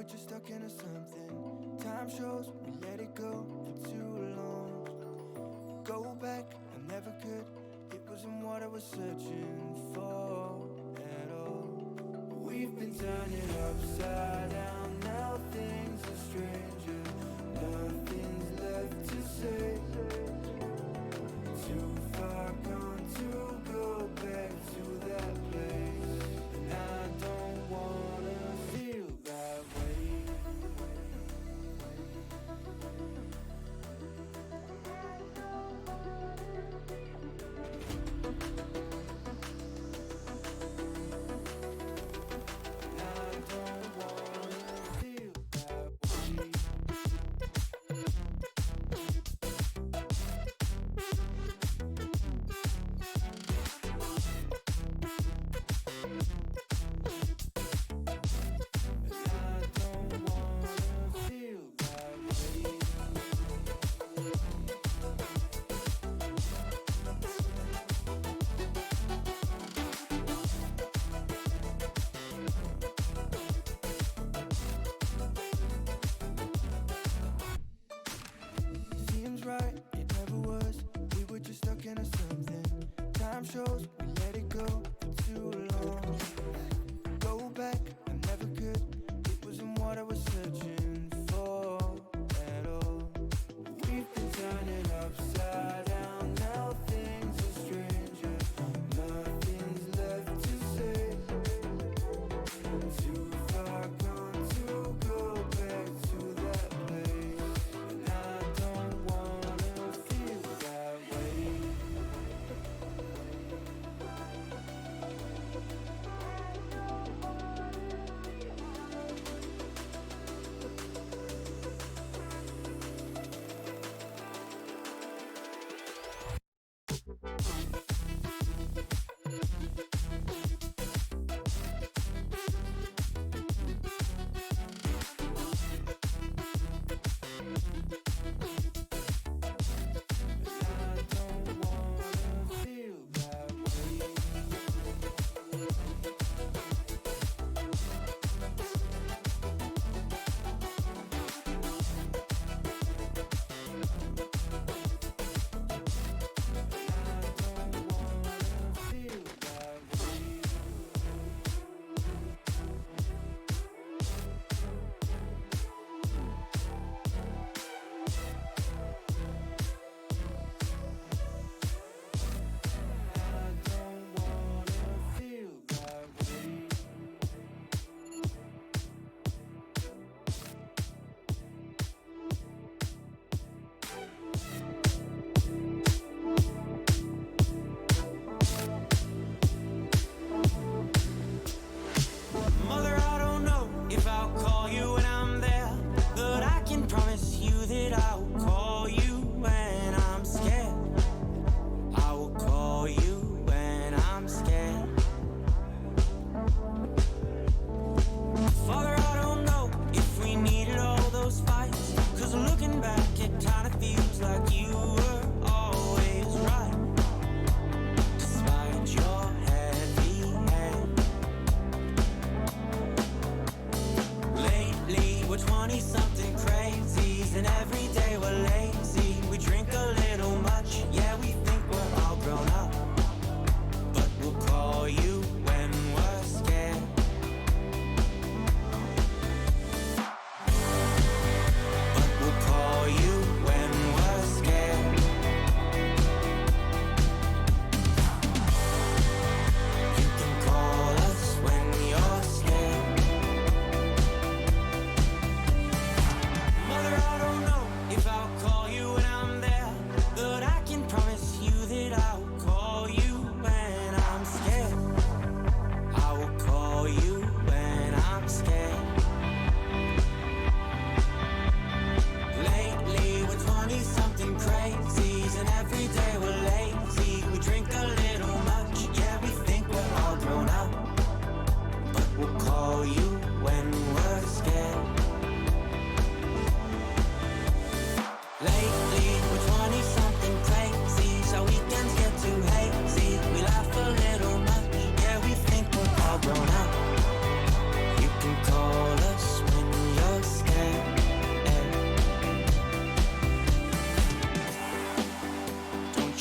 were just stuck into something. Time shows we let it go for too long. Go back, I never could. It wasn't what I was searching for at all. We've been turning upside down. Now things are stranger. Nothing's left to say. Too far gone to go back to that place. And I don't wanna feel that way.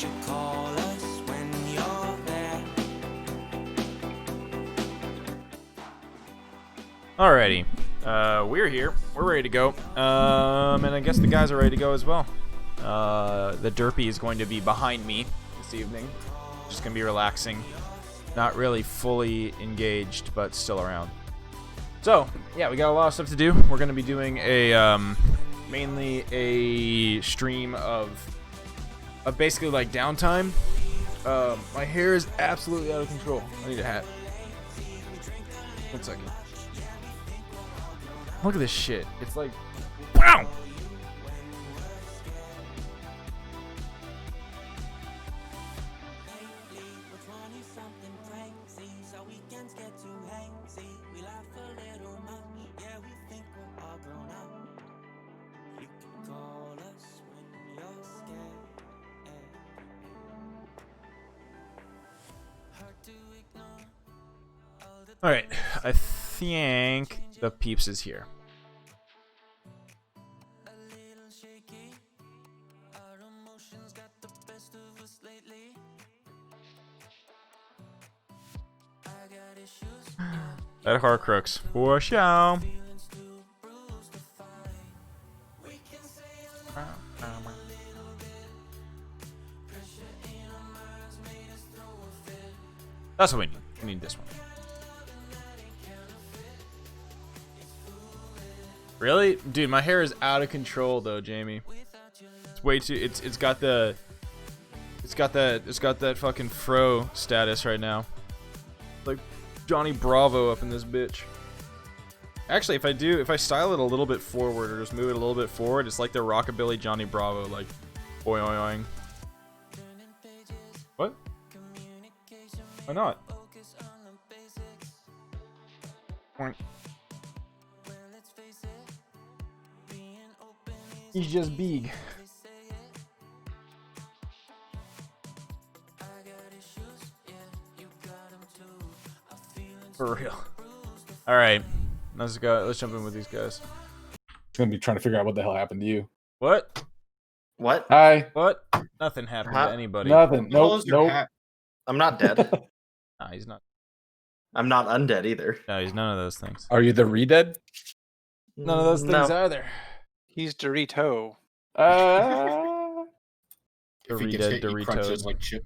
you call us when you're there? Alrighty, we're here. We're ready to go. And I guess the guys are ready to go as well. The derpy is going to be behind me this evening. Just gonna be relaxing. Not really fully engaged, but still around. So, yeah, we got a lot of stuff to do. We're gonna be doing a, mainly a stream of basically like downtime. My hair is absolutely out of control. I need a hat. 1 second. Look at this shit. It's like, wow! Alright, I think the peeps is here. That Horcrux for show. That's what we need. We need this one. Really? Dude, my hair is out of control though, Jamie. It's way too it's got that fucking fro status right now. Like Johnny Bravo up in this bitch. Actually, if I style it a little bit forward or just move it a little bit forward, it's like the rockabilly Johnny Bravo, like boing oing. What? Why not? Point. He's just big. For real. All right, let's go. Let's jump in with these guys. Gonna be trying to figure out what the hell happened to you. What? What? Hi. What? Nothing happened to anybody. Nothing. Nope. Nope. I'm not dead. Nah, he's not. I'm not undead either. No, he's none of those things. Are you the re-dead? None of those things either. He's Dorito. If he gets hit, he crunches like chip.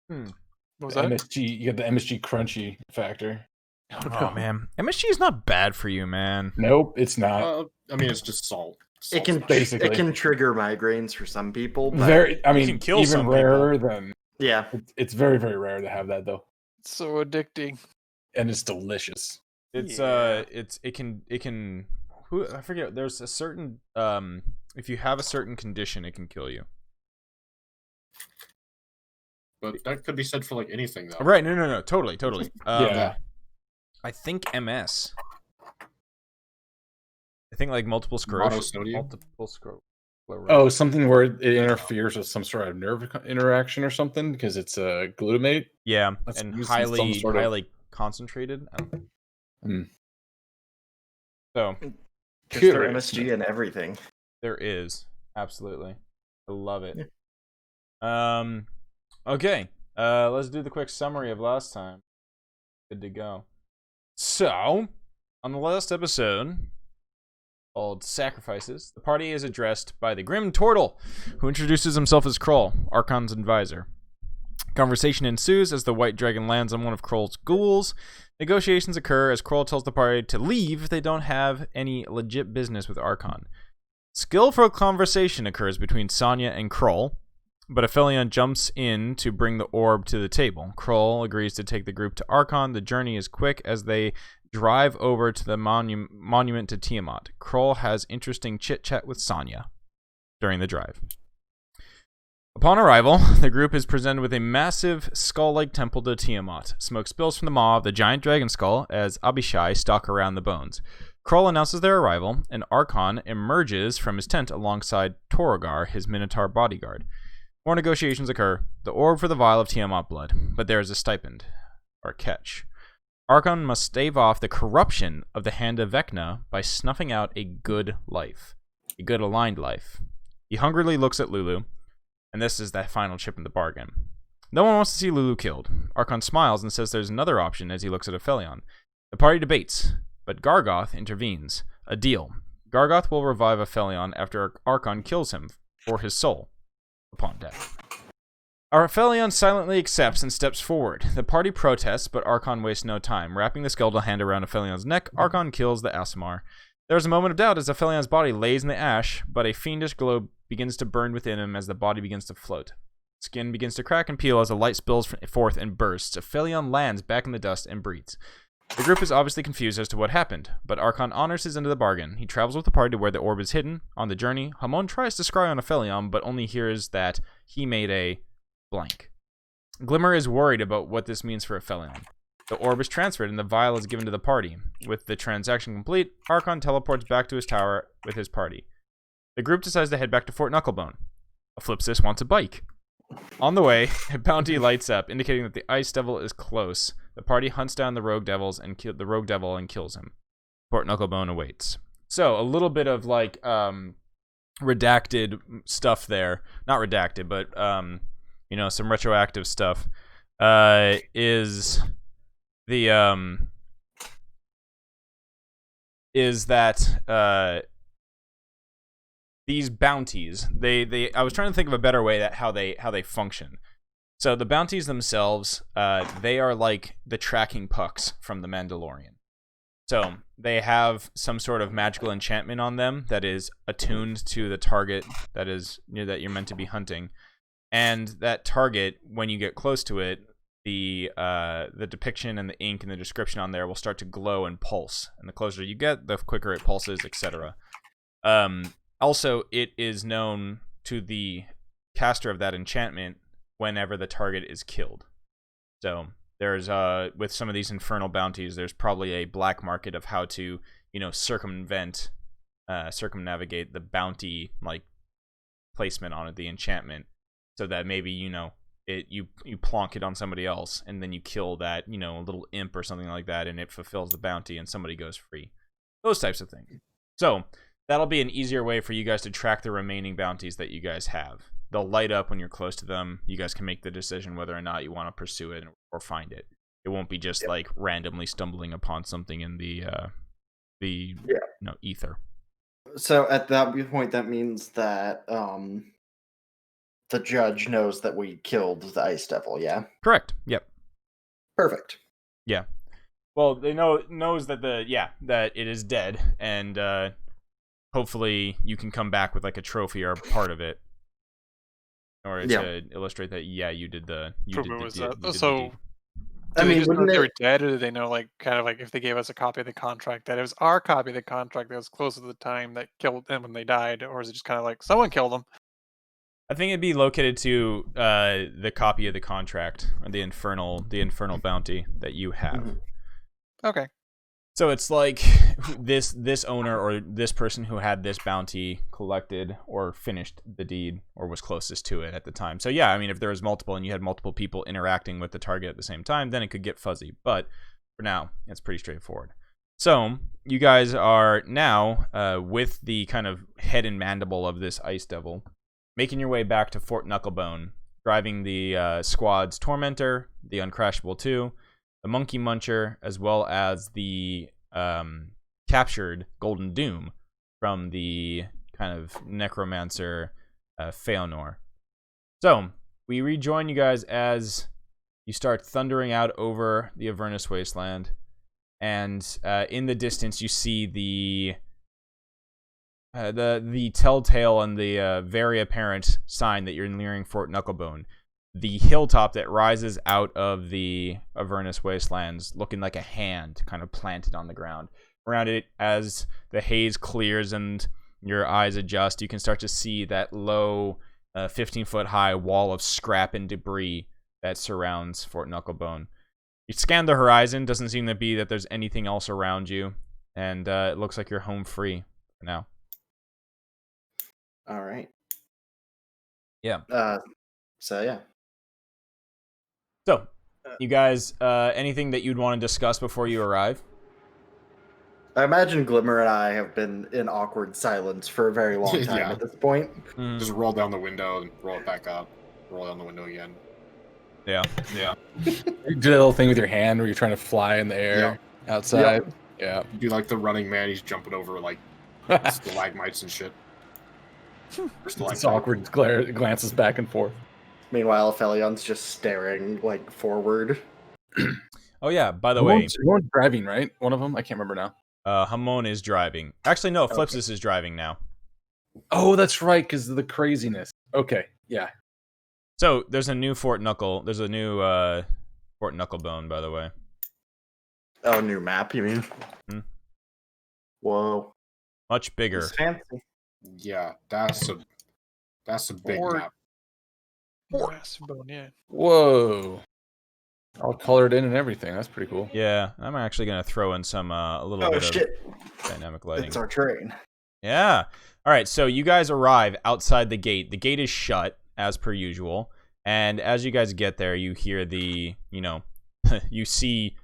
What was that? MSG. You got the MSG crunchy factor. Oh man, MSG is not bad for you, man. Nope, it's not. I mean, it's just salt. It can basically. It can trigger migraines for some people. But Very. I It mean, can kill even some rarer than. yeah, It's very, very rare to have that though, It's so addicting. and it's delicious. It's Yeah. it can. Who I forget. There's a certain if you have a certain condition, it can kill you. But that could be said for like anything, though. Right? No. Totally. Yeah. I think MS. I think like multiple sclerosis. Monosodium? Multiple sclerosis. Oh, something where it interferes with some sort of nerve interaction or something because it's a glutamate. Yeah, That's and used in some highly sort of- highly concentrated. Mm. So just Curious. throw MSG and everything. there is absolutely. I love it. Yeah. Okay. Let's do the quick summary of last time. Good to go. So, on the last episode, called Sacrifices, the party is addressed by the Grim Turtle, who introduces himself as Krull, Archon's advisor. Conversation ensues as the White Dragon lands on one of Krull's ghouls. Negotiations occur as Krull tells the party to leave if they don't have any legit business with Archon. Skillful conversation occurs between Sonya and Krull, but Aphelion jumps in to bring the orb to the table. Krull agrees to take the group to Archon. The journey is quick as they drive over to the monument to Tiamat. Krull has interesting chit-chat with Sonya during the drive. Upon arrival, the group is presented with a massive skull-like temple to Tiamat. Smoke spills from the maw of the giant dragon skull as Abishai stalk around the bones. Krull announces their arrival, and Archon emerges from his tent alongside Torogar, his Minotaur bodyguard. More negotiations occur. The orb for the vial of Tiamat blood, but there is a stipend, or catch. Archon must stave off the corruption of the Hand of Vecna by snuffing out a good life, a good aligned life. He hungrily looks at Lulu. and this is that final chip in the bargain. No one wants to see Lulu killed. Archon smiles and says there's another option as he looks at Aphelion. The party debates, but Gargoth intervenes. A deal. Gargoth will revive Aphelion after Archon kills him for his soul upon death. Aphelion silently accepts and steps forward. The party protests, but Archon wastes no time. Wrapping the skeletal hand around Aphelion's neck, Archon kills the Aasimar. There is a moment of doubt as Aphelion's body lays in the ash, but a fiendish glow begins to burn within him as the body begins to float. Skin begins to crack and peel as the light spills forth and bursts. Aphelion lands back in the dust and breathes. The group is obviously confused as to what happened, but Archon honors his end of the bargain. He travels with the party to where the orb is hidden. On the journey, Hamon tries to scry on Aphelion, but only hears that he made a blank. Glimmer is worried about what this means for Aphelion. The orb is transferred and the vial is given to the party. With the transaction complete, Archon teleports back to his tower with his party. The group decides to head back to Fort Knucklebone. Eclipsis wants a bike. On the way, a bounty lights up, indicating that the Ice Devil is close. The party hunts down the Rogue Devil and kills him. Fort Knucklebone awaits. So, a little bit of like redacted stuff there. Not redacted, but some retroactive stuff. Is that these bounties, I was trying to think of a better way that how they function. So the bounties themselves, they are like the tracking pucks from the Mandalorian. So they have some sort of magical enchantment on them that is attuned to the target that you're meant to be hunting, and that target, when you get close to it, the depiction and the ink and the description on there will start to glow and pulse, and the closer you get, the quicker it pulses, etc. Also, it is known to the caster of that enchantment whenever the target is killed. So there's with some of these infernal bounties, there's probably a black market of how to circumnavigate the bounty like placement on it, the enchantment, so that maybe you plonk it on somebody else and then you kill that little imp or something like that, and it fulfills the bounty and somebody goes free. Those types of things. So that'll be an easier way for you guys to track the remaining bounties that you guys have. They'll light up when you're close to them. You guys can make the decision whether or not you want to pursue it or find it. It won't be just like randomly stumbling upon something in the ether. So at that point, that means that the judge knows that we killed the Ice Devil. Yeah. Correct. Yep. Perfect. Yeah. Well, they knows that that it is dead, and hopefully you can come back with like a trophy or a part of it, or to illustrate that you did the deed. I mean, just know they were dead, or did they know, like, kind of like if they gave us a copy of the contract, that it was our copy of the contract that was close to the time that killed them when they died, or is it just kind of like someone killed them? I think it'd be located to the copy of the contract, or the infernal bounty that you have. Mm-hmm. Okay. So it's like this owner or this person who had this bounty collected or finished the deed or was closest to it at the time. So yeah, I mean, if there was multiple and you had multiple people interacting with the target at the same time, then it could get fuzzy. But for now, it's pretty straightforward. So you guys are now with the kind of head and mandible of this Ice Devil, making your way back to Fort Knucklebone, driving the squad's Tormentor, the Uncrashable 2, the Monkey Muncher, as well as the captured Golden Doom from the kind of necromancer Feanor. So we rejoin you guys as you start thundering out over the Avernus wasteland, and in the distance you see the telltale and the very apparent sign that you're nearing Fort Knucklebone. The hilltop that rises out of the Avernus wastelands, looking like a hand kind of planted on the ground. Around it, as the haze clears and your eyes adjust, you can start to see that low 15-foot high wall of scrap and debris that surrounds Fort Knucklebone. You scan the horizon, doesn't seem to be that there's anything else around you, and it looks like you're home free for now. All right. Yeah. So you guys, anything that you'd want to discuss before you arrive? I imagine Glimmer and I have been in awkward silence for a very long time Yeah. at this point. Just roll down the window and roll it back up. Roll down the window again. Yeah. You do that little thing with your hand where you're trying to fly in the air outside. Yeah. You do like the running man. He's jumping over like stalagmites and shit. Or It's stalactites. awkward glances back and forth. Meanwhile, Felion's just staring like forward. Oh yeah. By the way, Ramon's driving, right? One of them. I can't remember now. Hamon is driving. Actually, no. Flipsis is driving now. Oh, that's right, because of the craziness. Okay, yeah. So there's a new Fort Knuckle. There's a new Fort Knucklebone, by the way. Oh, new map, you mean? Hmm. Whoa. Much bigger. It's fancy. Yeah, that's a big map. Massive bone, yeah. Whoa. All colored in and everything. That's pretty cool. Yeah, I'm actually gonna throw in some a little Oh bit shit! of dynamic lighting. It's our train. Yeah. All right. So you guys arrive outside the gate. The gate is shut as per usual. And as you guys get there, you hear you see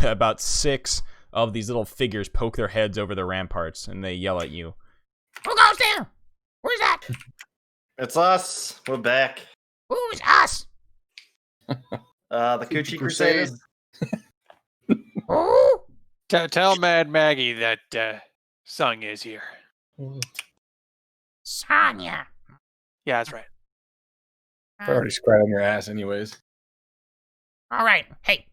about 6 of these little figures poke their heads over the ramparts, and they yell at you. Who goes there? Where's that? It's us. We're back. Who's us? The Coochie Crusaders. Oh. Tell Mad Maggie that Sung is here. Sonya. Yeah, that's right. They're already spread on your ass anyways. All right. Hey,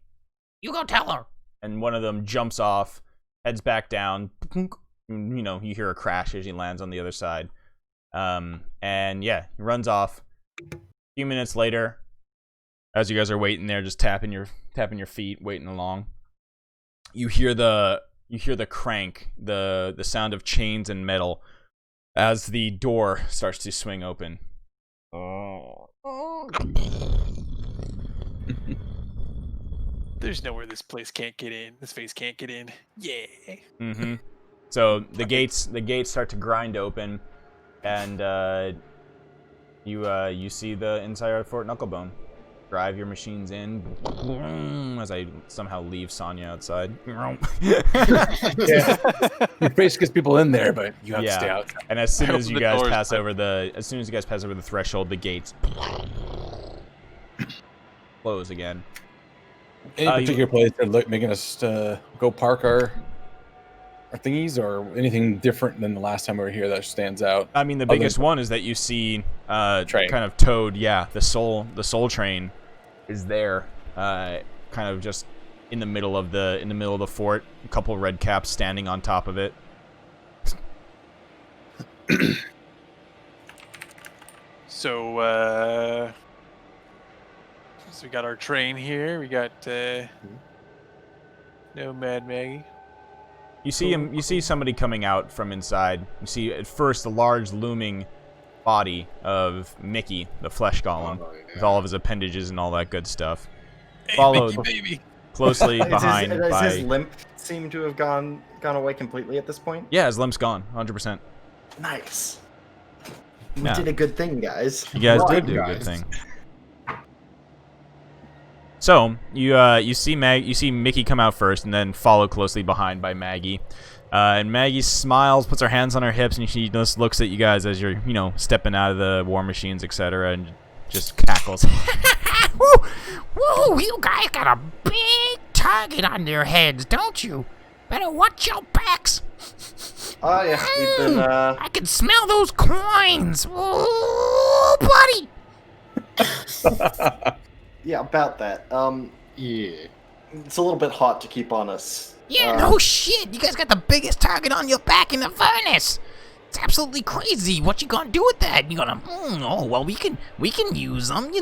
you go tell her. And one of them jumps off, heads back down. You hear a crash as he lands on the other side. And yeah, he runs off. A few minutes later, as you guys are waiting there, just tapping your feet, waiting along, you hear the crank, the sound of chains and metal as the door starts to swing open. There's nowhere this place can't get in. This face can't get in. Yeah. Mm-hmm. So the gates start to grind open, and you see the inside of Fort Knucklebone. Drive your machines in as I somehow leave Sonya outside. Yeah. Your face gets people in there, but you have to stay out. And as soon as you guys doors, pass over the threshold, the gates close again. Any particular place they're making us go park our thingies, or anything different than the last time we were here that stands out? I mean, the biggest one is that you see train. kind of towed. Yeah, the soul train is there, kind of just in the middle of the fort. A couple red caps standing on top of it. So we got our train here. We got no Mad Maggie. You see him. You see somebody coming out from inside. You see at first the large looming body of Mickey, the flesh golem, with all of his appendages and all that good stuff. Hey, Followed Mickey, baby. closely behind Does by. his limp seem to have gone away completely at this point? Yeah, his limp's gone, 100%. Nice. We Yeah. did a good thing, guys. You guys Right, did do a good guys. thing. So you see Mickey come out first, and then follow closely behind by Maggie. And Maggie smiles, puts her hands on her hips, and she just looks at you guys as you're stepping out of the war machines, etc., and just cackles. Woo! You guys got a big target on your heads, don't you? Better watch your backs. Oh yeah, we've been I can smell those coins. Ooh, buddy. yeah, about that. Yeah. It's a little bit hot to keep on us. Yeah, no shit. You guys got the biggest target on your back in the furnace. It's absolutely crazy. What you gonna do with that? You gonna? Oh well, we can use them.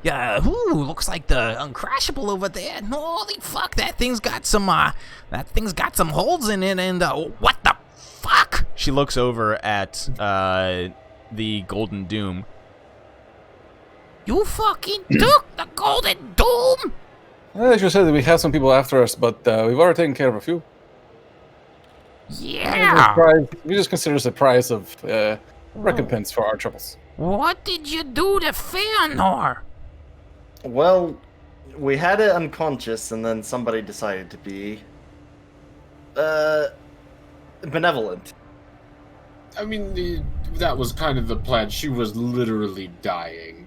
Yeah. Ooh, looks like the uncrashable over there. Holy fuck, that thing's got some holes in it. And what the fuck? She looks over at the Golden Doom. You fucking took the Golden Doom? As you said, we have some people after us, but we've already taken care of a few. Yeah. We just consider this a prize of recompense for our troubles. What did you do to Feanor? Well, we had it unconscious, and then somebody decided to be benevolent. I mean, that was kind of the plan. She was literally dying.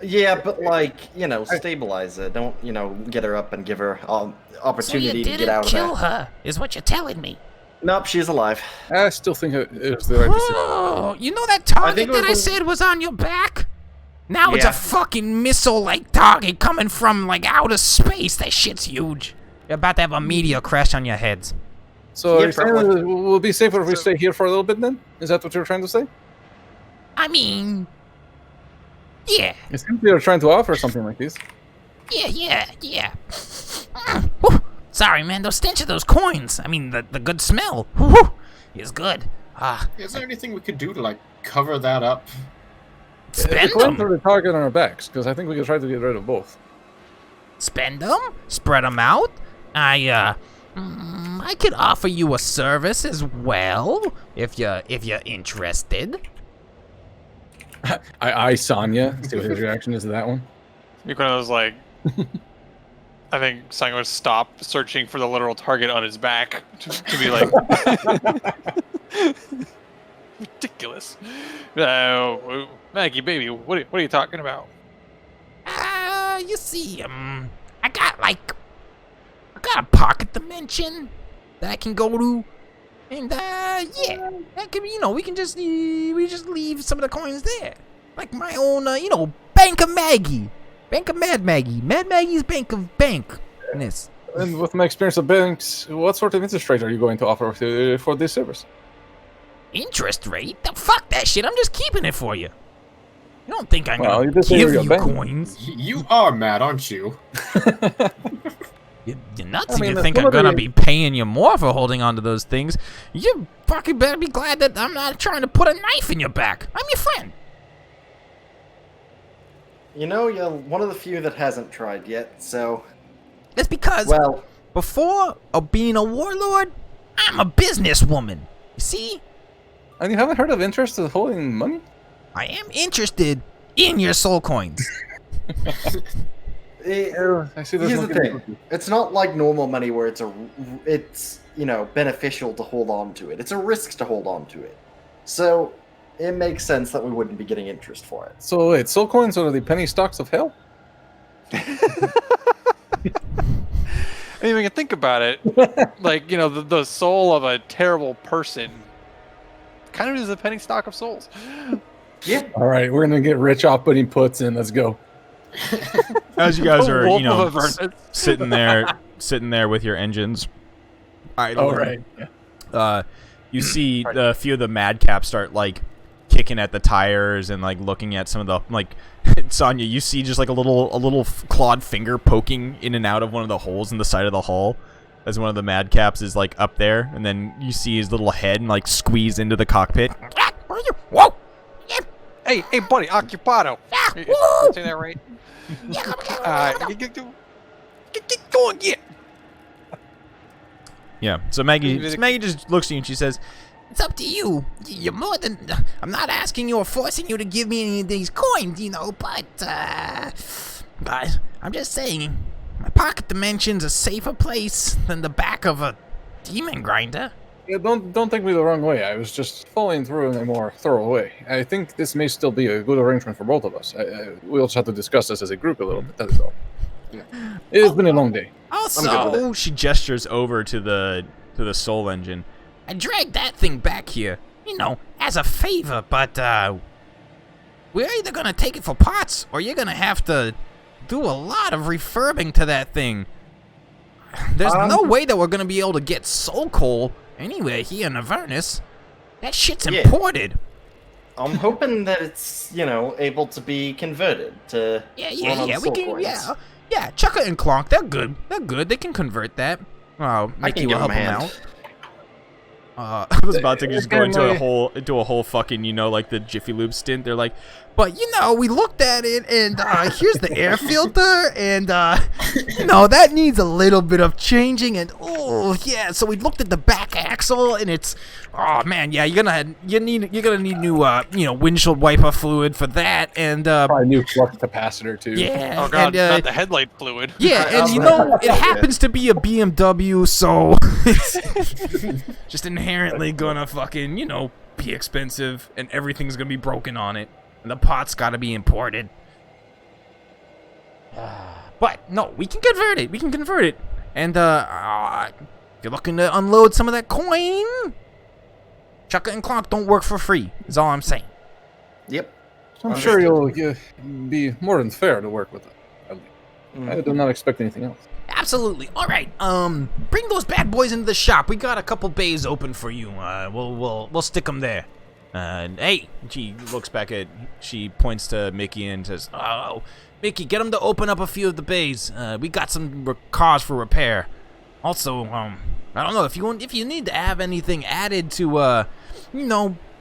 Yeah, but stabilize her. Don't get her up and give her opportunity to get out of there. So you didn't kill her, is what you're telling me. Nope, she's alive. I still think it was the right decision. Oh, you know that target that I was said was on your back? Now it's Yeah. a fucking missile-like target coming from, like, outer space. That shit's huge. You're about to have a meteor crash on your heads. So Yeah, are you saying probably. we'll be safer if we stay here for a little bit then? Is that what you're trying to say? I mean... Yeah. It seems you're trying to offer something like this. Yeah. Whew. Sorry, man. The stench of those coins. I mean, the good smell. Whew, is good. Is there anything we could do to, cover that up? Spend Going them. for the target on our backs, because I think we could try to get rid of both. Spend them. Spread them out. I could offer you a service as well, if you're interested. I Sonya. See what his reaction is to that one. Like one of those I think Sonya would stop searching for the literal target on his back to be like ridiculous. Maggie, baby, what are you talking about? You see, I got a pocket dimension that I can go to, and yeah, that could be, we can just leave some of the coins there, like my own, Bank of Maggie, Bank of Mad Maggie, Mad Maggie's Bank of Bankness. And with my experience of banks, what sort of interest rate are you going to offer for this service? Interest rate? Fuck that shit! I'm just keeping it for you. You don't think I'm Well, gonna you just say give you're a you bank. coins? You are mad, aren't you? You're nuts I if mean, you think I'm gonna be paying you more for holding on to those things. You fucking better be glad that I'm not trying to put a knife in your back. I'm your friend. You're one of the few that hasn't tried yet, so... That's because Well, before being a warlord, I'm a businesswoman. You see? And you haven't heard of interest of holding money? I am interested in your soul coins. I see there's here's no the getting thing. It's not like normal money where it's beneficial to hold on to it. It's a risk to hold on to it. So it makes sense that we wouldn't be getting interest for it. So wait, soul coins are the penny stocks of hell? I mean, when you think about it, the soul of a terrible person kind of is a penny stock of souls. Yeah. All right, we're gonna get rich off putting puts in. Let's go. As you guys are, Wolf of Avernus. sitting there with your engines idling. All right. You see a few of the madcaps start kicking at the tires and looking at some of the Sonya. You see just a little clawed finger poking in and out of one of the holes in the side of the hull as one of the madcaps is up there, and then you see his little head and squeeze into the cockpit. Whoa! Hey, buddy, occupado. Woo! Say that right? Get going, get. Yeah. So Maggie just looks at you and she says, It's up to you. You're more than... I'm not asking you or forcing you to give me any of these coins, but I'm just saying, my pocket dimension's a safer place than the back of a demon grinder. Yeah, don't take me the wrong way. I was just following through in a more thorough way. I think this may still be a good arrangement for both of us. We'll just have to discuss this as a group a little bit. That is all. It's been a long day. Also, she gestures over to the soul engine. I dragged that thing back here, as a favor, but we're either gonna take it for parts or you're gonna have to do a lot of refurbing to that thing. There's no way that we're gonna be able to get soul coal anywhere here in Avernus. That shit's imported. I'm hoping that it's, able to be converted to run on We soul can, coins. yeah. Chucka and Clonk, they're good. They can convert that. Oh, Mickey will help them out. I was about to just go into a whole fucking, the Jiffy Lube stint. They're like, But, we looked at it, and here's the air filter, and, that needs a little bit of changing, and, so we looked at the back axle, and it's, oh, man, yeah, you're gonna need new, windshield wiper fluid for that, and, Probably new flux capacitor, too. yeah. Oh, God, and, not the headlight fluid. Yeah, and, it happens to be a BMW, so it's just inherently gonna fucking, be expensive, and everything's gonna be broken on it. And the pot's got to be imported. But, no, we can convert it. And, if you're looking to unload some of that coin, Chucka and Clonk don't work for free, is all I'm saying. Yep. I'm sure you'll be more than fair to work with it. I do not expect anything else. Absolutely. All right. Bring those bad boys into the shop. We got a couple bays open for you. We'll stick them there. Hey, she points to Mickey and says, "Oh, Mickey, get them to open up a few of the bays. We got some cars for repair. Also, I don't know if you need to have anything added to,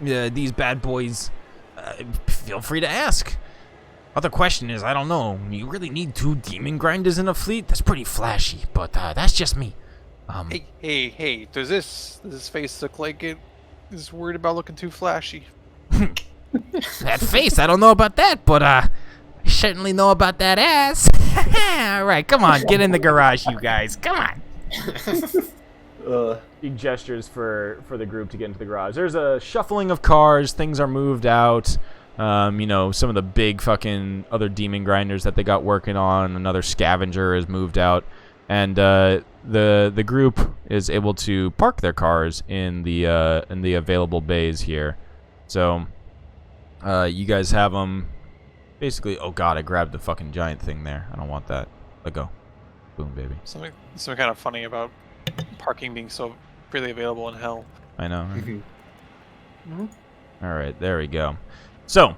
these bad boys. Feel free to ask. Other question is, I don't know. You really need 2 demon grinders in a fleet? That's pretty flashy, but that's just me. Hey, does this face look like it is worried about looking too flashy? That face, I don't know about that, but I certainly know about that ass. All right, come on, get in the garage, you guys. Come on. He gestures for the group to get into the garage. There's a shuffling of cars. Things are moved out. Some of the big fucking other demon grinders that they got working on. Another scavenger is moved out. And the group is able to park their cars in the available bays here. So you guys have them basically. Oh god, I grabbed the fucking giant thing there. I don't want that. Let go. Boom, baby. Something kind of funny about parking being so freely available in hell. I know. Right? All right, there we go. So,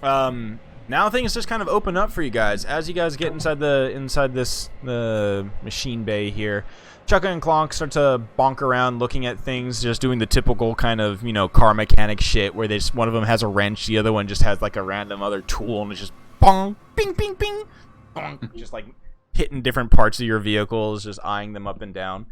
now things just kind of open up for you guys as you guys get inside the machine bay here. Chucka and Clonk start to bonk around, looking at things, just doing the typical kind of car mechanic shit, where one of them has a wrench, the other one just has like a random other tool, and it's just bong, bing, bing, bing, bong, just like hitting different parts of your vehicles, just eyeing them up and down.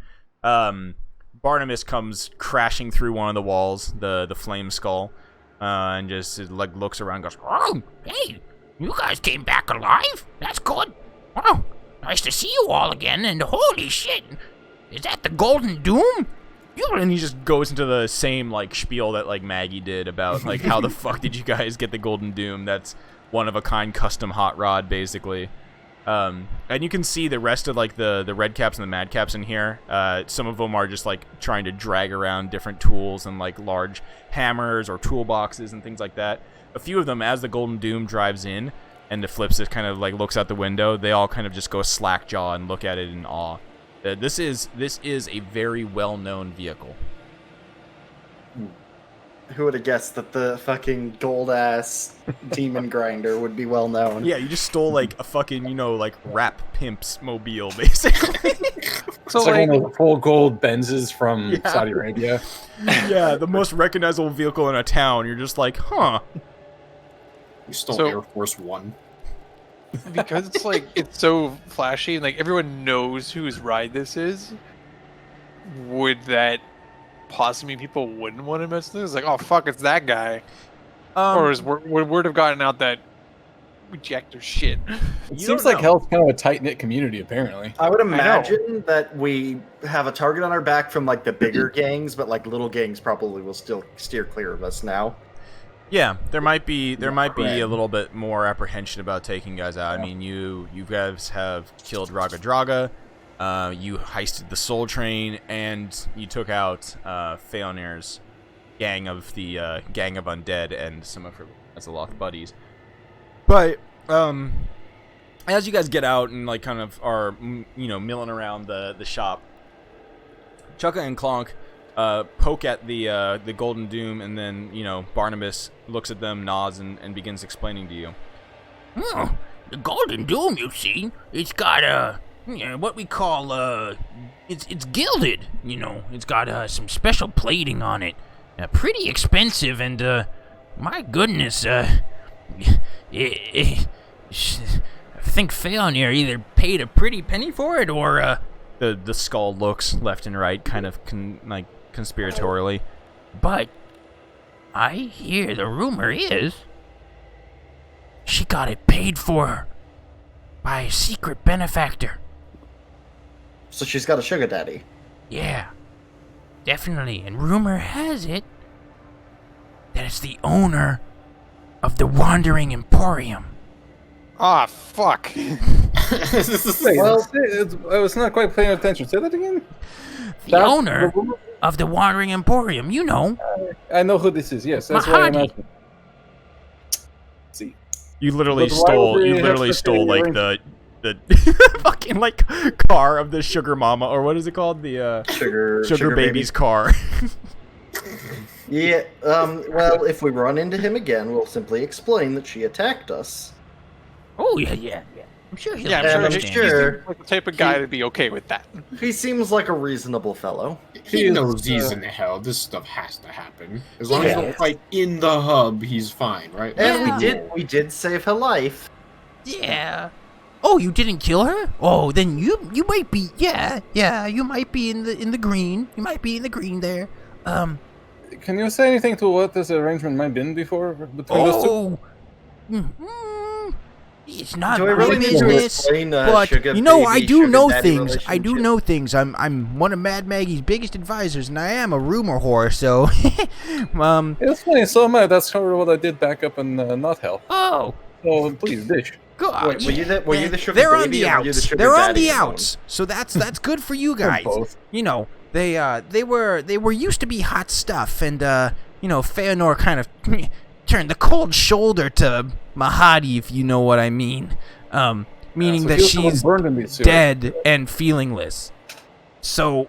Barnabas comes crashing through one of the walls, the flame skull. And just like looks around, and goes, "Oh, hey, you guys came back alive? That's good. Oh, nice to see you all again. And holy shit, is that the Golden Doom?" And he just goes into the same like spiel that like Maggie did about like how the fuck did you guys get the Golden Doom? That's one of a kind custom hot rod, basically. And you can see the rest of like the red caps and the mad caps in here. Some of them are just like trying to drag around different tools and like large hammers or toolboxes and things like that. A few of them, as the Golden Doom drives in and the flips it kind of like looks out the window, they all kind of just go slack jaw and look at it in awe. This is a very well-known vehicle. Who would have guessed that the fucking gold-ass demon grinder would be well known? Yeah, you just stole, like, a fucking, like, rap pimp's mobile, basically. So it's like one of the full gold Benzes from Saudi Arabia. Yeah, the most recognizable vehicle in a town. You're just like, huh. You stole Air Force One. Because it's, like, it's so flashy, and, like, everyone knows whose ride this is, would that possibly people wouldn't want to mess with this? Like, oh fuck, it's that guy. Or would word have gotten out that we jacked their shit? It seems like hell's kind of a tight-knit community, apparently. I would imagine that we have a target on our back from like the bigger gangs, but like little gangs probably will still steer clear of us now. Yeah, there might be a little bit more apprehension about taking guys out. I mean, you guys have killed Raga Draga. You heisted the Soul Train, and you took out Feonir's gang of undead and some of her Azeroth buddies. But as you guys get out and like kind of are milling around the shop, Chucka and Clonk poke at the Golden Doom, and then Barnabas looks at them, nods, and begins explaining to you. Oh, the Golden Doom, you see, it's got what we call it's gilded. It's got some special plating on it. Pretty expensive, and my goodness, I think Failnir either paid a pretty penny for it or The skull looks left and right, kind of conspiratorially. But I hear the rumor is she got it paid for by a secret benefactor. So she's got a sugar daddy. Yeah, definitely. And rumor has it that it's the owner of the Wandering Emporium. Ah, fuck. Wait, Well- I was not quite paying attention. Say that again. The owner of the Wandering Emporium, you know. I know who this is. Yes, that's why I'm Mahadi. asking. See, You literally But why stole. would they You have literally such stole a like arrangement? the fucking like car of the sugar mama, or what is it called? The sugar baby's car. Yeah, well, if we run into him again, we'll simply explain that she attacked us. Oh, yeah. I'm sure he'll Yeah, And I'm understand. sure Like the type of guy to be okay with that. he seems like a reasonable fellow. He is, knows he's in hell. This stuff has to happen. As long as you Yeah. don't fight in the hub, he's fine, right? And Yeah. we did save her life. Yeah. Oh, you didn't kill her? Oh, then you might be. Yeah. You might be in the green. You might be in the green there. can you say anything to what this arrangement might have been before between those two? Oh. It's not Do I my really need to business. explain But sugar you know, I baby, do sugar know daddy things. I do relationship? know things. I'm one of Mad Maggie's biggest advisors, and I am a rumor whore. So, It's funny, so am I. That's sort of what I did back up in Not Hell. oh, So please, dish. God. Wait, were you the sugar They're on baby the or were you the outs. sugar They're on daddy the alone? outs. So that's good for you guys. Both. You know, they were used to be hot stuff, and Feanor kind of turned the cold shoulder to Mahadi, if you know what I mean. Meaning So that he was the one she's burned in these dead and feelingless. So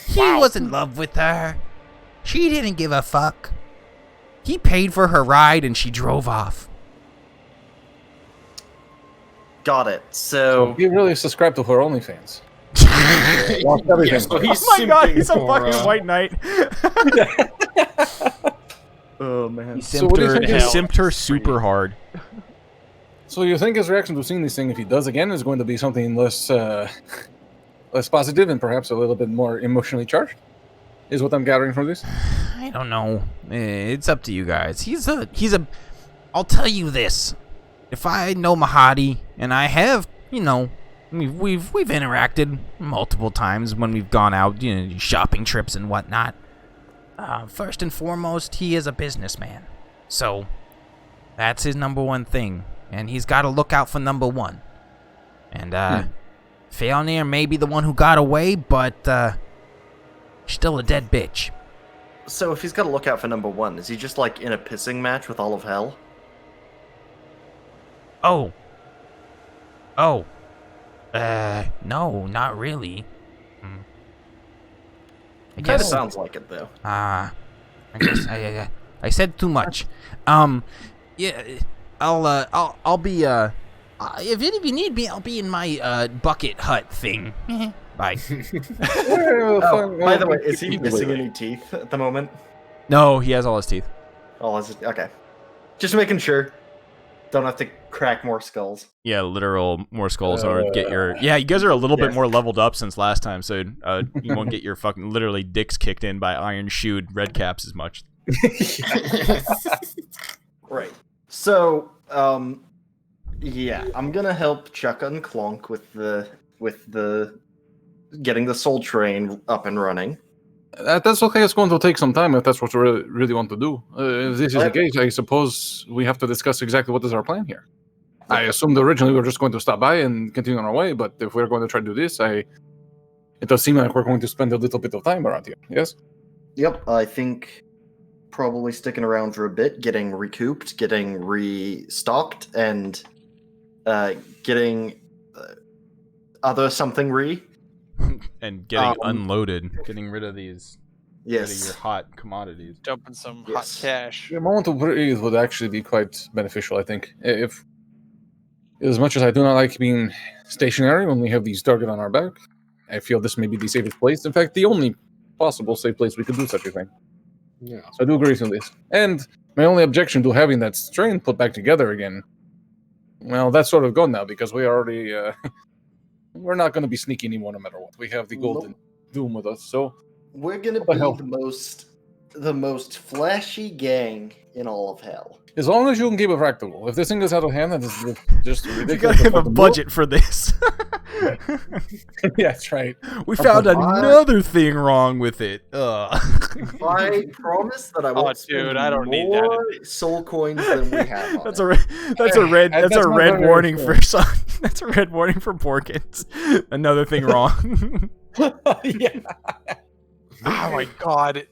he was in love with her. She didn't give a fuck. He paid for her ride and she drove off. Got it. So He really subscribed to her OnlyFans. Lost Yeah, everything. so he's Oh my god, simping he's a for, fucking white knight. oh man. He So what do you think is- simped her super hard. So you think his reaction to seeing this thing, if he does again, is going to be something less positive and perhaps a little bit more emotionally charged? Is what I'm gathering from this. I don't know. It's up to you guys. He's a. I'll tell you this. If I know Mahadi, and I have, we've interacted multiple times when we've gone out, shopping trips and whatnot. First and foremost, he is a businessman. So that's his number one thing, and he's got to look out for number one. And Feanir may be the one who got away, but she's still a dead bitch. So if he's got to look out for number one, is he just like in a pissing match with all of hell? Oh. No, not really. I Kind of guess. sounds like it though. I guess I said too much. Yeah, I'll be if any of you need me, I'll be in my bucket hut thing. Bye. Oh, by the way, is he missing any teeth at the moment? No, he has all his teeth. Oh, is it? Okay. Just making sure. Don't have to crack more skulls. Yeah, literal more skulls or get your. Yeah, you guys are a little bit Yes. more leveled up since last time, so you won't get your fucking literally dicks kicked in by iron shoed red caps as much. Right. So, yeah, I'm gonna help Chuck and Clonk with the getting the soul train up and running. That's okay. It's going to take some time if that's what you really want to do. If this is the case, I suppose we have to discuss exactly what is our plan here. I assumed originally we were just going to stop by and continue on our way, but if we're going to try to do this, it does seem like we're going to spend a little bit of time around here. Yes? Yep, I think probably sticking around for a bit, getting recouped, getting restocked, and getting other something And getting unloaded, getting rid of these, rid of your Yes. hot commodities. Dumping some Yes. hot cash. A moment of breathe would actually be quite beneficial, I think. If, as much as I do not like being stationary when we have these target on our back, I feel this may be the safest place. In fact, the only possible safe place we could do such a thing. Yeah. So I do agree with this. And My only objection to having that string put back together again, well, that's sort of gone now because we already we're not going to be sneaky anymore no matter what. We have the golden doom with us, so We're gonna What the be hell? the most flashy gang in all of hell. as long as you can keep it practical. If this thing goes out of hand, that is just You ridiculous. gotta have a budget for this. Yeah, that's right. We found What? another thing wrong with it. I promise that I won't spend dude, I don't need that. more soul coins than we have on That's it. that's a red That's that's a not red very warning fair. for some. That's a red warning for Porkins. Another thing wrong. Yeah. Oh my god.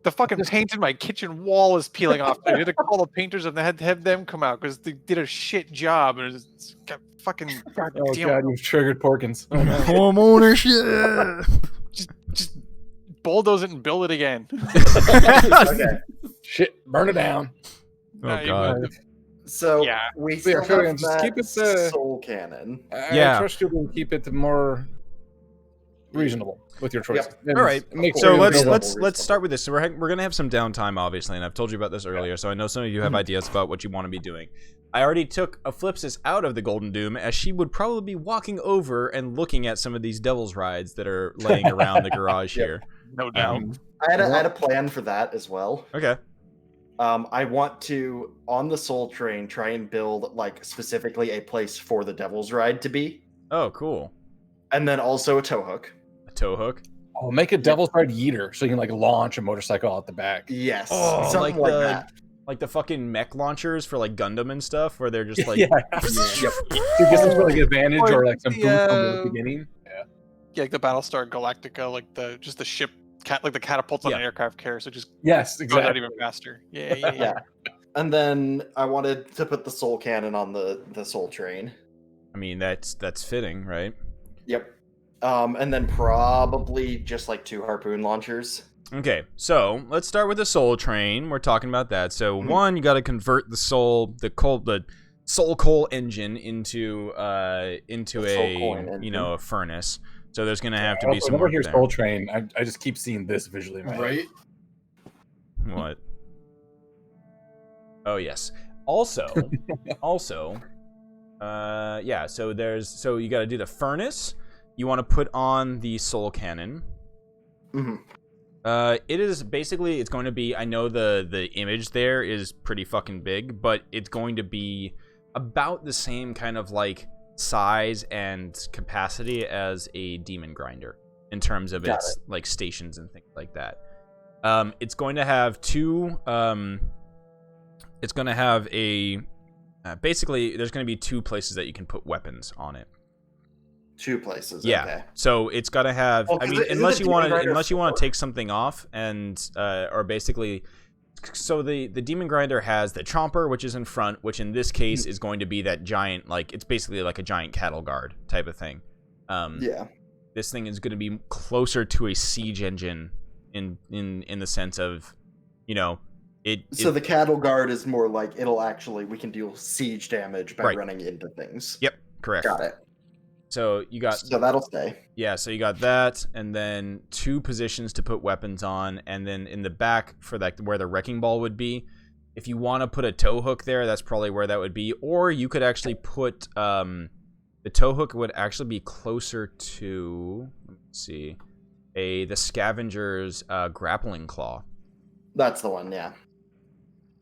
The fucking paint in my kitchen wall is peeling off. I had to call the painters and I had to have them come out because they did a shit job and it's got fucking Oh goddamn god, you've triggered Porkins. Oh, no. Home ownership. just bulldoze it and build it again. Okay, Shit, burn it down. Oh Not god. even- so Yeah. we Yeah, still sure, have just that keep it, soul cannon. Yeah. I trust you to keep it more reasonable with your choices. And All right. make So sure you let's build up- let's start with this. So we're gonna have some downtime, obviously, and I've told you about this earlier. So I know some of you have ideas about what you want to be doing. I already took Eclipsis out of the Golden Doom, as she would probably be walking over and looking at some of these Devil's Rides that are laying around the garage here. No doubt. I had a plan for that as well. Okay. I want to, on the Soul Train, try and build like specifically a place for the Devil's Ride to be, Oh, cool. and then also a tow hook. A tow hook. Oh, make a Devil's Ride yeeter so you can like launch a motorcycle out the back. Yes, Oh, something like that. Like the fucking mech launchers for like Gundam and stuff, where they're just like, Yeah. Yep. To get some sort of like advantage or like some The, boost from the beginning. Yeah. Yeah, like the Battlestar Galactica, like the ship like the catapults on Yeah. an aircraft carrier, so just Yes, goes out exactly. even faster. Yeah. Yeah. And then I wanted to put the Soul Cannon on the Soul Train. I mean, that's fitting, right? Yep. And then probably just like 2 harpoon launchers. Okay, so let's start with the Soul Train. We're talking about that. So one, you got to convert the soul coal engine into The soul a coin engine. a furnace. So there's gonna have to I be also some never work hear there. Soul Train. I just keep seeing this visually in my head. Right? What? Oh yes. Also, yeah. So you got to do the furnace. You want to put on the soul cannon. hmm It is basically, it's going to be, I know the image there is pretty fucking big, but it's going to be about the same kind of like size and capacity as a demon grinder in terms of Got its like stations and things like that. It's going to have it's going to have basically there's going to be 2 places that you can put weapons on it. 2 places. Yeah. Okay. So it's got to have. Well, I 'cause mean, isn't unless the you want Demon to, Grinder 4? take something off, and or basically, so the demon grinder has the chomper, which is in front, which in this case is going to be that giant, like it's basically like a giant cattle guard type of thing. Yeah. This thing is going to be closer to a siege engine in the sense of, So the cattle guard is more like we can deal siege damage by Right. running into things. Yep, correct. Got it. So you got So that'll stay. Yeah, so you got that, and then 2 positions to put weapons on, and then in the back for that where the wrecking ball would be. If you want to put a tow hook there, that's probably where that would be. Or you could actually put the tow hook would actually be closer to, let me see, the scavenger's grappling claw. That's the one. Yeah.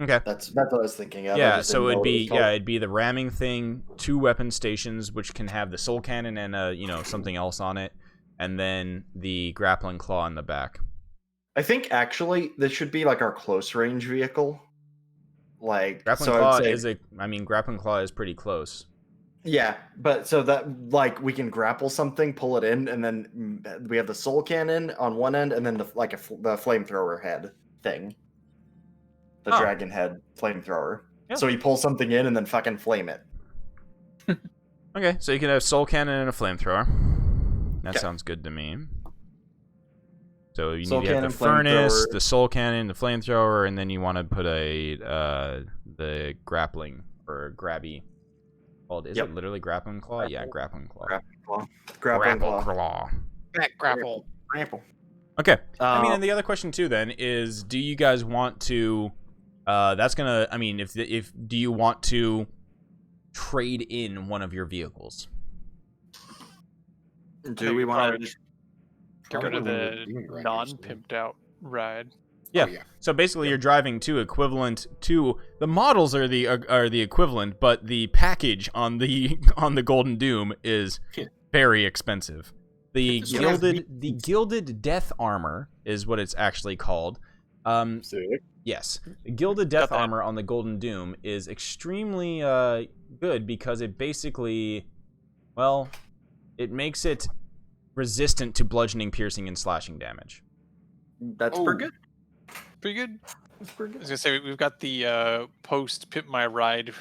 Okay. That's what I was thinking of. I Yeah, just so didn't know it'd what it be was called. it'd be the ramming thing, 2 weapon stations which can have the soul cannon and something else on it, and then the grappling claw in the back. I think actually this should be like our close range vehicle. Like Grappling so claw I would say, grappling claw is pretty close. yeah, but so that like we can grapple something, pull it in, and then we have the soul cannon on one end, and then the flamethrower head thing, the Oh. dragon head flamethrower. Yeah. So you pull something in and then fucking flame it. Okay, so you can have soul cannon and a flamethrower. That Okay. sounds good to me. So you Soul need to have cannon, the furnace, flamethrower. the soul cannon, the flamethrower, and then you want to put the grappling or grabby. Called is Yep. it literally grappling claw? Yeah, grappling claw. Grappling claw. claw. Back grapple. Grapple. Okay. I mean, Um, and the other question too then is, do you guys want to That's gonna. I mean, if do you want to trade in one of your vehicles? Do we want to? Get rid of Probably one the demon grinders, non-pimped out ride. Yeah. Oh, yeah. So basically, you're driving two equivalent to the models are the equivalent, but the package on the Golden Doom is very expensive. The gilded death armor is what it's actually called. Sick. Yes, the gilded death Got that. armor on the Golden Doom is extremely good because it basically, well, it makes it resistant to bludgeoning, piercing, and slashing damage. That's pretty good. Pretty good. That's pretty I was good. gonna say we've got the post Pimp My Ride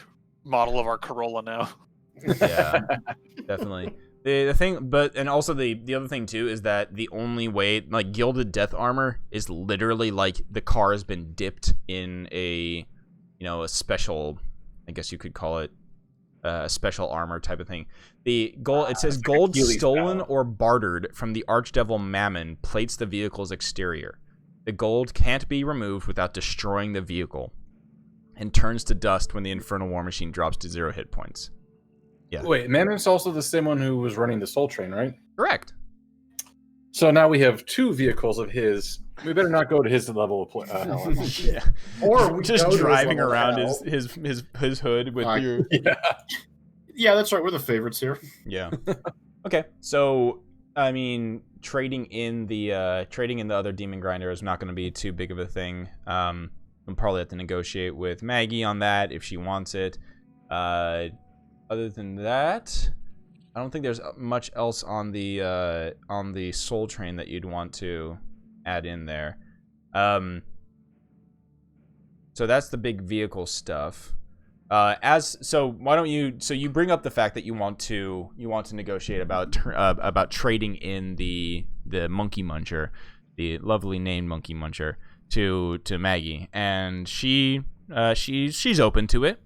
model of our Corolla now. Yeah, definitely. The thing, but and also the other thing too is that the only way, like, gilded death armor is literally like the car has been dipped in a a special, I guess you could call it a special armor type of thing. The gold, it says gold Achilles stolen power. or bartered from the archdevil Mammon plates the vehicle's exterior. The gold can't be removed without destroying the vehicle, and turns to dust when the infernal war machine drops to 0 hit points. Yeah. Wait, Mammon's also the same one who was running the Soul Train, right? Correct. So now we have 2 vehicles of his. We better not go to his level of Yeah. Or we Just go to his driving level around hell. his hood with your Yeah. Yeah, that's right. We're the favorites here. yeah. Okay, so I mean, trading in the other demon grinder is not going to be too big of a thing. I'll probably have to negotiate with Maggie on that if she wants it. Other than that, I don't think there's much else on the Soul Train that you'd want to add in there. So that's the big vehicle stuff. Why don't you? So you bring up the fact that you want to negotiate about trading in the Monkey Muncher, the lovely named Monkey Muncher, to Maggie, and she's open to it.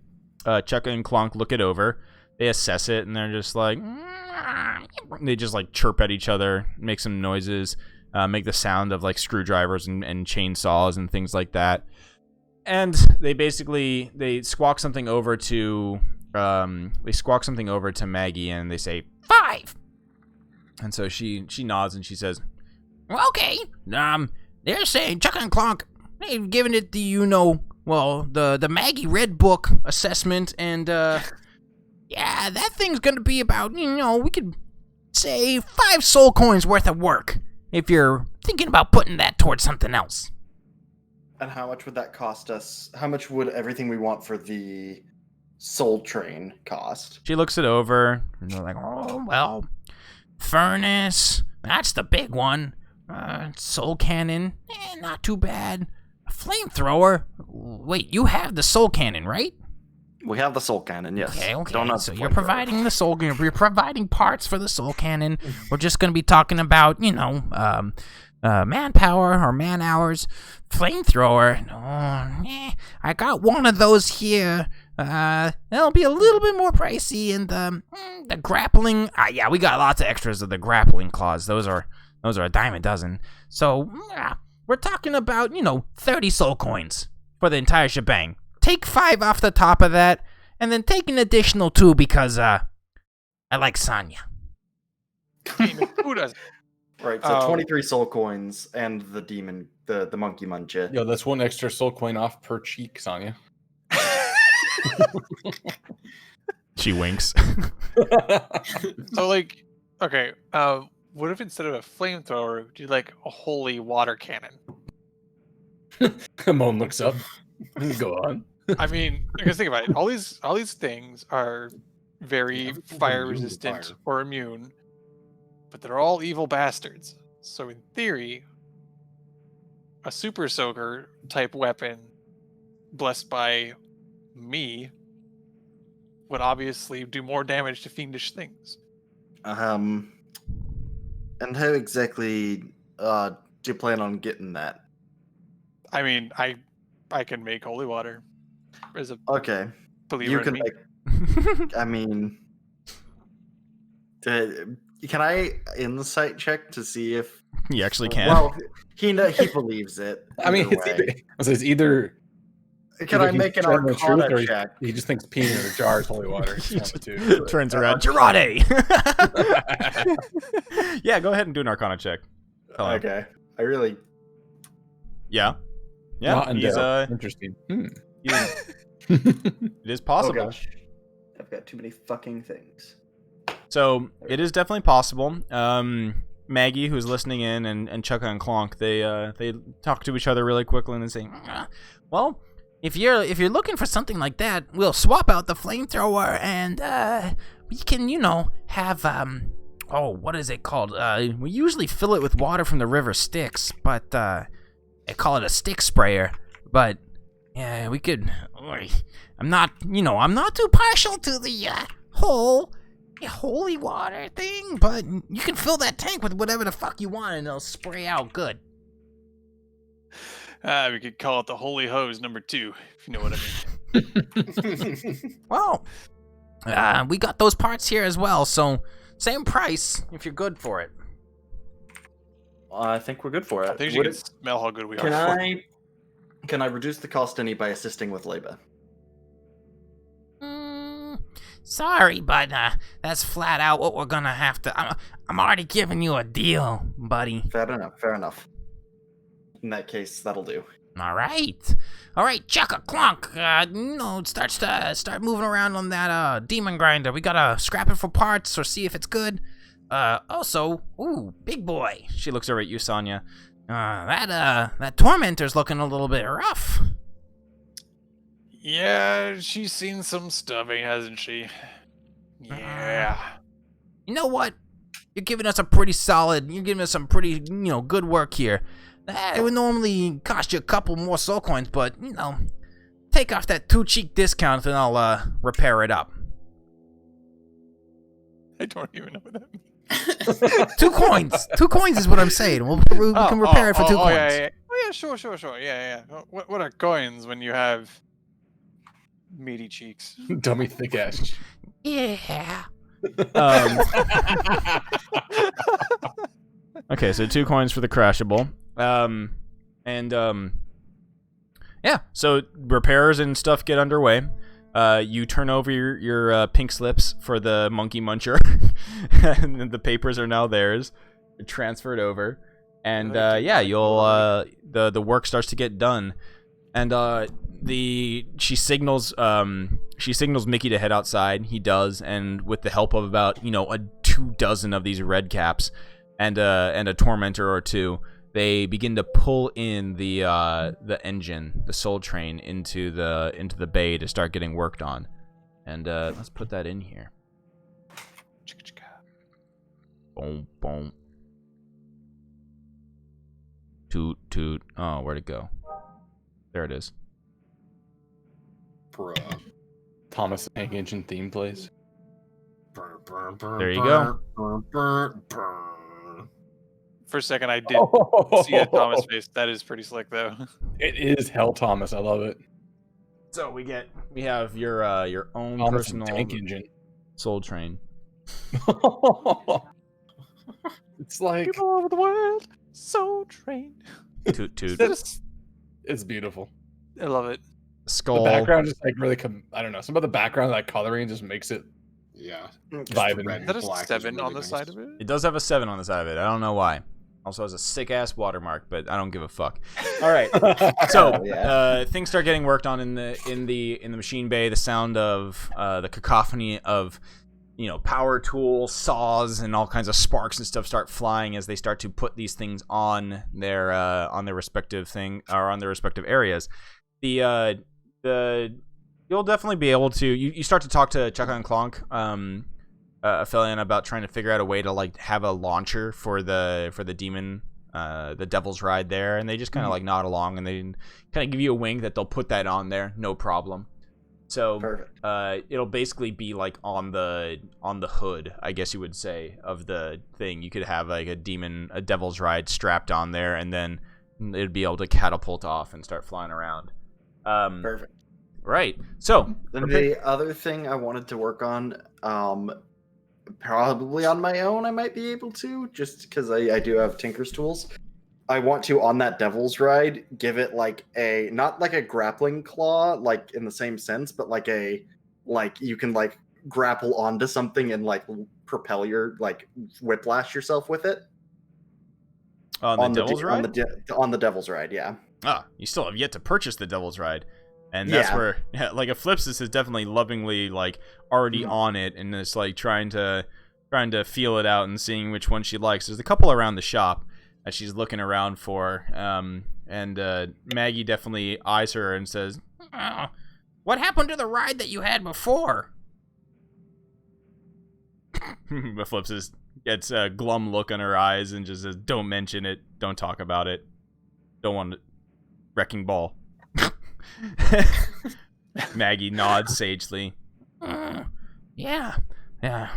Chucka and Clonk look it over. They assess it, and they're just like, they just like chirp at each other, make some noises, make the sound of like screwdrivers and chainsaws and things like that. And they squawk something over to Maggie, and they say 5. and so she nods and she says, Well, okay. They're saying Chuck and Clonk, they've given it the Maggie Red Book assessment, and yeah, that thing's gonna be about, we could say 5 soul coins worth of work if you're thinking about putting that towards something else. And how much would that cost us? How much would everything we want for the Soul Train cost? she looks it over, and they're like, Oh, well, furnace, that's the big one. Soul cannon, not too bad. A flamethrower, wait, you have the soul cannon, right? We have the Soul Cannon, yes. Okay, Don't have so the you're flamethrower. providing the soul, you're providing parts for the soul cannon. We're just gonna be talking about, manpower or man hours. Flamethrower, I got one of those here. That'll be a little bit more pricey, and the grappling. Yeah, we got lots of extras of the grappling claws. Those are a dime a dozen. So we're talking about 30 soul coins for the entire shebang. Take 5 off the top of that, and then take an additional 2 because I like Sonya. Who does? Right, so 23 soul coins and the demon, the monkey muncher. Yo, that's 1 extra soul coin off per cheek, Sonya. she winks. So like, okay, what if instead of a flamethrower, do like a holy water cannon? Moan looks up. Go on. I mean, because think about it, all these things are very Everything's fire immune to resistant fire. or immune, but they're all evil bastards. So in theory, a super soaker type weapon, blessed by me, would obviously do more damage to fiendish things. And how exactly do you plan on getting that? I mean, I can make holy water as a Okay, believer you in can me. make. I mean, can I insight check to see if? You actually can. Well, he believes it. I mean, either way. it's either Can Either I he's make an telling the truth, Arcana or check? he just thinks peeing in a jar is holy water. It's He one of the just two. turns around. Girarde! Yeah, go ahead and do an Arcana check. Tell him. Okay. I really. Yeah. Yeah, Not in he's, doubt. Interesting. it is Oh possible. gosh. I've got too many fucking things. So it is definitely possible. Maggie, who's listening in, and Chukka and Clonk, they talk to each other really quickly and they say, Well, if you're looking for something like that, we'll swap out the flamethrower and we can, have what is it called? We usually fill it with water from the river Styx, but they call it a stick sprayer. But yeah, we could. I'm not too partial to the whole holy water thing, but you can fill that tank with whatever the fuck you want and it'll spray out good. We could call it the Holy Hose number 2, if you know what I mean. Well, we got those parts here as well, so same price if you're good for it. I think we're good for it. I think you can smell how good we are. Can I reduce the cost any by assisting with labor? Sorry, but that's flat out what we're gonna have to. I'm already giving you a deal, buddy. Fair enough. In that case, that'll do. All right, Chukka Clonk. Start moving around on that demon grinder. We gotta scrap it for parts or see if it's good. Also, big boy. she looks over at you, Sonya. That tormentor's looking a little bit rough. Yeah, she's seen some stuffing, hasn't she? Yeah. You know what? You're giving us some pretty good work here. It would normally cost you a couple more soul coins, but, take off that 2-cheek discount and I'll repair it up. I don't even know what that means. 2 coins! 2 coins is what I'm saying. We can repair it for 2 coins. Yeah. Oh, yeah, sure. Yeah. What are coins when you have meaty cheeks? Dummy thick ass. Yeah. Okay, so 2 coins for the crashable. Yeah, so repairs and stuff get underway. You turn over your pink slips for the monkey muncher, and the papers are now theirs. They're transferred over, and you'll the work starts to get done, and she signals Mickey to head outside. He does, and with the help of about 24 of these red caps, and a tormentor or 2. They begin to pull in the engine, the soul train, into the bay to start getting worked on. And let's put that in here. Boom, boom. Toot, toot. Oh, where'd it go? There it is. Bruh. Thomas the Tank Engine theme plays. There you go. For a second, I did see a Thomas face. That is pretty slick, though. It is Hell Thomas. I love it. So we have your own Thomas personal Tank Engine. soul train. It's like People all over the world, Soul Train. Toot toot. it's beautiful. I love it. Skull. The background just like really I don't know. Some of the background like coloring just makes it Yeah. vibing. red Is that a and black is 7 really on the nice. side of it? It does have a 7 on the side of it. I don't know why. Also has a sick ass watermark, but I don't give a fuck. All right. So things start getting worked on in the machine bay. The sound of the cacophony of power tools, saws, and all kinds of sparks and stuff start flying as they start to put these things on their respective areas. You'll definitely be able to. You start to talk to Chukka and Clonk, Aphelion, about trying to figure out a way to like have a launcher for the demon, the Devil's Ride there, and they just kind of like nod along and they kind of give you a wink that they'll put that on there, no problem. So it'll basically be like on the hood, I guess you would say, of the thing. You could have like a Devil's Ride strapped on there, and then it'd be able to catapult off and start flying around. Perfect. Right. So Then the other thing I wanted to work on, probably on my own, I might be able to, just because I do have Tinker's tools. I want to, on that Devil's Ride, give it like a, not like a grappling claw, like in the same sense, but like you can like grapple onto something and like propel your, like whiplash yourself with it. On the Devil's Ride? On the Devil's Ride, yeah. Ah, you still have yet to purchase the Devil's Ride. And that's Yeah. where, like, Eclipsis is definitely lovingly, like, already on it and is, like, trying to feel it out and seeing which one she likes. There's a couple around the shop that she's looking around for, and Maggie definitely eyes her and says, Oh, what happened to the ride that you had before? Eclipsis gets a glum look in her eyes and just says, don't mention it, don't talk about it, don't want it. Wrecking Ball. Maggie nods sagely. Yeah.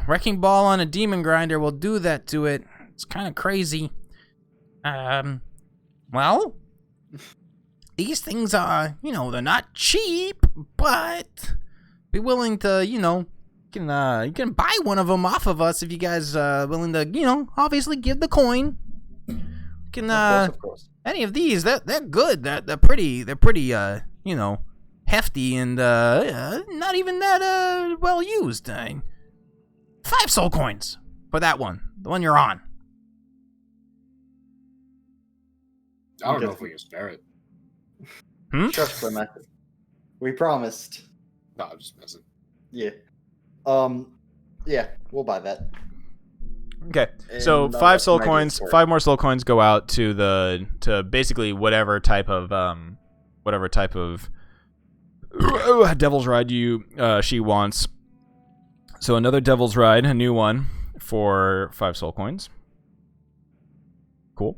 Wrecking Ball on a demon grinder will do that to it. It's kind of crazy. Well, these things are, they're not cheap, but be willing to, you can buy one of them off of us if you guys are willing to, obviously give the coin. Of course. Any of these, they're good. They're pretty hefty and not even that well used. 5 soul coins for that one, the one you're on. I don't know if we can spare it. Trust Plymouth. We promised. No, I'm just messing. Yeah. Yeah, we'll buy that. Okay, so And, 5 soul Maggie coins, for it. 5 more soul coins go out to basically whatever type of Devil's Ride she wants. So another Devil's Ride, a new one for 5 soul coins. Cool.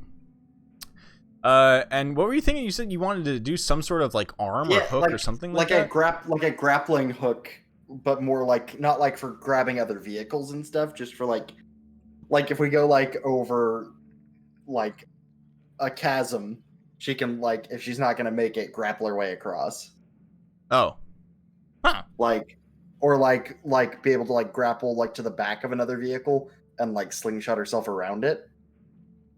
And what were you thinking? You said you wanted to do some sort of like arm or hook or something like that? Like a grappling hook, but more like, not like for grabbing other vehicles and stuff, just for like if we go like over like a chasm, she can, like, if she's not gonna make it, grapple her way across. Oh. Huh. Or be able to like grapple like to the back of another vehicle and like slingshot herself around it.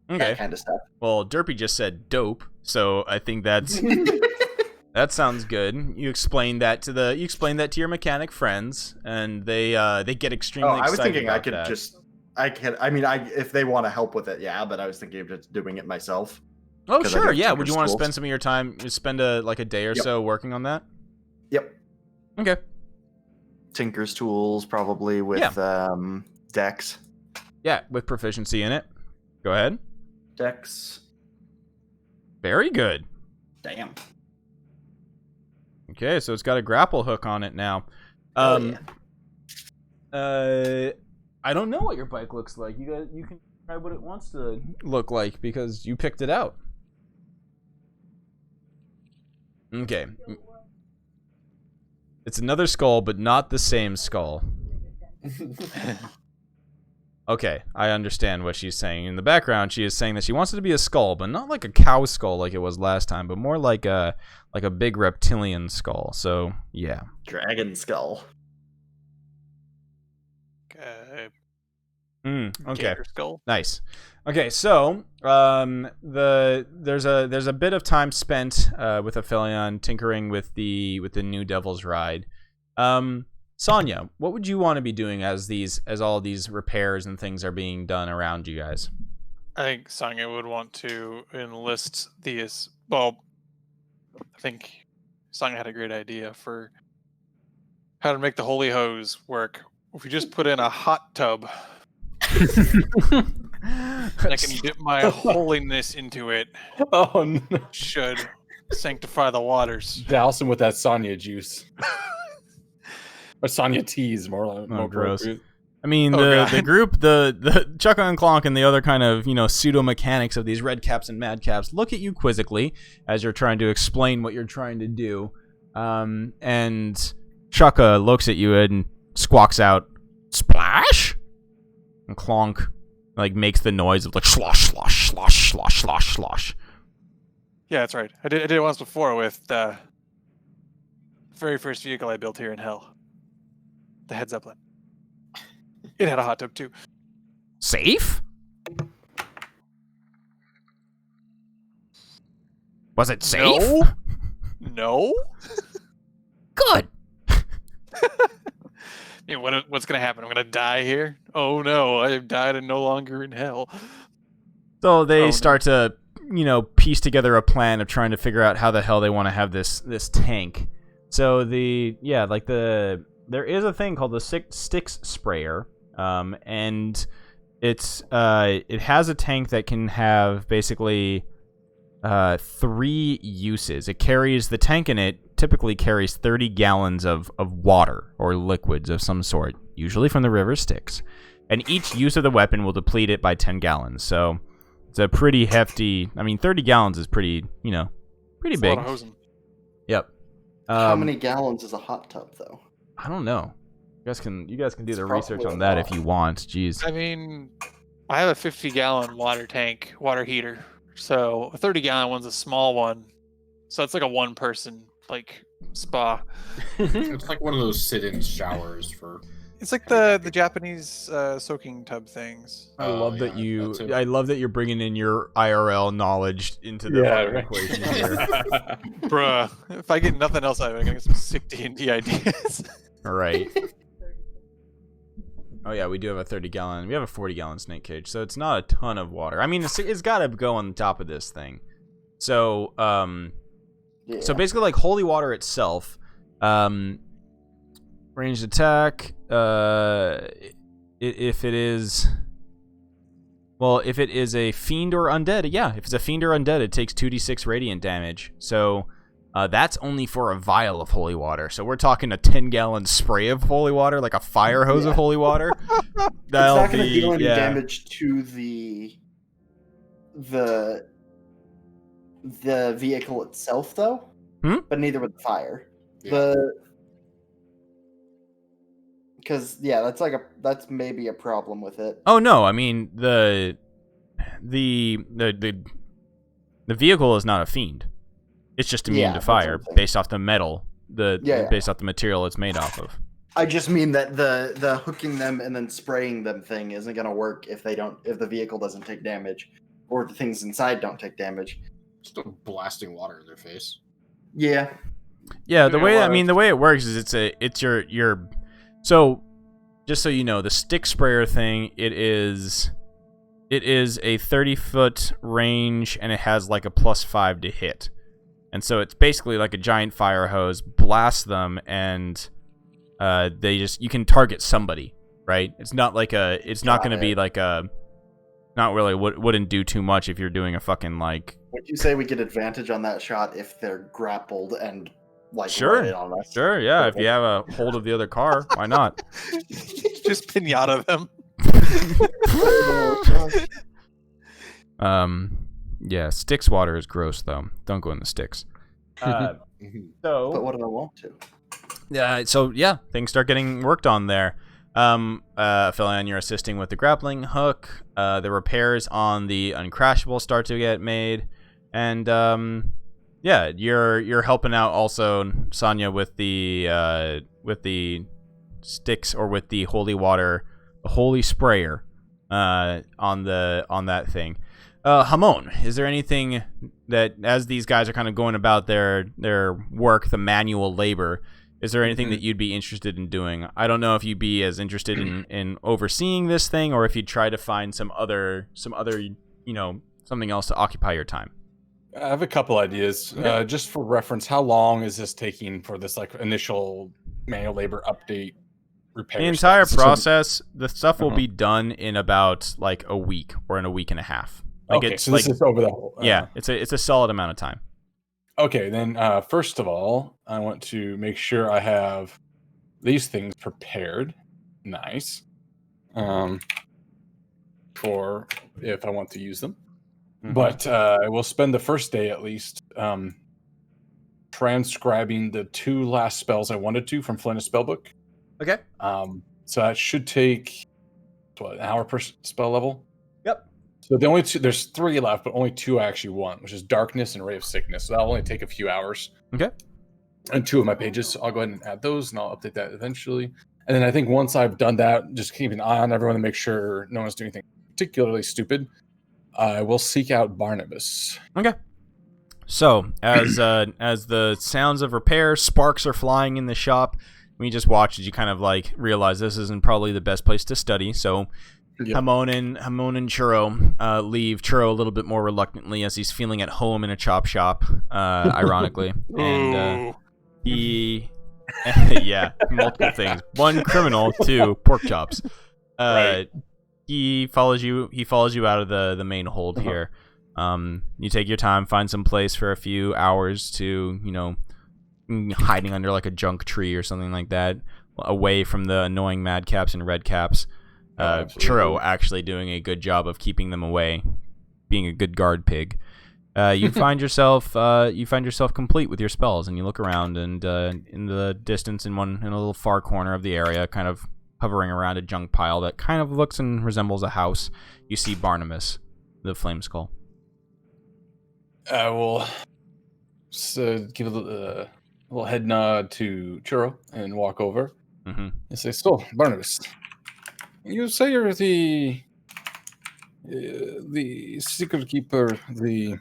Okay. That kind of stuff. Well, Derpy just said dope, so I think that's that sounds good. You explained that to your mechanic friends, and they get extremely excited. I was thinking about that. if they want to help with it, yeah, but I was thinking of just doing it myself. Oh, 'Cause I sure, got yeah. Tinker's Would you want to tools. spend some of your time, spend a day or Yep. so working on that? Yep. Okay. Tinker's tools, probably with Dex. Yeah, with proficiency in it. Go ahead. Dex. Very good. Damn. Okay, so it's got a grapple hook on it now. Yeah. I don't know what your bike looks like. You can try what it wants to look like because you picked it out. Okay. It's another skull, but not the same skull. Okay, I understand what she's saying. In the background, she is saying that she wants it to be a skull, but not like a cow skull like it was last time, but more like a big reptilian skull. So, yeah. Dragon skull. Okay. Gator skull. Nice. Okay, so there's a bit of time spent with Aphelion tinkering with the new Devil's Ride. Sonya, what would you want to be doing as all these repairs and things are being done around you guys? I think Sonya would want to enlist these. Well, I think Sonya had a great idea for how to make the holy hose work. If we just put in a hot tub, I can dip my holiness into it. Oh no! Should sanctify the waters. Douse him with that Sonya juice. Or Sonya teas, more gross. appropriate. I mean, Oh, the God. group, the Chukka and Clonk and the other kind of, pseudo mechanics of these red caps and mad caps look at you quizzically as you're trying to explain what you're trying to do. And Chukka looks at you and squawks out, "Splash!" And Clonk, makes the noise of, slosh, slosh, slosh, slosh, slosh, slosh. Yeah, that's right. I did it once before with the very first vehicle I built here in Hell. The Head Zeppelin. It had a hot tub too. Safe? Was it safe? No. No. Good. Yeah, what's gonna happen? I'm gonna die here. Oh no, I have died and no longer in hell. So they no. start to, piece together a plan of trying to figure out how the hell they want to have this tank. So there is a thing called the Styx sprayer, and it has a tank that can have basically 3 uses. The tank in it typically carries 30 gallons of water or liquids of some sort, usually from the river Styx, and each use of the weapon will deplete it by 10 gallons. So it's a pretty hefty. 30 gallons is pretty It's big. a lot of hosing. Yep. How many gallons is a hot tub, though? I don't know. You guys can do the It's research probably on a that lot. if you want. Jeez. I mean, I have a 50-gallon water heater. So a 30-gallon one's a small one. So it's like a one-person spa. It's like one of those sit-in showers for. It's like the Japanese soaking tub things. I love that yeah, you. that too. I love that you're bringing in your IRL knowledge into the Yeah, fucking right. equation here. Bruh, if I get nothing else out of it, I'm gonna get some sick D&D ideas. All right. Oh yeah, we do have a 30-gallon. We have a 40-gallon snake cage, so it's not a ton of water. It's got to go on top of this thing. So, Yeah. so basically, like holy water itself, ranged attack. If it is a fiend or undead, yeah. If it's a fiend or undead, it takes 2d6 radiant damage. So. That's only for a vial of holy water. So we're talking a 10-gallon spray of holy water, like a fire hose of holy water. It's That'll not going to be do any yeah. damage to the vehicle itself, though. But neither would the fire. Yeah. Because that's maybe a problem with it. Oh no, the vehicle is not a fiend. It's just immune Yeah, to that's what fire I'm saying. based off the metal, Yeah. based off the material it's made off of. I just mean that the hooking them and then spraying them thing isn't going to work if the vehicle doesn't take damage, or the things inside don't take damage. Still blasting water in their face. Yeah. Yeah, the Yeah, way well, the way it works is it's your so just so you know, the stick sprayer thing, it is a 30-foot range and it has like a +5 to hit. And so it's basically like a giant fire hose, blast them, and you can target somebody, right? It's not like not going to be like not really wouldn't do too much if you're doing a fucking like. Would you say we get advantage on that shot if they're grappled and Sure. right on us? Sure, yeah, if you have a hold of the other car, why not? Just pinata them. Yeah, Styx water is gross though. Don't go in the Styx. But So what do I want to? things start getting worked on there. Philion, you're assisting with the grappling hook. The repairs on the uncrashable start to get made, and you're helping out also, Sonya, with the sticks or with the holy water, the holy sprayer, on that thing. Hamon, is there anything that, as these guys are kind of going about their work, the manual labor, is there anything that you'd be interested in doing? I don't know if you'd be as interested in overseeing this thing, or if you'd try to find some other something else to occupy your time. I have a couple ideas. Just for reference, how long is this taking for this initial manual labor update repair? The entire stuff? process, the stuff will be done in about like a week or in a week and a half. Okay, so this is over the whole. Yeah, it's a solid amount of time. Okay, then first of all, I want to make sure I have these things prepared. Nice. For if I want to use them. But I will spend the first day at least transcribing the 2 last spells I wanted to from Flynn's spellbook. Okay. So that should take an hour per spell level. Yep. So there's 3 left, but only 2 I actually want, which is Darkness and Ray of Sickness. So that'll only take a few hours. Okay. And 2 of my pages. So I'll go ahead and add those, and I'll update that eventually. And then I think once I've done that, just keep an eye on everyone to make sure no one's doing anything particularly stupid. I will seek out Barnabas. Okay. So, as the sounds of repair, sparks are flying in the shop. We just watched as you kind of like realize this isn't probably the best place to study. So, Yep. Hamon and Churro leave. Churro a little bit more reluctantly as he's feeling at home in a chop shop, ironically, and he, yeah, multiple things. One, criminal. Two, pork chops. Right. He follows you. He follows you out of the main hold here. You take your time, find some place for a few hours to, hiding under like a junk tree or something like that, away from the annoying madcaps and redcaps. Churro actually doing a good job of keeping them away, being a good guard pig. You find yourself complete with your spells, and you look around, and in the distance, in a little far corner of the area, kind of hovering around a junk pile that kind of looks and resembles a house, you see Barnabas, the Flame Skull. I will give a little head nod to Churro and walk over and say, "So, Barnabas, you say you're the secret keeper, the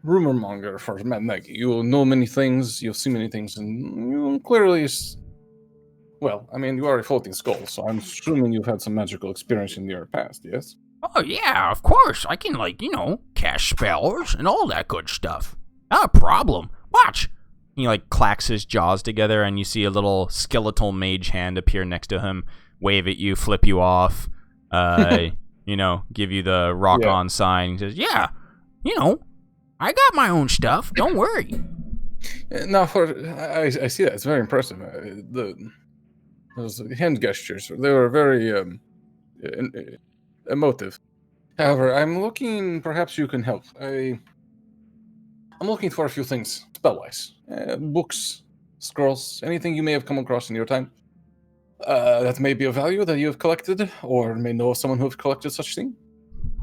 rumor monger for Mad Maggie. You know many things, you've seen many things, and you clearly, well, I mean, you are a floating skull, so I'm assuming you've had some magical experience in your past, yes?" Oh, yeah, of course. I can, cast spells and all that good stuff. Not a problem. Watch. He, clacks his jaws together, and you see a little skeletal mage hand appear next to him, wave at you, flip you off, give you the rock-on sign. He says, Yeah, I got my own stuff. Don't worry. Now, I see that. It's very impressive. Those hand gestures, they were very emotive. However, I'm looking, perhaps you can help. I'm looking for a few things, spell-wise. Books, scrolls, anything you may have come across in your time that may be of value that you have collected, or may know of someone who have collected such thing.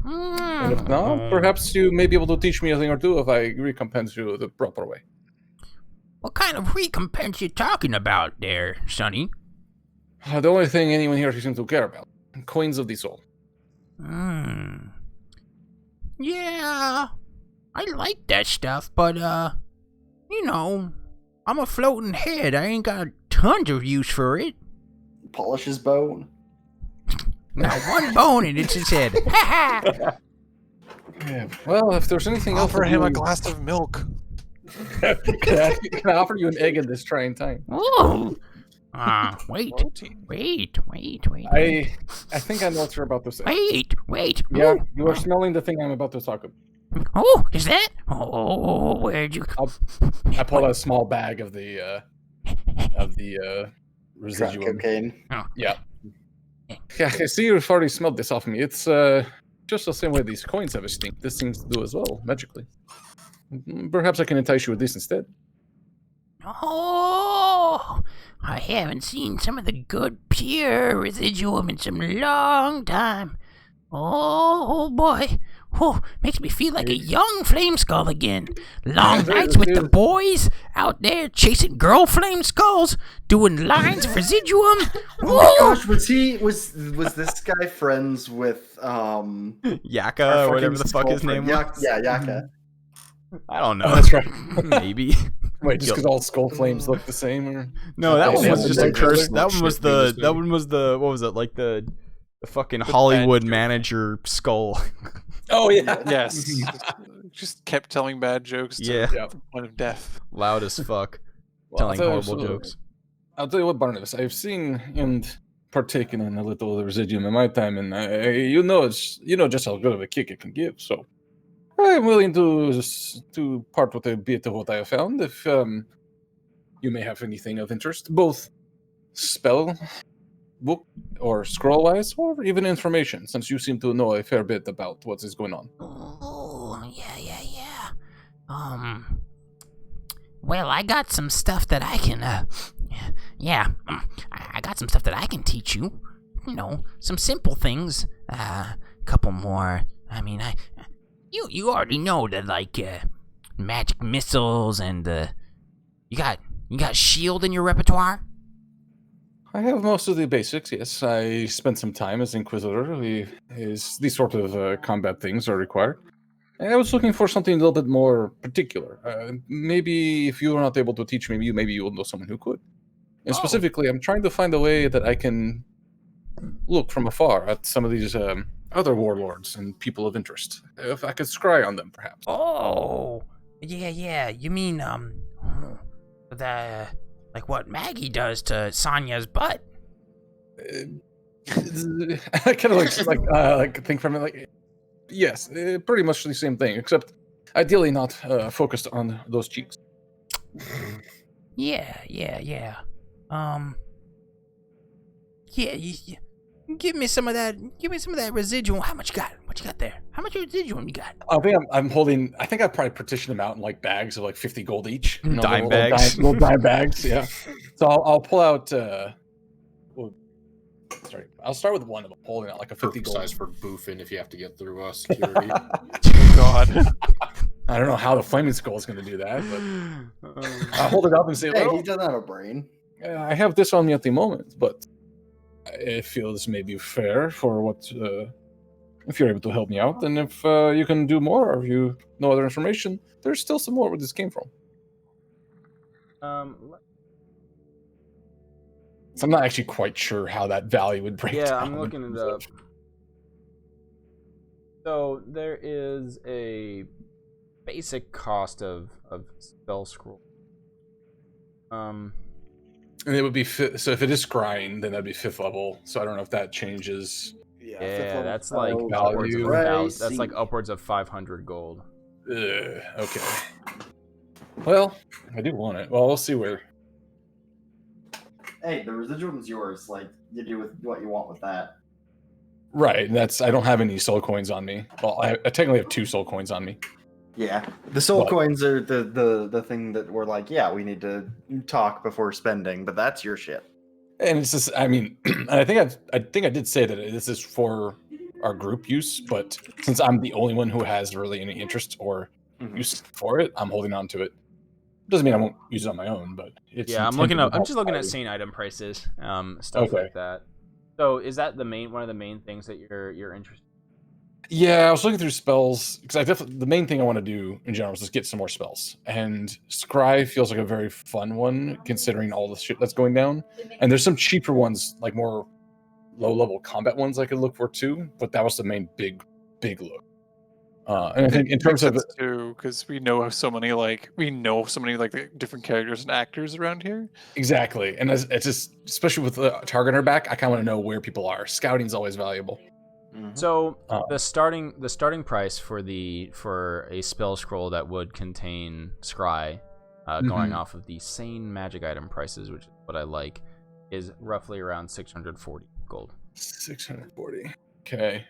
And if not, perhaps you may be able to teach me a thing or two if I recompense you the proper way. What kind of recompense you talking about there, Sonny? The only thing anyone here seems to care about. Coins of the soul. Yeah, I like that stuff, but, I'm a floating head. I ain't got tons of use for it. Polish his bone. Now, one bone and it's his head. Ha ha! Yeah, well, if there's anything else... Offer him a glass of milk. Can I offer you an egg at this trying time? Ooh. Wait. I think I know what you're about to say. Wait. Yeah, Ooh. you are smelling the thing I'm about to talk about. Oh, is that? Oh, where'd you... I pull out a small bag of the Crack residuum. cocaine. Yeah. Yeah, I see you've already smelled this off me. It's just the same way these coins have a stink. This seems to do as well, magically. Perhaps I can entice you with this instead. Oh, I haven't seen some of the good pure residuum in some long time. Oh boy. Oh, makes me feel like a young flame skull again. Long nights with the boys out there chasing girl flame skulls, doing lines of residuum. Oh my gosh, was this guy friends with Yaka or whatever the fuck his name was? Yaka. I don't know. Oh, that's right. Maybe. Wait, just because all skull flames look the same, or No, that one was just a curse. Shit, That one was the what was it, like the fucking Hollywood manager skull. Oh yeah. Yes. Just kept telling bad jokes to Yeah. the point of death. Loud as fuck. Well, Telling I'll tell horrible you- jokes. I'll tell you what, Barnabas. I've seen and partaken in a little of the residuum in my time, and you know just how good of a kick it can give. So I'm willing to part with a bit of what I have found if you may have anything of interest, both spell book or scroll wise, or even information, since you seem to know a fair bit about what is going on. Oh, yeah. Well, I got some stuff that I can, I got some stuff that I can teach you. Some simple things. A couple more. I mean, you already know that, magic missiles and, you got shield in your repertoire? I have most of the basics, yes. I spent some time as Inquisitor. These sort of combat things are required. I was looking for something a little bit more particular. Maybe if you were not able to teach me, maybe you will know someone who could. And Oh. specifically, I'm trying to find a way that I can look from afar at some of these other warlords and people of interest. If I could scry on them, perhaps. Oh, yeah. You mean the like what Maggie does to Sonya's butt? I kind of like think from it like, yes, pretty much the same thing, except ideally not focused on those cheeks. Yeah. Yeah, you give me some of that. Give me some of that residual. How much you got? What you got there? How much residual you got? I think I'm holding. I think I probably partitioned them out in like bags of like 50 gold each. You know, Dime little bags. little dime bags. Yeah. So I'll pull out. Sorry, I'll start with one of them, holding out like a 50 gold. Size for boofing if you have to get through security. God. I don't know how the flaming skull is going to do that, but I'll hold it up and say, Hey, well, he doesn't have a brain. I have this on me at the moment, but I feel this may be fair for what. If you're able to help me out, and if you can do more, or if you know other information, there's still some more where this came from. So I'm not actually quite sure how that value would break down. Yeah, I'm looking it up. So there is a basic cost of spell scroll. And it would be so if it is scrying, then that'd be 5th level. So I don't know if that changes. Yeah, that's like value. upwards of Right. that's like upwards of 500 gold. Okay. Well, I do want it. Well, we'll see where. Hey, the residual is yours. Like, you do with what you want with that. Right, and that's I don't have any soul coins on me. Well, I technically have 2 soul coins on me. Yeah, the soul What? coins are the thing that we're like, yeah, we need to talk before spending, but that's your shit. And it's just, I mean, I think I did say that this is for our group use, but since I'm the only one who has really any interest or use for it, I'm holding on to it. Doesn't mean I won't use it on my own, but it's. Yeah, I'm just looking at scene item prices, stuff Okay. like that. So is that one of the main things that you're interested Yeah, I was looking through spells because the main thing I want to do in general is just get some more spells. And Scry feels like a very fun one considering all the shit that's going down. And there's some cheaper ones, like more low-level combat ones I could look for too. But that was the main big look. And I think in terms of too, because we know so many like the different characters and actors around here. exactly, and it's just especially with the target on our back, I kind of want to know where people are. Scouting's always valuable. So the starting price for a spell scroll that would contain scry, going off of the sane magic item prices, which is what I like, is roughly around 640 gold. 640. Okay.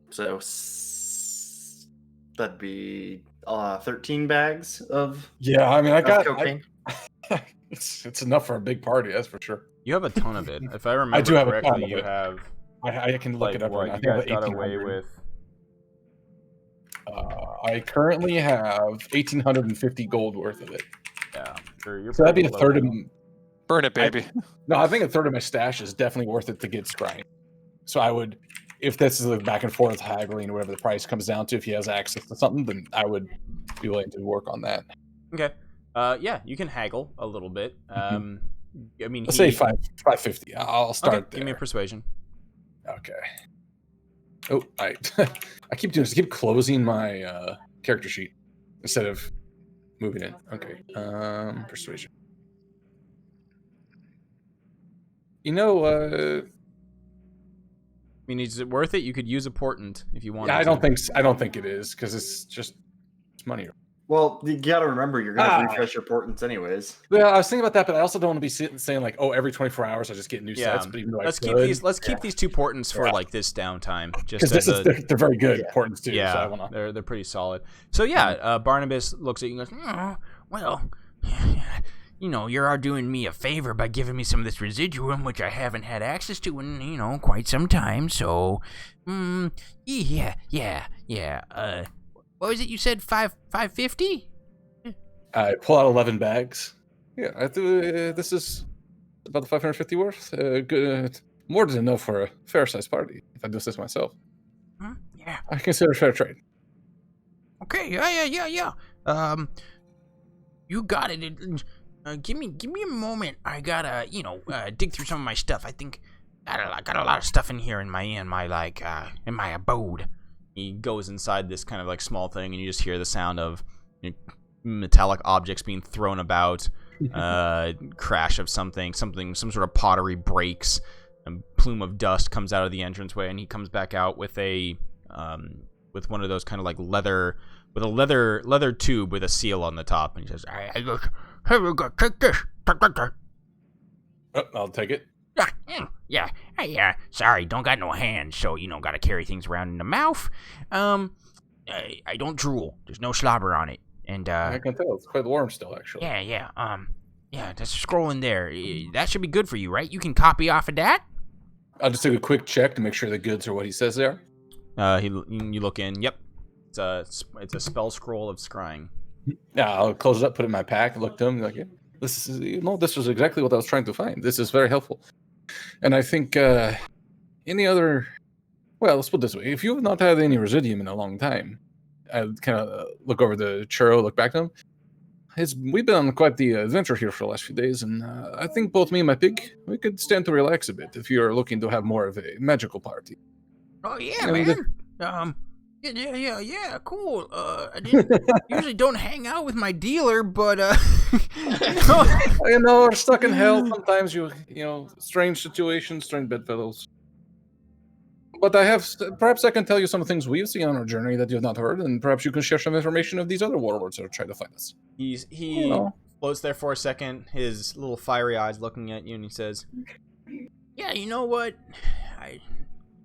So that'd be 13 bags of Yeah, I mean, cocaine. It's enough for a big party, that's for sure. You have a ton of it. If I remember I do have a correctly, ton of you it. have I can look like it up what right you now. I guys think I have got away 1800. with. I currently have 1,850 gold worth of it. Yeah, you're So that'd be pretty a third low of. now. Burn it, baby. No, I think a third of my stash is definitely worth it to get scrying. So I would, if this is like back and forth haggling or whatever the price comes down to, if he has access to something, then I would be willing to work on that. Okay. Yeah, you can haggle a little bit. I mean, Let's say 550. I'll start okay, there. give me a persuasion. Okay. Oh, I keep closing my character sheet instead of moving it. Okay. Persuasion. You know, I mean, is it worth it? You could use a portent if you want. yeah, I don't think it is because it's money. Well, you gotta remember, you're gonna refresh your portents anyways. Well, I was thinking about that, but I also don't want to be sitting saying like, oh, every 24 hours I just get new sets. But even though let's keep these 2 portents for like this downtime, just because they're very good Yeah. portents too. yeah, So I wanna... they're pretty solid. So yeah, Barnabas looks at you and goes, Well, you know, you're doing me a favor by giving me some of this residuum, which I haven't had access to in, you know, quite some time. So, yeah. What was it you said? 550? I pull out 11 bags. Yeah, this is about the 550 worth. Good, more than enough for a fair-sized party. If I do this myself, Yeah. I consider it fair trade. Okay, yeah. You got it. Give me a moment. I gotta, dig through some of my stuff. I think I got a lot of stuff in here in my abode. He goes inside this kind of like small thing, and you just hear the sound of metallic objects being thrown about, crash of some sort of pottery breaks, a plume of dust comes out of the entranceway, and he comes back out with with one of those kind of like leather tube with a seal on the top, and he says, Hey, you go take this. I'll take it. Yeah. Hey, sorry, don't got no hands, so gotta carry things around in the mouth. I don't drool. There's no slobber on it, and I can tell it's quite warm still, actually. Yeah. There's a scroll in there. That should be good for you, right? You can copy off of that. I'll just take a quick check to make sure the goods are what he says they are. You look in. Yep, it's a spell scroll of scrying. Yeah, I'll close it up, put it in my pack, look at them, like, yeah, this was exactly what I was trying to find. This is very helpful. And I think any other, well, let's put it this way: if you have not had any residium in a long time, I kind of look over the churro, look back to him. We've been on quite the adventure here for the last few days, and I think both me and my pig, we could stand to relax a bit if you're looking to have more of a magical party. Oh yeah, man. Yeah, cool. I usually don't hang out with my dealer, but We're stuck in hell. Sometimes strange situations, strange bedfellows. But perhaps I can tell you some things we've seen on our journey that you've not heard, and perhaps you can share some information of these other warlords that are trying to find us. He floats there for a second, his little fiery eyes looking at you, and he says, "Yeah, you know what?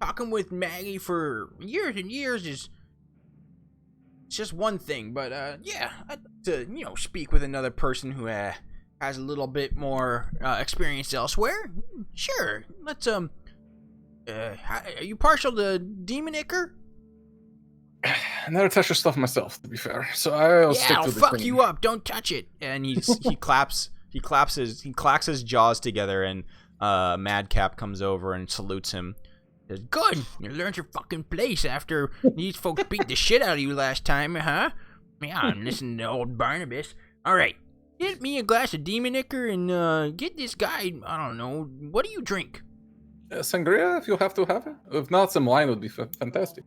Talking with Maggie for years and years is just one thing, but I'd like to speak with another person who has a little bit more experience elsewhere. Sure, let's are you partial to demon ichor?" I never touched your stuff myself, to be fair, so I'll stick to the fuck thing. you up. Don't touch it. And he clacks his jaws together, and Madcap comes over and salutes him. Good. You learned your fucking place after these folks beat the shit out of you last time, huh? Yeah, I'm listening to old Barnabas. All right, get me a glass of demon ichor and get this guy. I don't know. What do you drink? Sangria, if you have to have it. If not, some wine would be fantastic.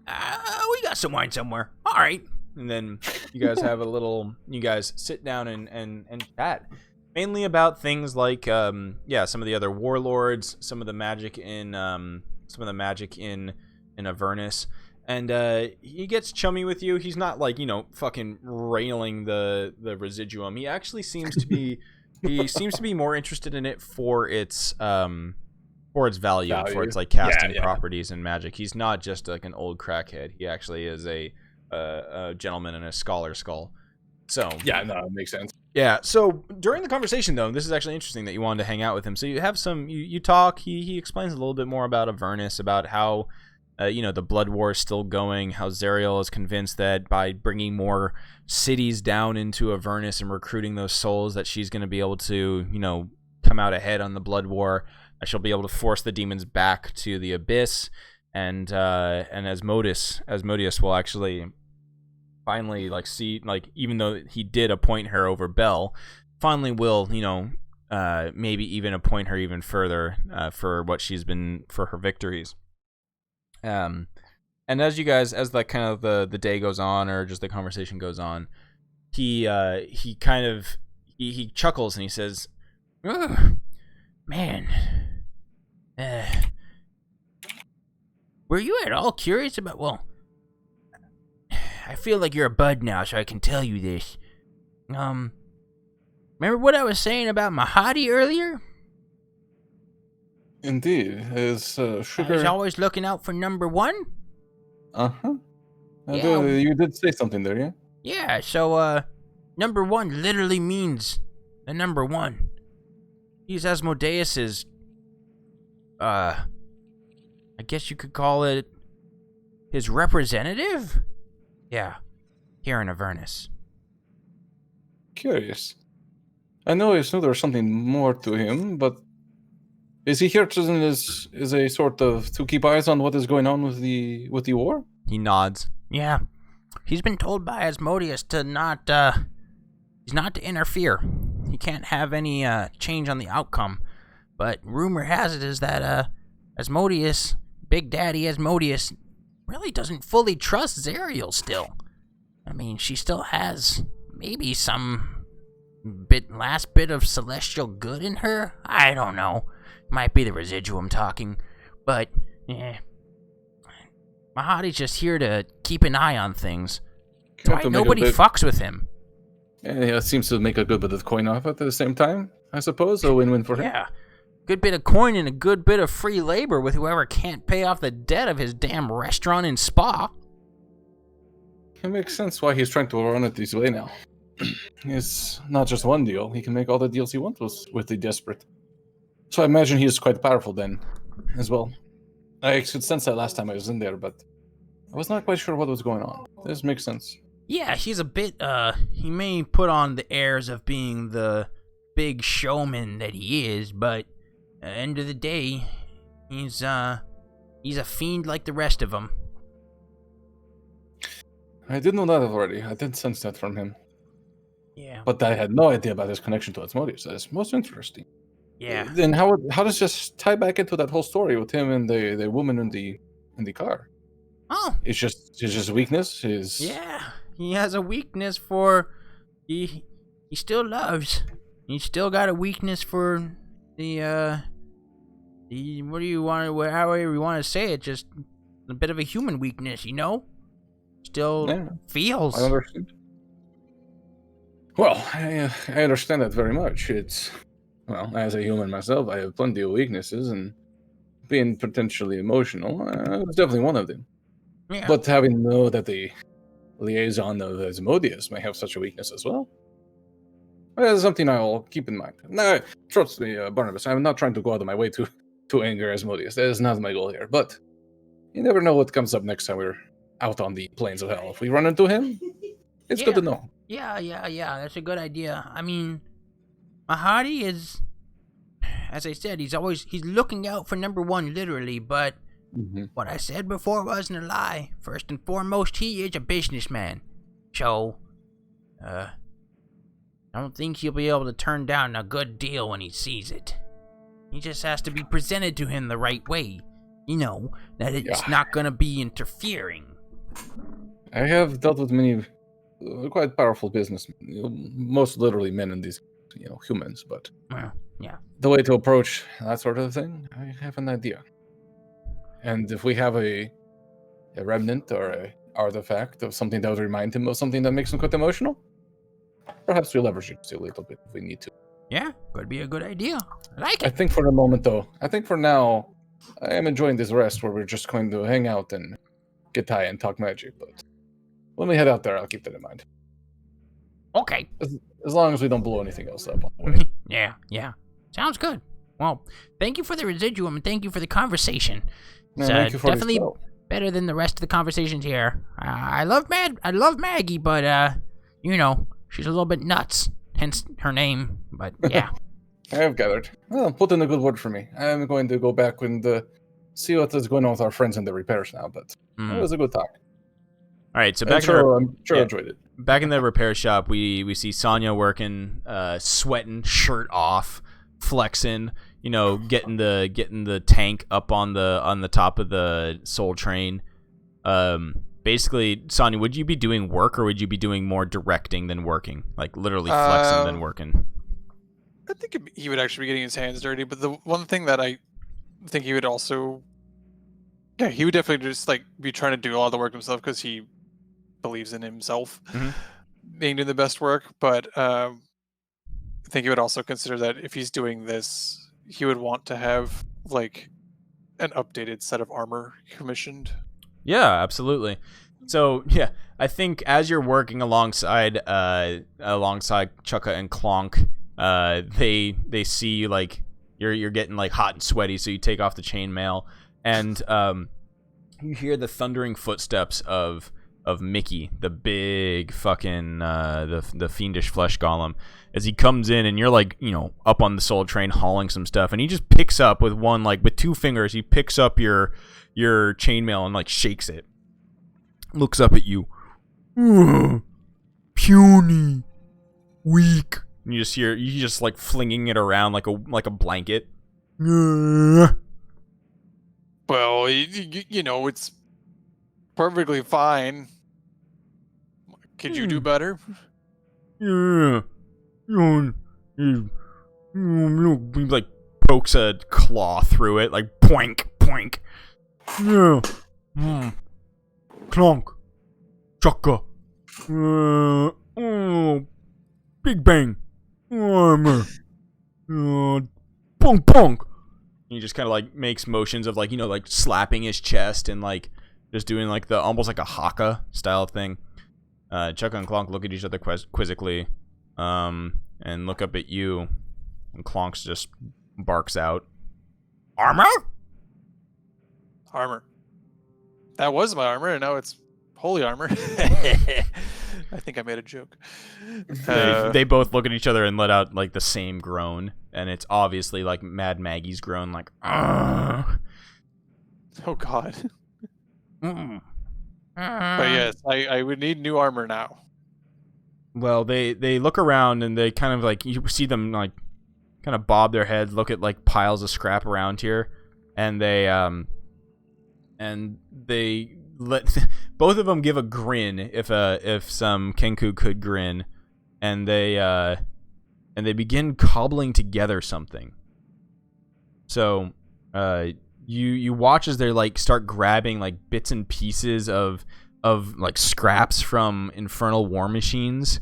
We got some wine somewhere. All right. And then you guys sit down and chat. Mainly about things like, some of the other warlords, some of the magic in Avernus. And he gets chummy with you. He's not like, fucking railing the residuum. He actually seems to be more interested in it for its value, for its like casting properties and magic. He's not just like an old crackhead. He actually is a gentleman in a scholar skull. So yeah, no, it makes sense. Yeah. So during the conversation, though, this is actually interesting that you wanted to hang out with him. So you have you talk. He explains a little bit more about Avernus, about how the blood war is still going. How Zariel is convinced that by bringing more cities down into Avernus and recruiting those souls, that she's going to be able to come out ahead on the blood war. She'll be able to force the demons back to the abyss, and Asmodeus will actually finally see, even though he did appoint her over Bel, finally will maybe even appoint her even further for what she's been for her victories. And as the kind of the day goes on, or just the conversation goes on, he chuckles and he says, "Ugh, man, were you at all curious about? Well, I feel like you're a bud now, so I can tell you this. Remember what I was saying about Mahadi earlier? Indeed, his sugar. He's always looking out for number one. Uh-huh. Yeah. You did say something there, yeah? Yeah. So, number one literally means the number one. He's Asmodeus's. I guess you could call it his representative. Yeah, here in Avernus. Curious. I know there was something more to him, but is he here as a sort of to keep eyes on what is going on with the war? He nods. Yeah, He's been told by Asmodeus to not, he's not to interfere. He can't have any, change on the outcome. But rumor has it is that, Asmodeus, Big Daddy Asmodeus, really doesn't fully trust Zariel still. I mean, she still has maybe some last bit of celestial good in her. I don't know. Might be the residuum talking. But, Mahadi's just here to keep an eye on things. That's why nobody fucks with him. Yeah, it seems to make a good bit of coin off it at the same time, I suppose. A win-win for him. Yeah. Good bit of coin and a good bit of free labor with whoever can't pay off the debt of his damn restaurant and spa. It makes sense why he's trying to run it this way now. It's not just one deal. He can make all the deals he wants with the desperate. So I imagine he is quite powerful then, as well. I could sense that last time I was in there, but I was not quite sure what was going on. This makes sense. Yeah, he's a bit, he may put on the airs of being the big showman that he is, but at the end of the day, he's a fiend like the rest of them. I did know that already. I did sense that from him. Yeah. But I had no idea about his connection to Asmodeus. That's most interesting. Yeah. Then how does this tie back into that whole story with him and the woman in the car? Oh. It's just weakness. Yeah. He has a weakness for he still loves. He's still got a weakness for the what do you want to however you want to say it, just a bit of a human weakness, you know? Still feels. I understand. Well, I understand that very much. Well, as a human myself, I have plenty of weaknesses, and being potentially emotional is definitely one of them. Yeah. But having know that the liaison of Asmodeus may have such a weakness as well, is something I'll keep in mind. No, trust me, Barnabas, I'm not trying to go out of my way to anger Asmodeus. That is not my goal here. But you never know what comes up next time we're out on the plains of hell. If we run into him, it's good to know. Yeah, that's a good idea. I mean, Mahadi is, as I said, he's looking out for number one, literally, but what I said before wasn't a lie. First and foremost, he is a businessman. So, I don't think he'll be able to turn down a good deal when he sees it. He just has to be presented to him the right way. You know, that it's not gonna be interfering. I have dealt with many quite powerful businessmen, most literally men in these, humans, but yeah. The way to approach that sort of thing, I have an idea. And if we have a remnant or a artifact of something that would remind him of something that makes him quite emotional, perhaps we leverage it a little bit if we need to. Yeah, could be a good idea. I like it. I think for the moment, though, for now, I am enjoying this rest where we're just going to hang out and get high and talk magic, but when we head out there, I'll keep that in mind. Okay. As long as we don't blow anything else up on the way. Yeah. Sounds good. Well, thank you for the residuum and thank you for the conversation. It's thank you for definitely better than the rest of the conversations here. I love Maggie, but she's a little bit nuts. Hence her name. But yeah. I have gathered. Well, put in a good word for me. I'm going to go back and see what is going on with our friends in the repairs now, but it was a good talk. All right, so I'm sure I enjoyed it. Back in the repair shop, we see Sonya working, sweating, shirt off, flexing, getting the tank up on the top of the Soul Train. Basically, Sonya, would you be doing work or would you be doing more directing than working? Like literally flexing than working? I think he would actually be getting his hands dirty, but the one thing that I think he would also, he would definitely just be trying to do a lot of the work himself because he believes in himself being doing the best work. But I think he would also consider that if he's doing this, he would want to have an updated set of armor commissioned. Yeah, absolutely. So yeah, I think as you're working alongside Chukka and Clonk, they see you you're getting hot and sweaty, so you take off the chainmail and you hear the thundering footsteps of Mickey, the big fucking the fiendish flesh golem, as he comes in and you're up on the Soul Train hauling some stuff, and he just picks up with with two fingers, he picks up your chainmail and shakes it, looks up at you. Puny. Weak. And you just like flinging it around like a blanket. Well, you know, it's perfectly fine. Could you do better? Yeah. He like pokes a claw through it, like poink, poink. Yeah. Clunk. Chaka. Big bang. Armor. Punk punk. He just kind of like makes motions of like, like slapping his chest and like just doing like the almost like a haka style thing. Chaka and Clonk look at each other quizzically, and look up at you, and Clonks just barks out, "Armor!" Armor. That was my armor, and now it's holy armor. I think I made a joke. They both look at each other and let out like the same groan, and it's obviously like Mad Maggie's groan, like, "Argh." Oh God. But yes, I would need new armor now. Well, they look around and they kind of like, you see them like kind of bob their heads, look at like piles of scrap around here, and they let both of them give a grin if some Kenku could grin, and they begin cobbling together something. So you watch as they like start grabbing like bits and pieces of like scraps from infernal war machines,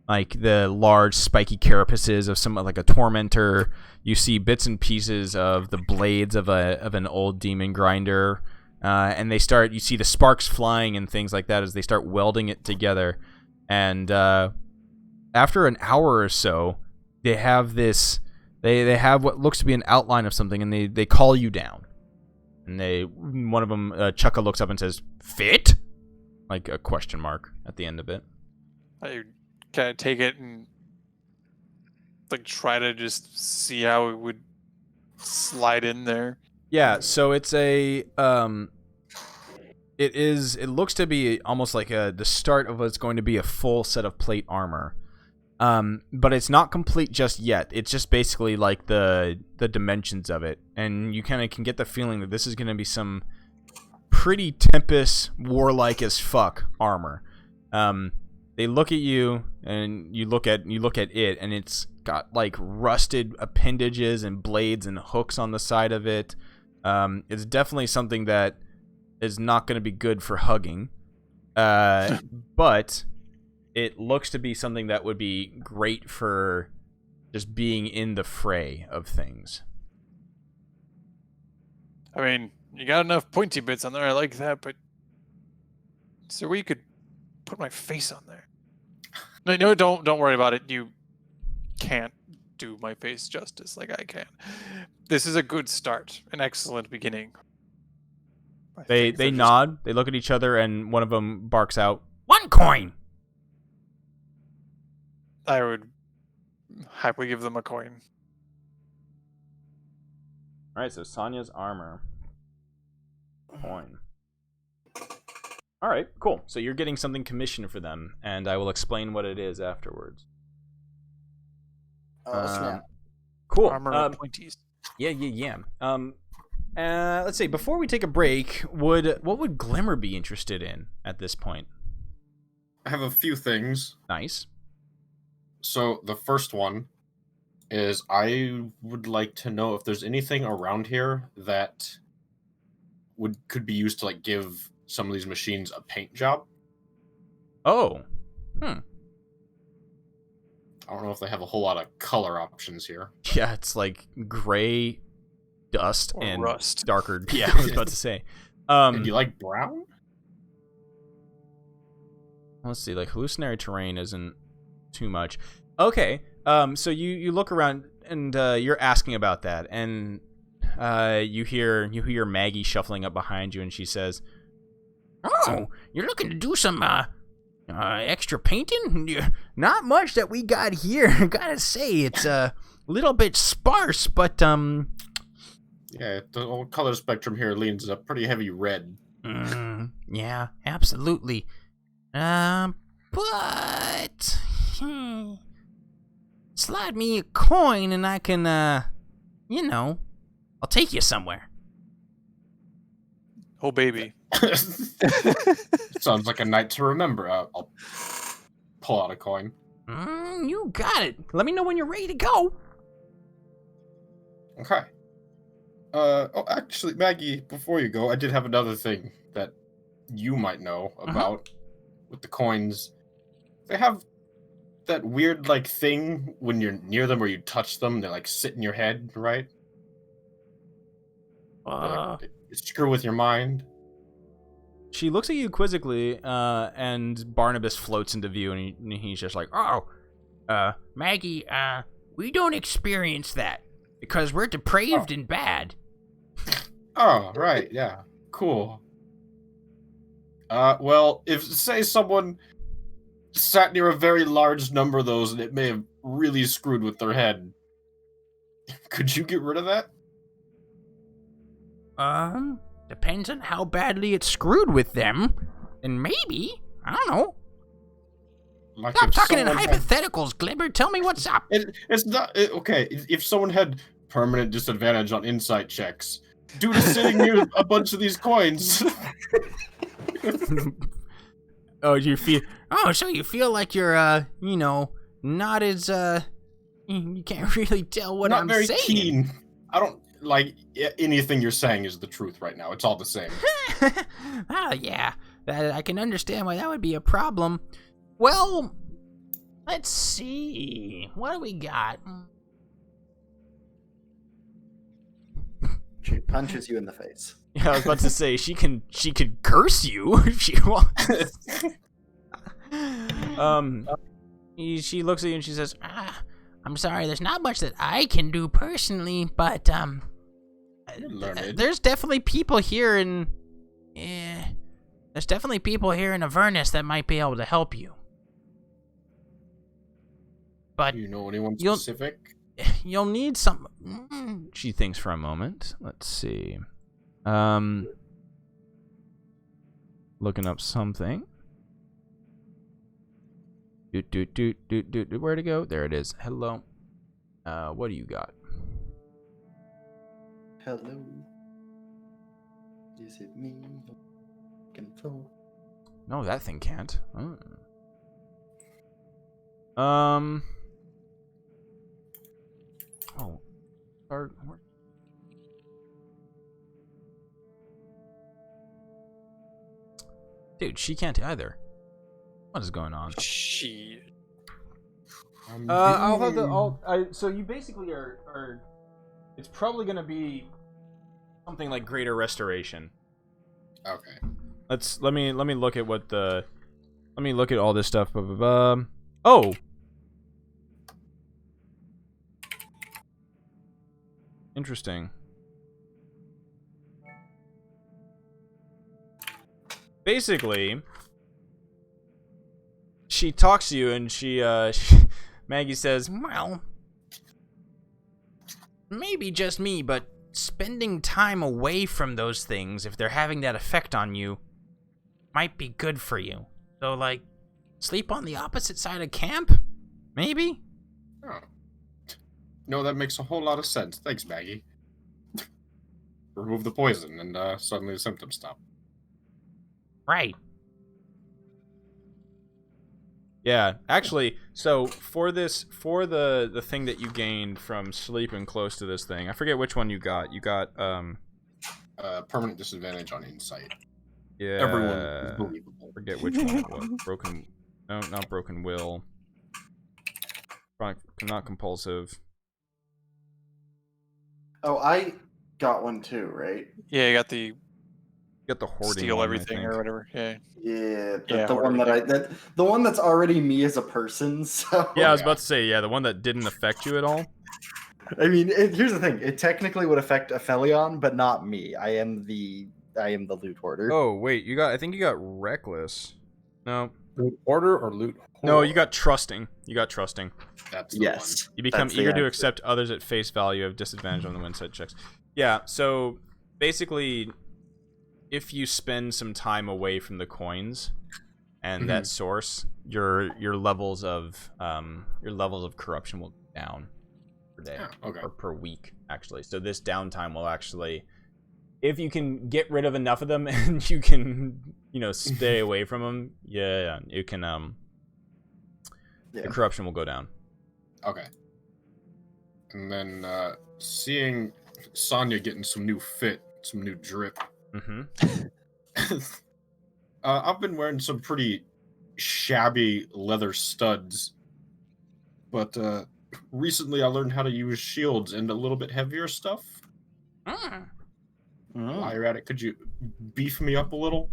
like the large spiky carapaces of some like a tormentor. You see bits and pieces of the blades of an old demon grinder, and you see the sparks flying and things like that as they start welding it together. And after an hour or so, they have this. They have what looks to be an outline of something, and they call you down. And one of them, Chukka, looks up and says, "Fit?" Like a question mark at the end of it. I kind of take it and like try to just see how it would slide in there. Yeah, so it's it looks to be almost like the start of what's going to be a full set of plate armor. But it's not complete just yet. It's just basically like the dimensions of it, and you kind of can get the feeling that this is going to be some pretty Tempest warlike as fuck armor. They look at you, and you look at it, and it's got like rusted appendages and blades and hooks on the side of it. It's definitely something that is not going to be good for hugging, but it looks to be something that would be great for just being in the fray of things. I mean, you got enough pointy bits on there. I like that, but is there a way you could put my face on there? No, don't worry about it. You can't do my face justice like I can. This is a good start, an excellent beginning. They nod. They look at each other, and one of them barks out, "1 coin!" I would happily give them a coin. All right, so Sonya's armor. Coin. All right, cool. So you're getting something commissioned for them, and I will explain what it is afterwards. Snap. Cool. Armor and pointies. Yeah. Let's see. Before we take a break, what would Glimmer be interested in at this point? I have a few things. Nice. So the first one is I would like to know if there's anything around here that could be used to like give some of these machines a paint job. Oh. I don't know if they have a whole lot of color options here. Yeah, it's like gray, dust, Or and rust. darker. Yeah, I was about to say. And do you like brown? Let's see. Like hallucinatory terrain isn't too much. Okay. So you look around and you're asking about that, and you hear Maggie shuffling up behind you, and she says, "Oh, you're looking to do some extra painting? Not much that we got here. Gotta say, it's a little bit sparse, but Yeah, the whole color spectrum here leans a pretty heavy red. yeah, absolutely. But slide me a coin and I can, I'll take you somewhere. Oh baby. Sounds like a night to remember. I'll pull out a coin. You got it. Let me know when you're ready to go. Okay. Oh, actually, Maggie, before you go, I did have another thing that you might know about with the coins. They have that weird, like, thing when you're near them or you touch them, they, like, sit in your head, right? They screw with your mind. She looks at you quizzically, and Barnabas floats into view, and he's just like, Oh, Maggie, we don't experience that because we're depraved and bad. Oh, right, yeah. Cool. Well, if, say, someone sat near a very large number of those and it may have really screwed with their head, could you get rid of that? Depends on how badly it's screwed with them. And maybe, I don't know. Like Stop if talking in someone hypotheticals, Glimmer. Tell me what's up. It's not... okay, if someone had permanent disadvantage on insight checks due to sitting near a bunch of these coins... "Oh, you feel? Oh, so you feel like you're, not as, you can't really tell what not I'm very saying. keen. I don't... like, anything you're saying is the truth right now. It's all the same. Oh, yeah. I can understand why that would be a problem. Well, let's see. What do we got? She punches you in the face. Yeah, I was about to say she could curse you if she wants. She looks at you and she says, I'm sorry, there's not much that I can do personally, but, Learned. there's definitely people here in Avernus that might be able to help you. But Do you know anyone You'll- specific? you'll need some. She thinks for a moment. Let's see. Looking up something. Where to go? There it is. Hello. What do you got? Hello. Is it me? Phone. No, that thing can't. Oh. Dude, she can't either. What is going on? She. I'll have to. So you basically are. It's probably gonna be something like Greater Restoration. Okay. Let me look at what the. Let me look at all this stuff. Oh. Interesting. Basically, she talks to you and Maggie says, well, maybe just me, but spending time away from those things, if they're having that effect on you, might be good for you. So, like, sleep on the opposite side of camp? Maybe? Oh. No, that makes a whole lot of sense. Thanks, Maggie. Remove the poison, and suddenly the symptoms stop. Right. yeah, actually, so for the thing that you gained from sleeping close to this thing, I forget which one you got. You got, Permanent disadvantage on insight. yeah, Everyone is believable. forget which one it was. No, not broken will. Not compulsive. Oh, I got one too, right? Yeah, you got the You got the hoarding steal one, I everything think. or whatever. Yeah. Yeah, Yeah, the one the one that's already me as a person. So Yeah, I was about to say, yeah, the one that didn't affect you at all. I mean, here's the thing: it technically would affect Aphelion, but not me. I am the loot hoarder. Oh wait, I think you got reckless. No, Loot order or loot? no, whore? you got trusting. You got trusting. That's the Yes, You become that's the eager to answer. accept others at face value, have disadvantage on the win side checks. Yeah, so basically, if you spend some time away from the coins, and that source, your levels of corruption will go down per day or per week, actually. So this downtime will actually, if you can get rid of enough of them and you can, stay away from them, you can the corruption will go down. Okay. And then seeing Sonya getting some new fit, some new drip. I've been wearing some pretty shabby leather studs, but recently I learned how to use shields and a little bit heavier stuff. While you're at it, could you beef me up a little?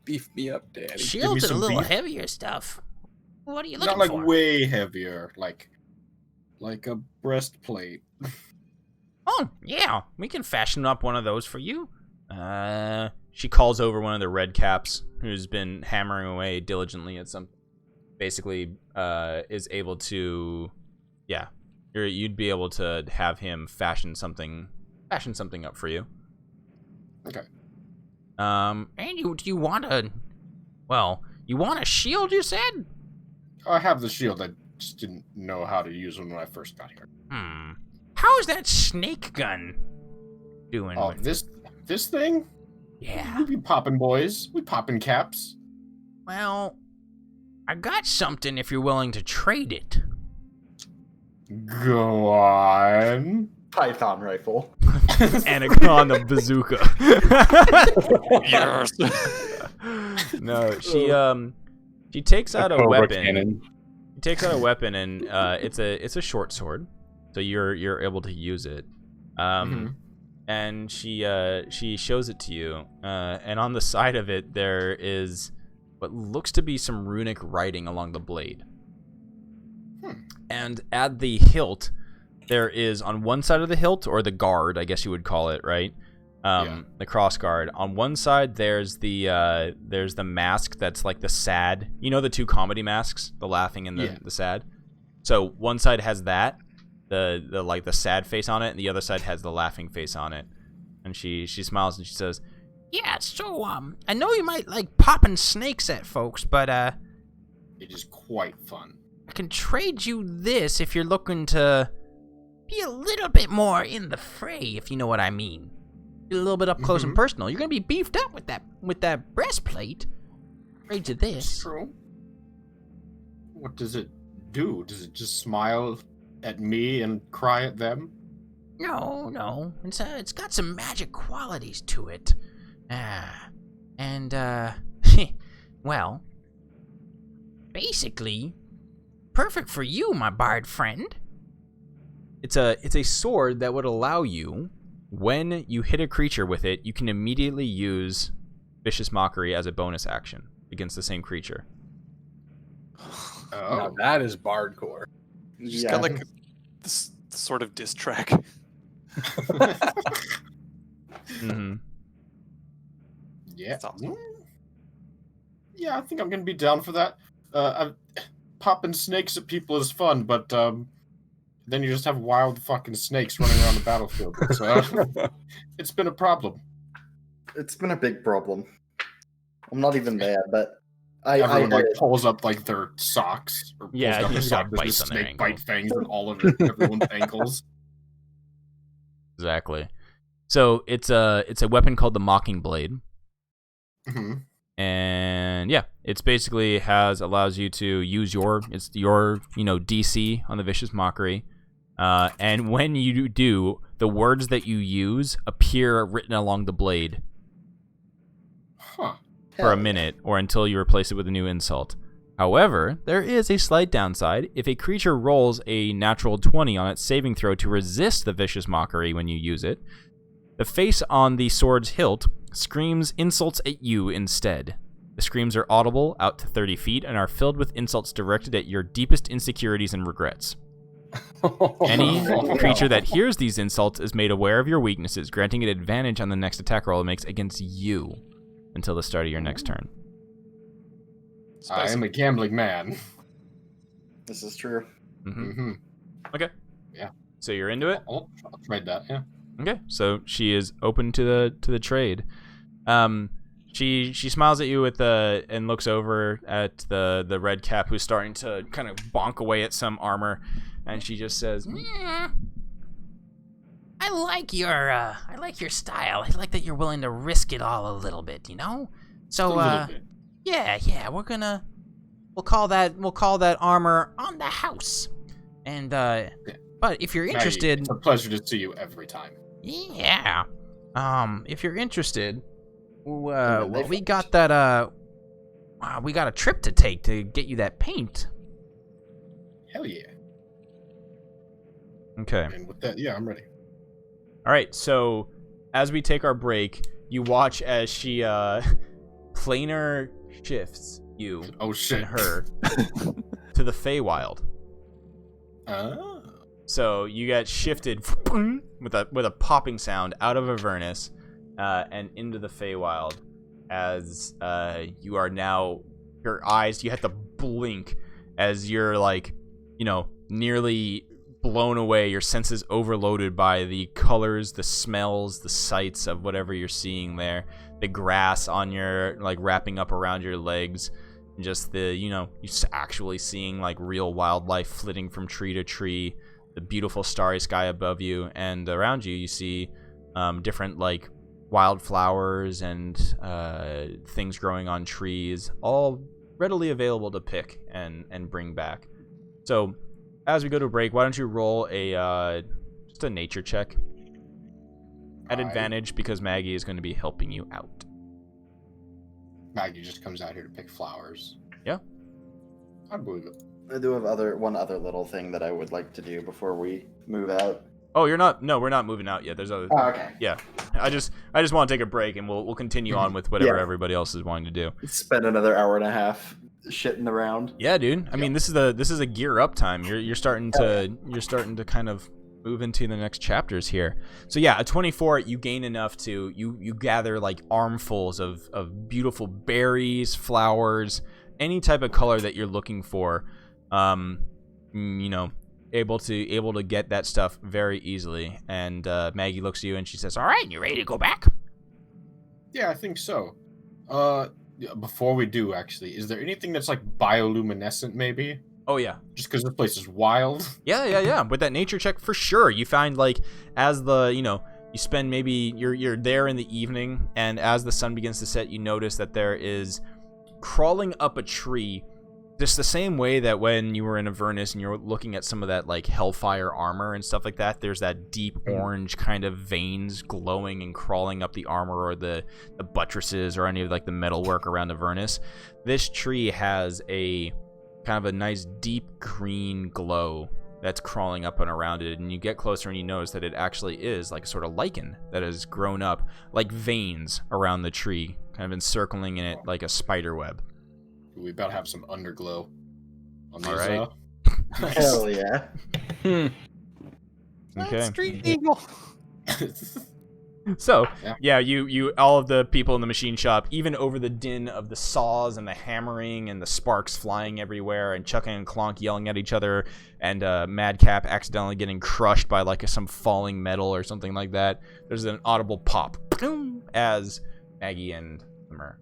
Beef me up, Daddy. Shields and a little heavier stuff. What are you looking for? Not for? like way heavier, like a breastplate. Oh, yeah. We can fashion up one of those for you. She calls over one of the red caps who's been hammering away diligently at something. Basically, is able to, you'd be able to have him fashion something up for you. Okay. And do you want you want a shield, you said? I have the shield. I just didn't know how to use one when I first got here. How's that snake gun doing? Oh, this thing? Yeah. We be popping boys. We popping caps. Well, I got something if you're willing to trade it. Go on. Python rifle. Anaconda bazooka. Yes. No, she takes out a Cobra weapon. cannon. She takes out a weapon, and it's a short sword, so you're able to use it. And she shows it to you, and on the side of it there is what looks to be some runic writing along the blade. And at the hilt, there is, on one side of the hilt, or the guard, I guess you would call it, right? The cross guard. On one side, there's the mask that's like the sad. You know the two comedy masks, the laughing and the sad. So one side has that, the like the sad face on it, and the other side has the laughing face on it. And she smiles and she says, "Yeah, so I know you might like popping snakes at folks, but it is quite fun. I can trade you this if you're looking to be a little bit more in the fray, if you know what I mean. Be a little bit up close and personal. You're gonna be beefed up with that breastplate. Trade to this. That's true. What does it do? Does it just smile at me and cry at them? No. It's got some magic qualities to it. Well, basically, perfect for you, my bard friend. It's a sword that would allow you, when you hit a creature with it, you can immediately use Vicious Mockery as a bonus action against the same creature. Now that is bardcore. She's got like this sort of diss track. Yeah. That's awesome. Yeah, I think I'm gonna be down for that. Popping snakes at people is fun, but then you just have wild fucking snakes running around the battlefield. So it's been a problem. It's been a big problem. I'm not even mad, but Everyone pulls up like their socks or pulls Yeah, down their he's socks. got There's bites on their snake bite ankle. fangs on all of everyone's ankles. Exactly. So it's a weapon called the Mocking Blade. And yeah, it's basically allows you to use your DC on the Vicious Mockery, and when you do, the words that you use appear written along the blade for a minute or until you replace it with a new insult. However, there is a slight downside. If a creature rolls a natural 20 on its saving throw to resist the Vicious Mockery when you use it, the face on the sword's hilt screams insults at you instead. The screams are audible out to 30 feet and are filled with insults directed at your deepest insecurities and regrets. Any creature that hears these insults is made aware of your weaknesses, granting it advantage on the next attack roll it makes against you until the start of your next turn. I am a gambling man. This is true. Okay. Yeah. So you're into it? I'll trade that, yeah. Okay. So she is open to the trade. She smiles at you with and looks over at the red cap who's starting to kind of bonk away at some armor, and she just says, I like your style. I like that you're willing to risk it all a little bit, you know? So A little bit. yeah, we'll call that armor on the house. And but if you're Maggie, interested, it's a pleasure to see you every time. yeah. If you're interested, well, they we got that we got a trip to take to get you that paint. Hell yeah. okay. And with that, yeah, I'm ready. All right, so as we take our break, you watch as she planar shifts you Oh shit. and her to the Feywild. Oh. So you get shifted with a popping sound out of Avernus and into the Feywild as you are now, your eyes, you have to blink as you're like, nearly blown away, your senses overloaded by the colors, the smells, the sights of whatever you're seeing there, the grass on your, like, wrapping up around your legs, and just the, you're actually seeing like real wildlife flitting from tree to tree, the beautiful starry sky above you, and around you you see different like wildflowers and things growing on trees, all readily available to pick and bring back. So as we go to a break, why don't you roll just a nature check at advantage, because Maggie is going to be helping you out. Maggie just comes out here to pick flowers. Yeah. I believe it. I do have one other little thing that I would like to do before we move out. Oh, you're not? No, we're not moving out yet. There's other. Oh, okay. Yeah, I just want to take a break, and we'll continue on with whatever everybody else is wanting to do. Spend another hour and a half shitting around. Yeah, dude. I mean, this is a gear up time. You're starting to kind of move into the next chapters here. So yeah, a 24, you gain enough to you gather like armfuls of beautiful berries, flowers, any type of color that you're looking for. Able to get that stuff very easily. And Maggie looks at you and she says, "All right, you ready to go back?" Yeah, I think so. Before we do, actually, is there anything that's like bioluminescent, maybe? Oh yeah. Just because this place is wild. Yeah. With that nature check, for sure, you find like as the you spend, maybe you're there in the evening, and as the sun begins to set, you notice that there is crawling up a tree, just the same way that when you were in Avernus and you're looking at some of that like hellfire armor and stuff like that, there's that deep orange kind of veins glowing and crawling up the armor or the buttresses or any of like the metalwork around Avernus. This tree has a kind of a nice deep green glow that's crawling up and around it, and you get closer and you notice that it actually is like a sort of lichen that has grown up like veins around the tree, kind of encircling in it like a spider web. We about to have some underglow on these. All right. Hell yeah. Okay. Street eagle. So, yeah, you all of the people in the machine shop, even over the din of the saws and the hammering and the sparks flying everywhere and Chuck and Clonk yelling at each other and Madcap accidentally getting crushed by like some falling metal or something like that, there's an audible pop as Maggie and Summer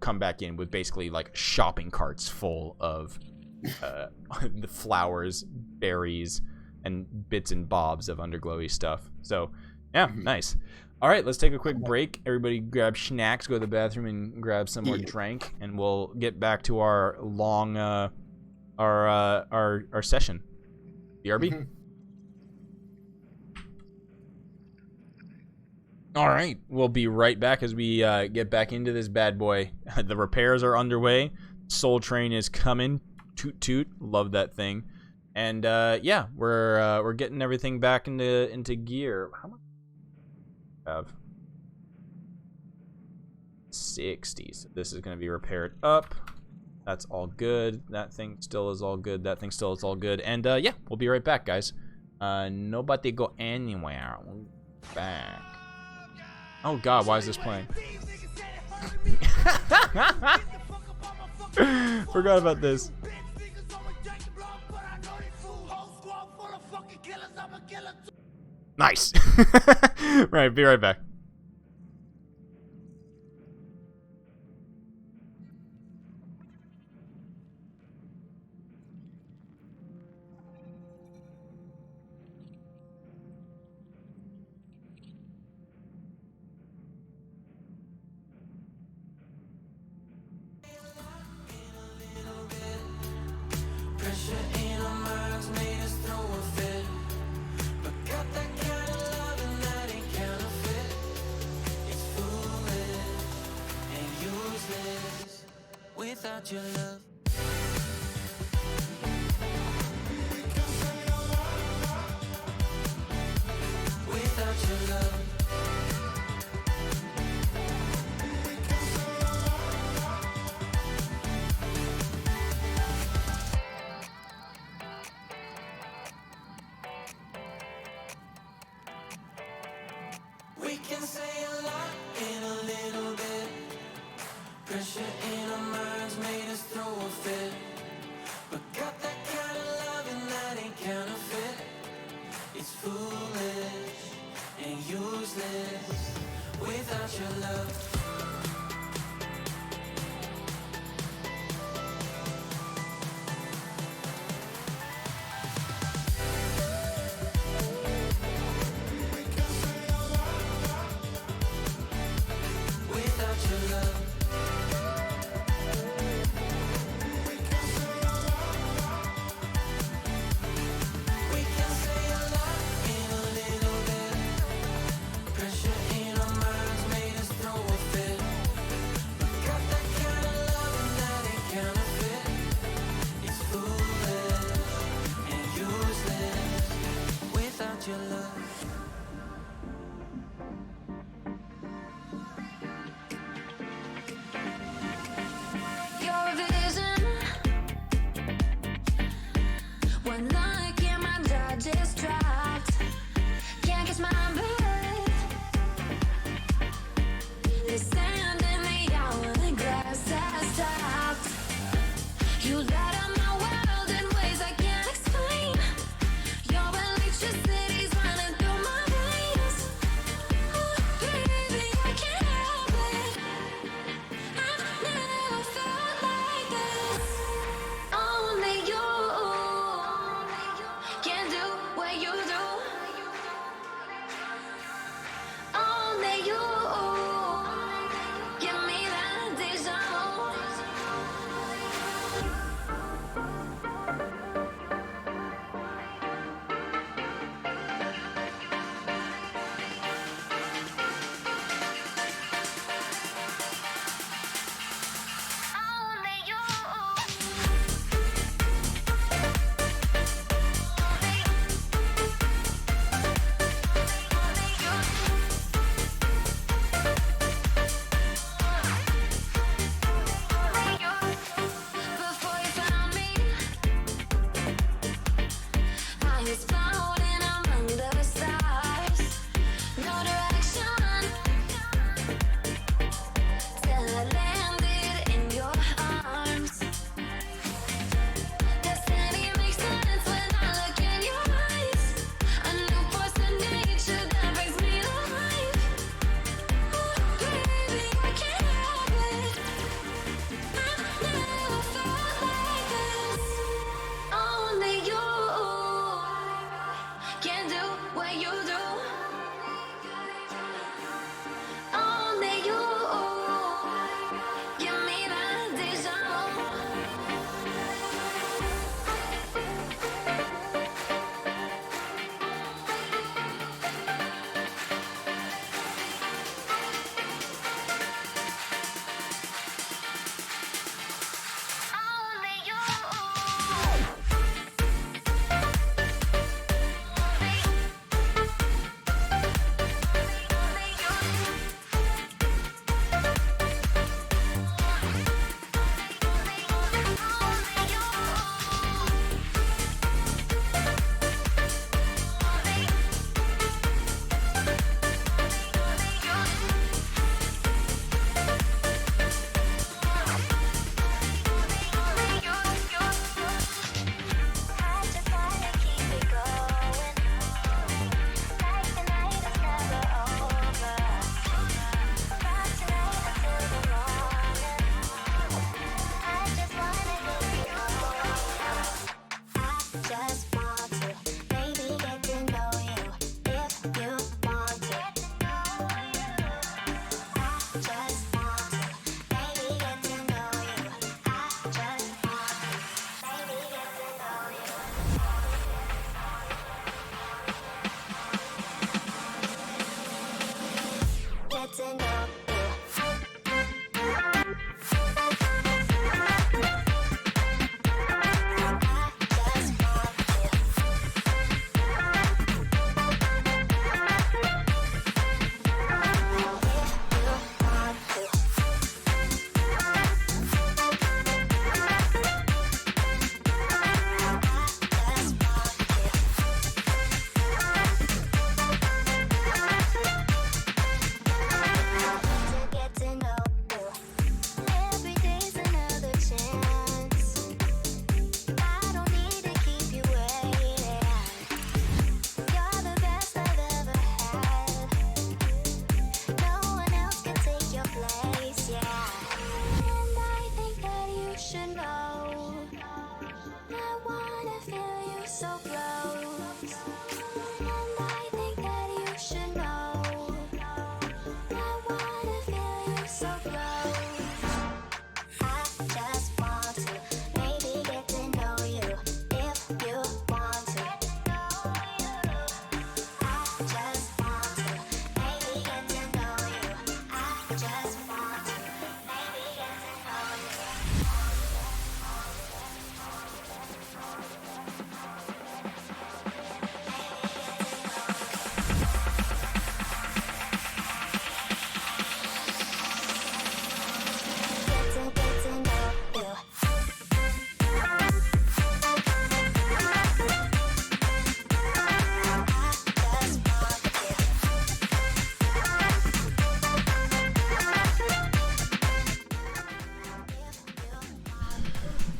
come back in with basically like shopping carts full of the flowers, berries, and bits and bobs of underglowy stuff. So, yeah, nice. All right, let's take a quick break. Everybody grab snacks, go to the bathroom, and grab some more drink, and we'll get back to our long, our session. BRB. All right, we'll be right back as we get back into this bad boy. The repairs are underway. Soul Train is coming. Toot toot, love that thing. And yeah, we're getting everything back into gear. How much? Have 60, so this is going to be repaired up. That's all good. That thing still is all good. That thing still is all good. And yeah, we'll be right back, guys. Nobody go anywhere. We'll be back. Oh god, why is this playing? Forgot about this. Nice. Right, be right back. without your love. Without your love. We can say a lot in a little bit. Pressure in our minds made us throw a fit. But got that kind of loving that ain't counterfeit. It's foolish and useless without your love.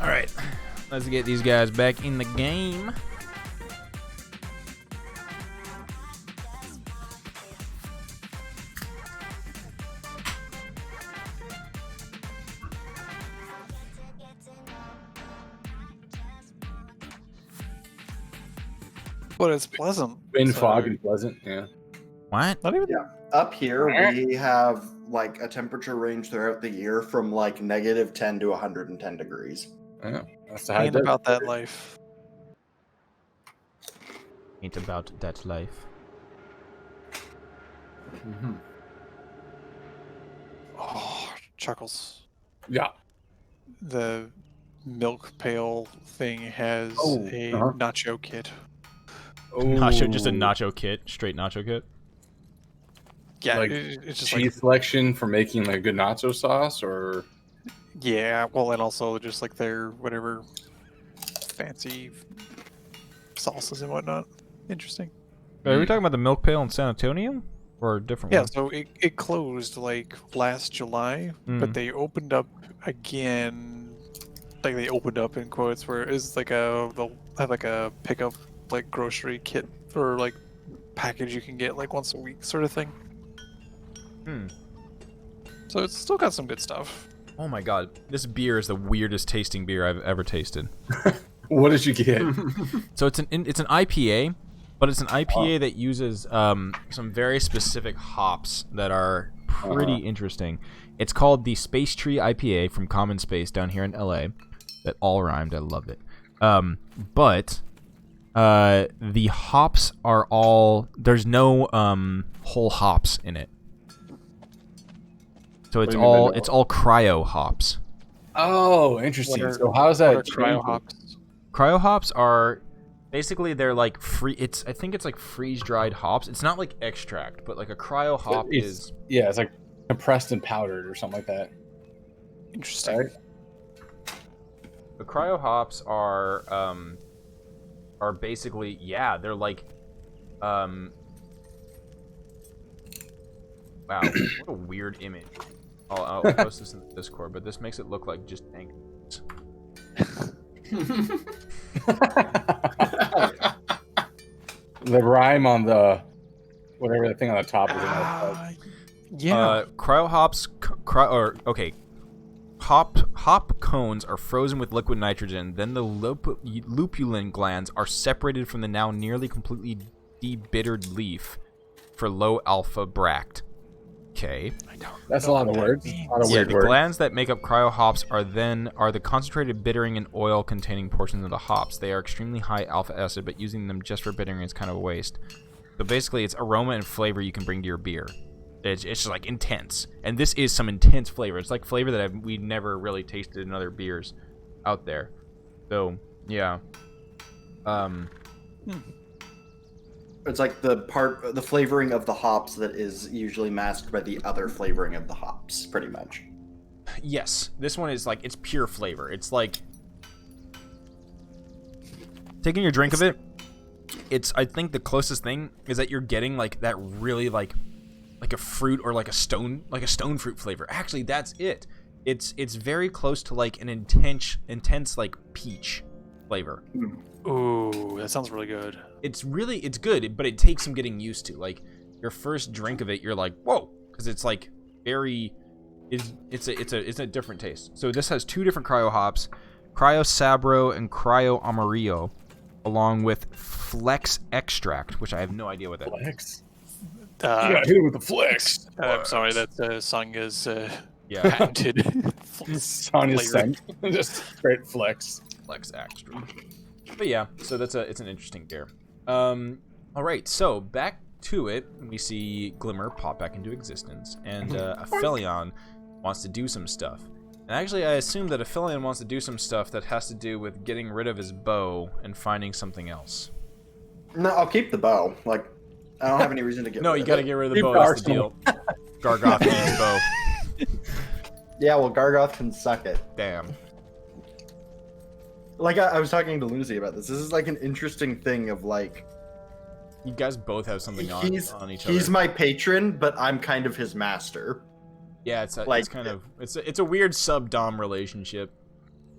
All right, let's get these guys back in the game. But it's pleasant. In so- fog and pleasant. Yeah. What? Not even. Up here, we have like a temperature range throughout the year from like -10 to 110 degrees. Yeah. That's the high Ain't about that life. Ain't about that life. Mhm. Oh, chuckles. Yeah. The milk pail thing has Oh, a uh-huh. nacho kit. Nacho, just a nacho kit, straight nacho kit. Yeah, Like it's just cheese selection for making like a good nacho sauce, or yeah. Well, and also just like their whatever fancy sauces and whatnot. Interesting. Are we talking about the milk pail in San Antonio or a different Yeah, one? so it closed like last July, but Mm. they opened up again. Like they opened up in quotes where it's like they'll have like a pickup like grocery kit or like package you can get like once a week sort of thing. Hmm. So it's still got some good stuff. Oh my god, this beer is the weirdest tasting beer I've ever tasted. what did you get? So it's an IPA, but it's an IPA that uses some very specific hops that are pretty interesting. It's called the Space Tree IPA from Common Space down here in LA. That all rhymed. I loved it. But the hops are all, there's no whole hops in it. So it's do you mean by all no? it's all cryo hops. Oh, interesting. What are- So how's that? What are cryo changing? hops? Cryo hops are basically, they're like I think it's like freeze dried hops. It's not like extract, but like a cryo hop It's- is. Yeah, it's like compressed and powdered or something like that. Interesting. Right? The cryo hops are basically, yeah, they're like wow, what a weird image. I'll post this in the Discord, but this makes it look like just dank. The rhyme on the whatever the thing on the top is. Yeah. Cryo hops, hop cones are frozen with liquid nitrogen. Then the lupulin glands are separated from the now nearly completely debittered leaf for low alpha bract. Okay. That's a lot of words. A lot of Yeah, weird the words. glands that make up cryo hops are the concentrated bittering and oil containing portions of the hops. They are extremely high alpha acid, but using them just for bittering is kind of a waste. So basically, it's aroma and flavor you can bring to your beer. It's just like intense, and this is some intense flavor. It's like flavor that we never really tasted in other beers out there. So yeah, It's like the flavoring of the hops that is usually masked by the other flavoring of the hops, pretty much. yes, this one is like, it's pure flavor. It's like taking your drink of it. I think the closest thing is that you're getting like that really like a fruit or like a stone fruit flavor. Actually, that's it. It's very close to like an intense like peach flavor. Ooh, that sounds really good. It's good, but it takes some getting used to. Like your first drink of it, you're like, whoa, because it's like it's a different taste. So this has two different cryo hops, Cryo Sabro and Cryo Amarillo, along with Flex Extract, which I have no idea what that is. Flex. Uh, You got hit with the flex. I'm sorry, that's Sanya's Yeah, patented Sonya's flavor. scent. Just straight flex. Flex Extract. But yeah, so it's an interesting beer. All right, so back to it. We see Glimmer pop back into existence, and Aphelion wants to do some stuff. And actually, I assume that Aphelion wants to do some stuff that has to do with getting rid of his bow and finding something else. No, I'll keep the bow. Like, I don't have any reason to get No, rid you of gotta it. get rid of the Keep bow. the That's the deal. Gargoth needs bow. Yeah, well, Gargoth can suck it. Damn. Like, I was talking to Lucy about this. This is like an interesting thing of like, You guys both have something on each other. he's my patron, but I'm kind of his master. Yeah, it's like- kind of it's a weird sub-dom relationship.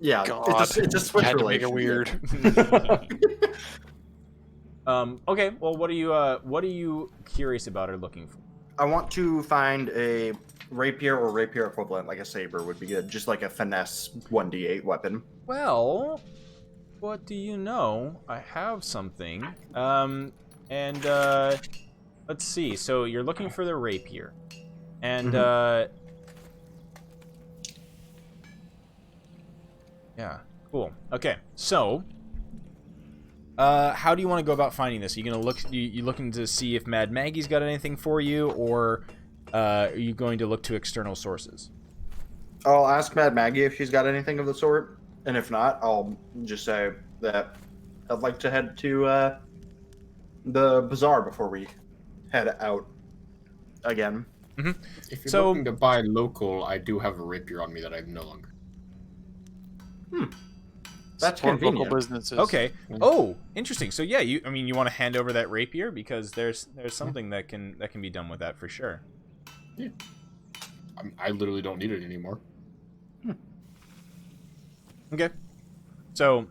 Yeah, God, it's a switch had to make it relationship. weird. Okay. Well, what are you curious about or looking for? I want to find a rapier or rapier equivalent, like a saber would be good. Just like a finesse 1d8 weapon. Well, what do you know? I have something. And let's see. So you're looking for the rapier, and yeah, cool. Okay, so how do you want to go about finding this? Are you gonna look? You looking to see if Mad Maggie's got anything for you, or are you going to look to external sources? I'll ask Mad Maggie if she's got anything of the sort, and if not, I'll just say that I'd like to head to the bazaar before we head out again. If you're So- looking to buy local, I do have a rapier on me that I have no longer. That's Support convenient. local businesses. Okay. Oh, interesting. So yeah, you want to hand over that rapier because there's something that can be done with that for sure. I literally don't need it anymore. Okay. So,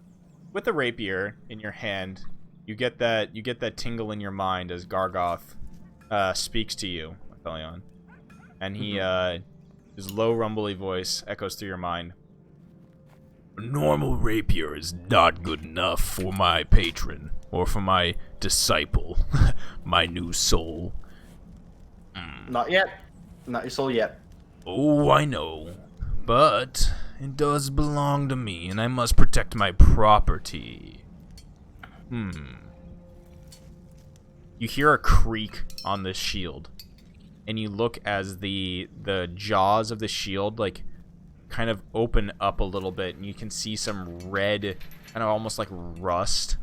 with the rapier in your hand, you get that tingle in your mind as Gargoth speaks to you, Aphelion. And he his low rumbly voice echoes through your mind. A normal rapier is not good enough for my patron, or for my disciple, my new soul. Not yet. Not your soul yet. Oh, I know. But it does belong to me, and I must protect my property. You hear a creak on the shield, and you look as the jaws of the shield like kind of open up a little bit, and you can see some red, kind of almost like rust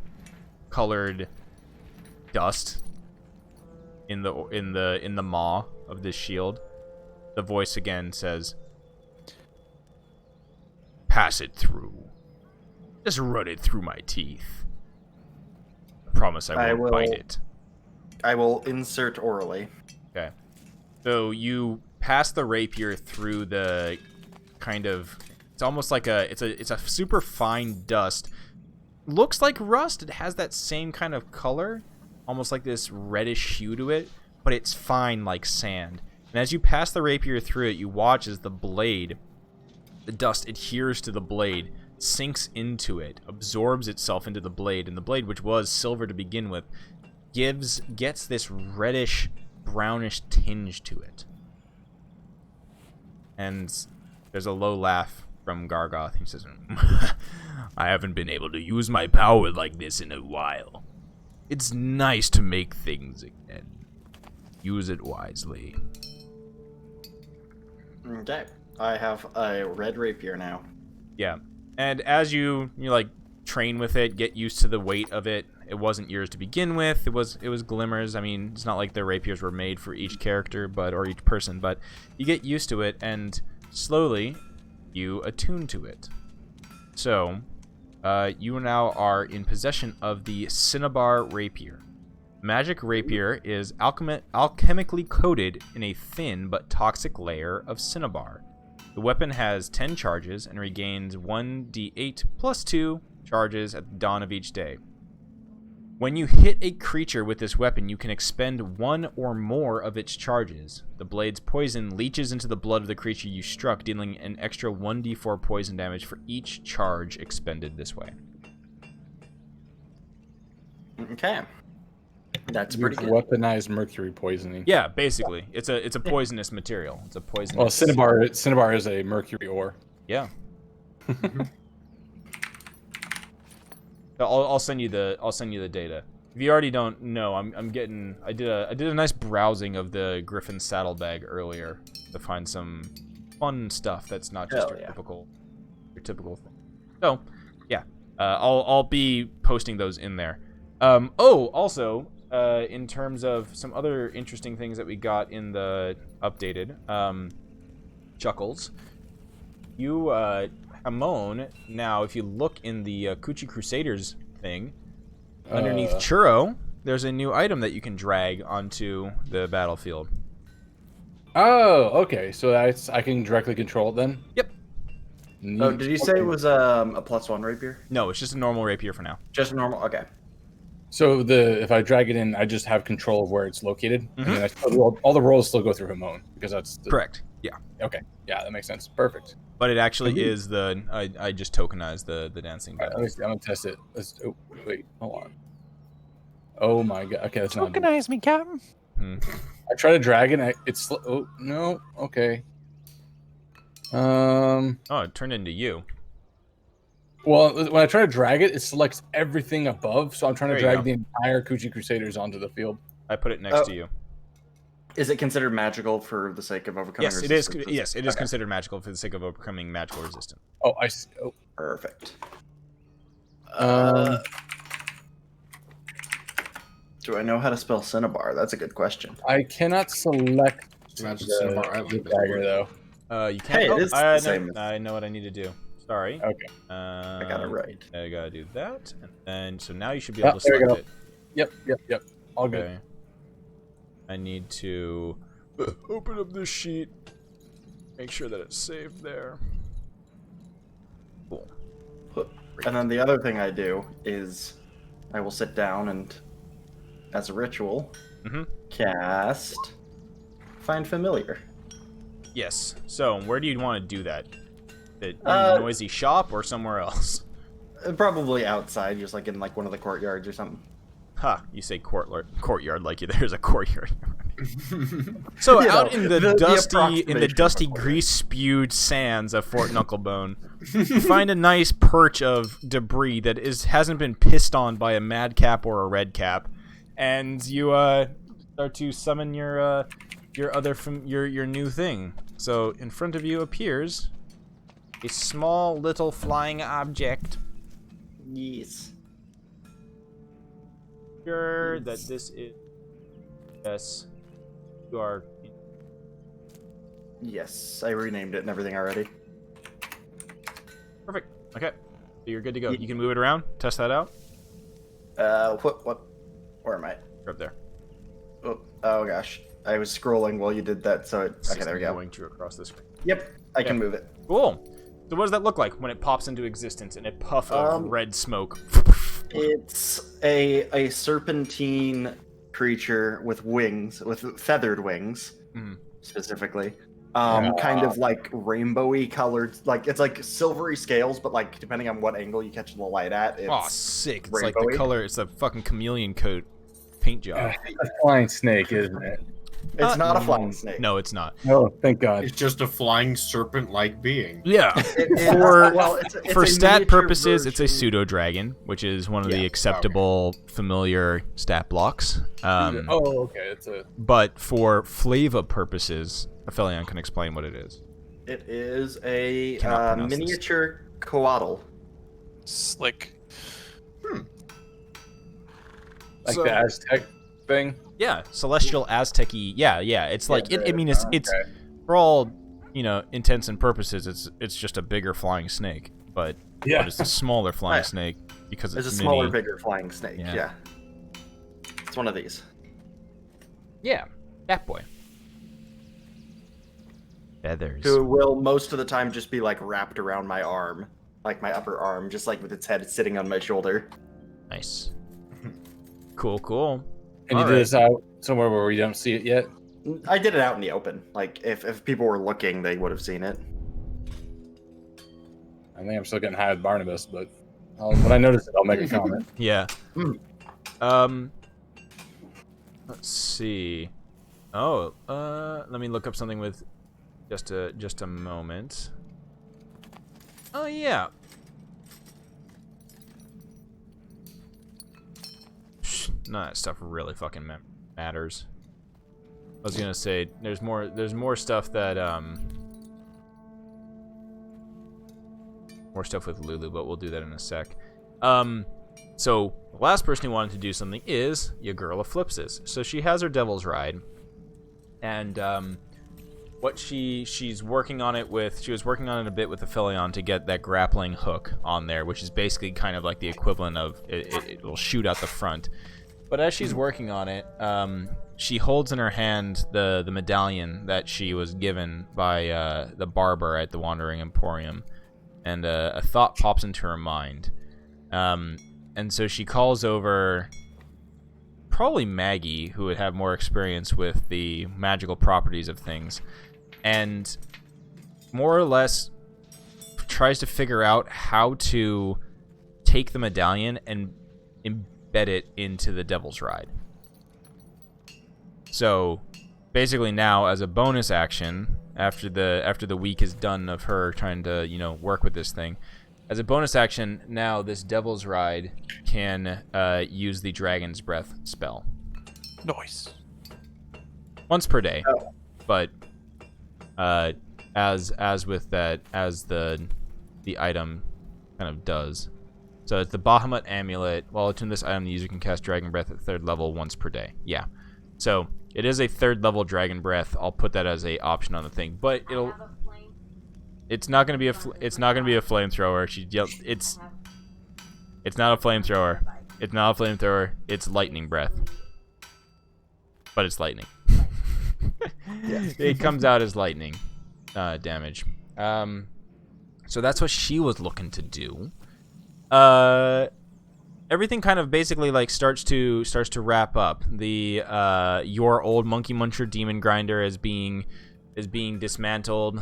colored dust in the maw of this shield. The voice again says, Pass it through. Just run it through my teeth. I promise I won't bite it. I will insert orally. okay. So you pass the rapier through the kind of, it's almost like it's a super fine dust. Looks like rust. It has that same kind of color, almost like this reddish hue to it, but it's fine like sand. And as you pass the rapier through it, you watch as the dust adheres to the blade, sinks into it, absorbs itself into the blade, and the blade, which was silver to begin with, gets this reddish, brownish tinge to it. And there's a low laugh from Gargoth. He says, I haven't been able to use my power like this in a while. It's nice to make things again. Use it wisely. Okay. I have a red rapier now. yeah. And as you like train with it, get used to the weight of it. It wasn't yours to begin with. It was Glimmer's. I mean, it's not like the rapiers were made for each character, or each person, but you get used to it, and slowly you attune to it. So, you now are in possession of the Cinnabar Rapier. Magic Rapier is alchemically coated in a thin but toxic layer of cinnabar. The weapon has 10 charges and regains 1d8 plus 2 charges at the dawn of each day. When you hit a creature with this weapon, you can expend one or more of its charges. The blade's poison leaches into the blood of the creature you struck, dealing an extra 1d4 poison damage for each charge expended this way. Okay. That's You've pretty good. weaponized mercury poisoning. Yeah, basically, it's a poisonous material. It's a poisonous. Well, cinnabar is a mercury ore. Yeah. I'll send you the data. If you already don't know, I did a nice browsing of the Griffin saddlebag earlier to find some fun stuff that's not just your typical thing. So, yeah, I'll be posting those in there. Also, in terms of some other interesting things that we got in the updated Chuckles, you Hamon, now if you look in the Coochie Crusaders thing, underneath Churro, there's a new item that you can drag onto the battlefield. Oh, okay. So I can directly control it then? Yep. Oh, did you say it was a +1 rapier? No, it's just a normal rapier for now. Just normal. Okay. So if I drag it in, I just have control of where it's located, and then all the rolls still go through Hamon because that's Correct. Yeah. Okay, yeah, that makes sense. Perfect. But it actually is the I just tokenized the dancing All bit. right, I'm gonna test it. Oh, wait, hold on. Oh my god. Okay, that's not. Tokenize me, Captain. I try to drag it. It's oh no. Okay. Oh, it turned into you. Well, when I try to drag it, it selects everything above. So I'm trying to There you drag go. the entire Kuchi Crusaders onto the field. I put it next to you. Is it considered magical for the sake of overcoming Yes, it is. resistance? Yes, it is Okay. considered magical for the sake of overcoming magical resistance. Oh, I see. Oh, Perfect. um, Do I know how to spell Cinnabar? That's a good question. I cannot select Just imagine the Cinnabar Island. dagger though. You can't. Hey, it is the I know, same as- I know what I need to do. Sorry. Okay. I got it right. I gotta do that, and then so now you should be Ah, able to there we select go. it. Yep. All good. Okay. I need to open up this sheet. Make sure that it's saved there. Cool. And then the other thing I do is I will sit down and, as a ritual, cast Find Familiar. Yes. So where do you want to do that? In the noisy shop or somewhere else? Probably outside, just like in like one of the courtyards or something. Ha! You say courtyard like there's a courtyard. So You out know, in the the dusty, approximation of a grease-spewed sands of Fort Knucklebone, you find a nice perch of debris that hasn't been pissed on by a madcap or a redcap, and you start to summon your new thing. So in front of you appears a small little flying object. Yes. Sure that this is. Yes. You are. Yes, I renamed it and everything already. Perfect. Okay. So you're good to go. You can move it around. Test that out. What? Where am I? You're up there. Oh gosh, I was scrolling while you did that. So It's okay, just there we go. Going to across the screen. Yep, I can move it. Cool. So what does that look like when it pops into existence in a puff of red smoke? It's a serpentine creature with wings, with feathered wings, specifically. Kind of like rainbowy colored, like it's like silvery scales, but like depending on what angle you catch the light at, it's Oh, sick! It's like the rainbowy. color. It's a fucking chameleon coat paint job. A flying snake, isn't it? It's not a flying snake. No, it's not. Oh, thank God. It's just a flying serpent-like being. Yeah. It's For a stat miniature purposes, it's a version. pseudo dragon, which is one of the Yeah, acceptable familiar stat blocks. Oh, okay. It's a. But for Flava purposes, Aphelion can explain what it is. It is a Cannot pronounce this. miniature coatl. Slick. Like So- the Aztec thing. Yeah, celestial Aztec-y. Yeah. It's like I mean, it's Okay. for all intents and purposes, it's just a bigger flying snake, but Yeah. it's a smaller flying Right. snake because It's it's a smaller, mini. bigger flying snake. Yeah. Yeah. It's one of these. Yeah, that boy. Feathers. Who will most of the time just be like wrapped around my arm, like my upper arm, just like with its head sitting on my shoulder. Nice. Cool. And you did this out somewhere where we don't see it yet. I did it out in the open. Like if people were looking, they would have seen it. I think I'm still getting high with Barnabas, but when I notice it, I'll make a comment. Yeah. Hmm. Let's see. Oh, let me look up something with just a moment. Oh yeah. None of that stuff really fucking matters. I was gonna say there's more stuff that more stuff with Lulu, but we'll do that in a sec. So the last person who wanted to do something is your girl Eclipses. So she has her Devil's Ride, and what she's working on it with. She was working on it a bit with Aphelion to get that grappling hook on there, which is basically kind of like the equivalent of it will shoot out the front. But as she's working on it, she holds in her hand the medallion that she was given by the barber at the Wandering Emporium. and a thought pops into her mind. And so she calls over probably Maggie, who would have more experience with the magical properties of things, and more or less tries to figure out how to take the medallion and embed it into the Devil's Ride. So basically now, as a bonus action, after the week is done of her trying to, work with this thing, as a bonus action, now this Devil's Ride can use the Dragon's Breath spell. Nice. Once per day. Oh. But as with that, as the item kind of does. So it's the Bahamut Amulet. While attuned to this item, the user can cast Dragon Breath at 3rd level once per day. Yeah. So it is a 3rd level Dragon Breath. I'll put that as a option on the thing, but it's not gonna be a flamethrower. She yelled, it's not a flamethrower. It's not a flamethrower. It's lightning breath. But it's lightning. It comes out as lightning damage. So that's what she was looking to do. Everything kind of basically like starts to wrap up. The your old Monkey Muncher Demon Grinder is being dismantled.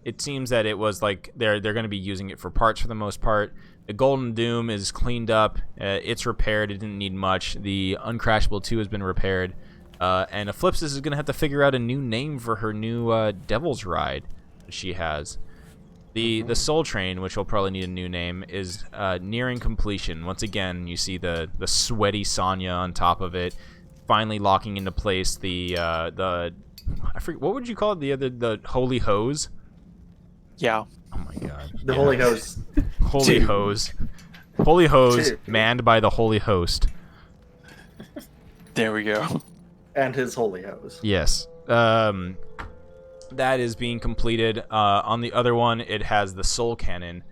It seems that it was like they're going to be using it for parts for the most part. The Golden Doom is cleaned up. It's repaired. It didn't need much. The Uncrashable 2 has been repaired. And Eclipsis is going to have to figure out a new name for her new Devil's Ride that she has. The Soul Train, which will probably need a new name, is nearing completion. Once again, you see the sweaty Sonya on top of it, finally locking into place the I forget, what would you call it? The Holy Hose? Yeah. Oh my god. The Holy Hose. Holy Two. Hose. Holy Hose, Two. manned by the Holy Host. There we go. And his Holy Hose. Yes. That is being completed. On the other one, it has the Soul Cannon,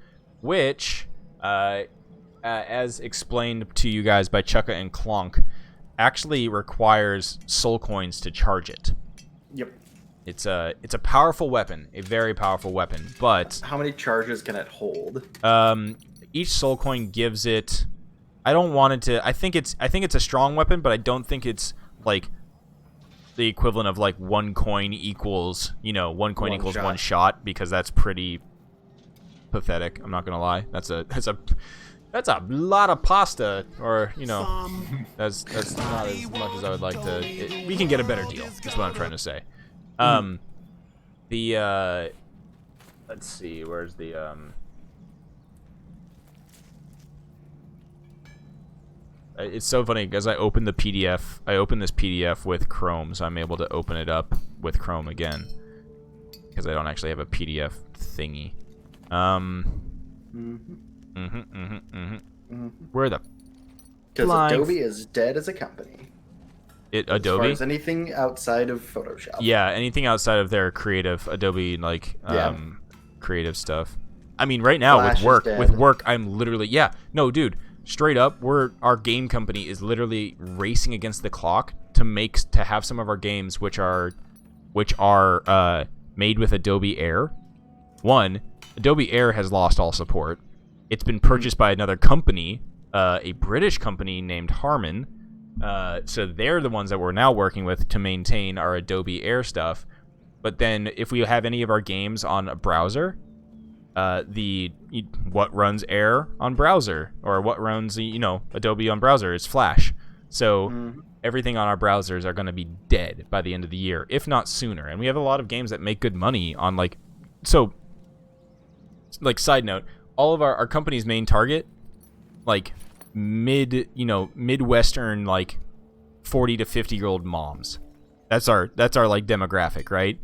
which, as explained to you guys by Chukka and Clonk, actually requires soul coins to charge it. Yep. It's a powerful weapon, a very powerful weapon, but How many charges can it hold? each soul coin gives it. I don't want it to. I think it's a strong weapon, but I don't think it's like the equivalent of like one coin equals one coin One equals shot. one shot, because that's pretty pathetic. I'm not gonna lie. That's a lot of pasta, or that's not as much as I would like to. We can get a better deal. Is what I'm trying to say. Let's see. Where's the It's so funny because I opened the PDF. I opened this PDF with Chrome, so I'm able to open it up with Chrome again because I don't actually have a PDF thingy. Where the Because Blind. Adobe is dead as a company. As far Adobe? as anything outside of Photoshop. Yeah, anything outside of their creative Adobe creative stuff. I mean, right now Flash is with dead. work, I'm literally dude. Straight up, our game company is literally racing against the clock to have some of our games which are made with Adobe Air. One, Adobe Air has lost all support. It's been purchased by another company, a British company named Harman. So they're the ones that we're now working with to maintain our Adobe Air stuff. But then if we have any of our games on a browser, what runs Air on browser, or what runs Adobe on browser is Flash. So everything on our browsers are going to be dead by the end of the year, if not sooner. And we have a lot of games that make good money on side note, all of our company's main target, midwestern 40 to 50-year-old moms. That's our demographic, right?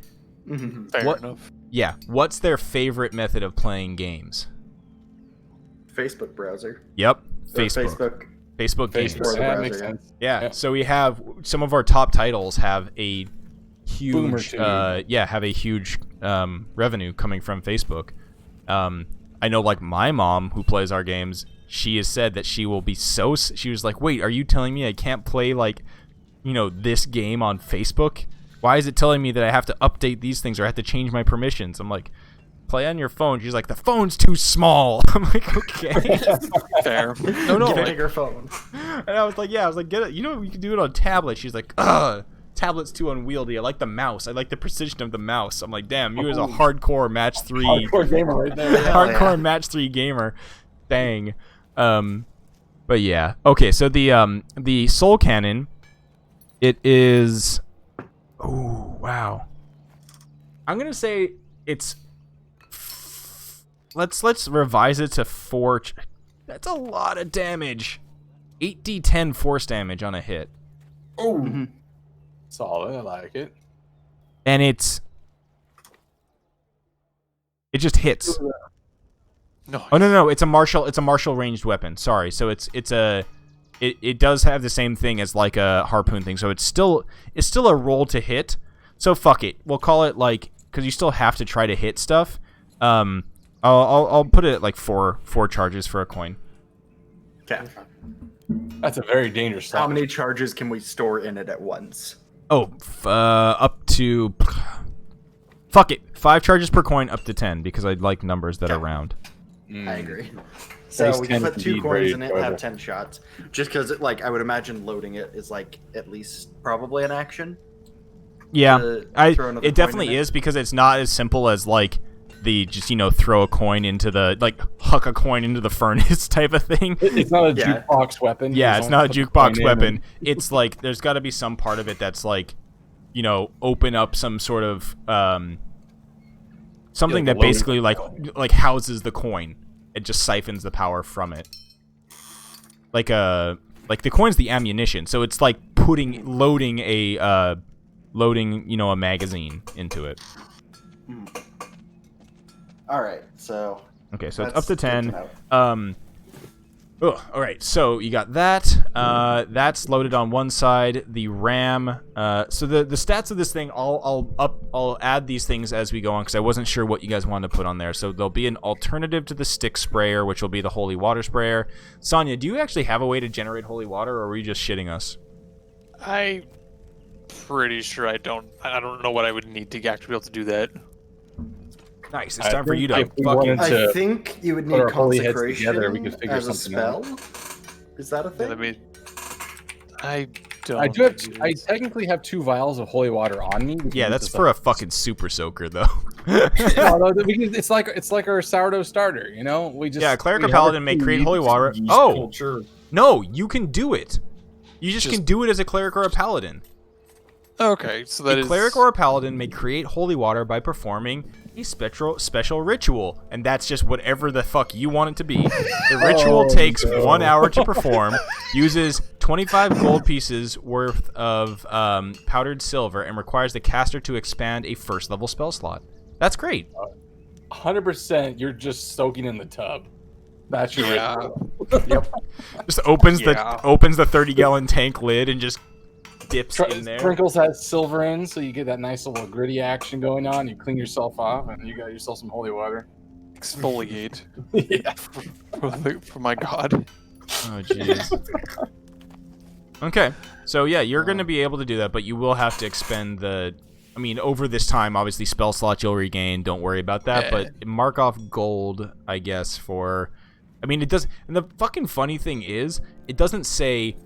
Fair enough. Yeah. What's their favorite method of playing games? Facebook browser. Yep. Or Facebook Facebook games. or the That browser, makes yeah. sense. Yeah. So we have some of our top titles have a Boomer huge, tube. have a huge revenue coming from Facebook. I know, my mom who plays our games, she has said that she will be she was like, wait, are you telling me I can't play this game on Facebook? Why is it telling me that I have to update these things or I have to change my permissions? I'm like, play on your phone. She's like, the phone's too small. I'm like, okay. Fair. No. Get a bigger phone. And I was like, yeah, get it. You know, you can do it on tablet. She's like, ugh, tablet's too unwieldy. I like the mouse. I like the precision of the mouse. I'm like, damn, you as a hardcore match 3. Hardcore gamer right there. Yeah. Hardcore match 3 gamer. Dang. But yeah. Okay, so the soul cannon, it is. Oh wow. I'm gonna say it's. Let's revise it to 4. That's a lot of damage. 8d10 force damage on a hit. Oh, solid. I like it. And it just hits. No. Oh no, it's a martial ranged weapon. Sorry. So it does have the same thing as like a harpoon thing. So it's still a roll to hit. So fuck it. We'll call it like, cuz you still have to try to hit stuff. I'll put it at like 4 charges for a coin. Okay. That's a very dangerous How slot. many charges can we store in it at once? Oh, up to fuck it. 5 charges per coin up to 10 because I like numbers that are round. I agree. So Base we can 10 put can 2 be coins very in it, enjoyable. have 10 shots. Just because, like, I would imagine loading it is like at least probably an action. Yeah, throw another it coin definitely in it? is because it's not as simple as like the just throw a coin into the like huck a coin into the furnace type of thing. It's not a Yeah. jukebox weapon. Yeah, You it's don't not a put the jukebox coin in weapon. and- It's like there's got to be some part of it that's like, open up some sort of something like a that basically like houses the coin. It just siphons the power from it. Like the coin's the ammunition, so it's like loading a magazine into it. All right, so Okay, so it's that's up to good 10. know. All right, so you got that. That's loaded on one side. The RAM. So the stats of this thing, I'll add these things as we go on because I wasn't sure what you guys wanted to put on there. So there'll be an alternative to the stick sprayer, which will be the holy water sprayer. Sonya, do you actually have a way to generate holy water, or were you just shitting us? I'm pretty sure I don't know what I would need to actually be able to do that. Nice. It's I time for think you to if we fucking. wanted to I think you would put need our holy heads consecration together, we could figure as a something out. spell. Is that a Yeah, thing? let me. I don't. I do have. think it I is. technically have 2 vials of holy water on me. Yeah, that's for a fucking super soaker, though. No, it's like our sourdough starter. We just Yeah, cleric or we have our paladin may two create needs. holy water. Yeast Oh, culture. no, you can do it. You just Just- can do it as a cleric or a paladin. Okay, so that A is cleric or a paladin may create holy water by performing a special ritual, and that's just whatever the fuck you want it to be. The ritual Oh, takes no. 1 hour to perform, uses 25 gold pieces worth of powdered silver, and requires the caster to expand a first level spell slot. That's great. 100%. You're just soaking in the tub. That's your Yeah. ritual. Just opens Yeah. the 30-gallon tank lid and just dips in there. Sprinkles that silver in, so you get that nice little gritty action going on. You clean yourself off, and you got yourself some holy water. exfoliate Yeah. for my god. Oh jeez. Okay, so yeah, you're gonna be able to do that, but you will have to expend over this time, obviously spell slots you'll regain. Don't worry about that, but mark off gold, I guess, for. It does. And the fucking funny thing is, it doesn't say.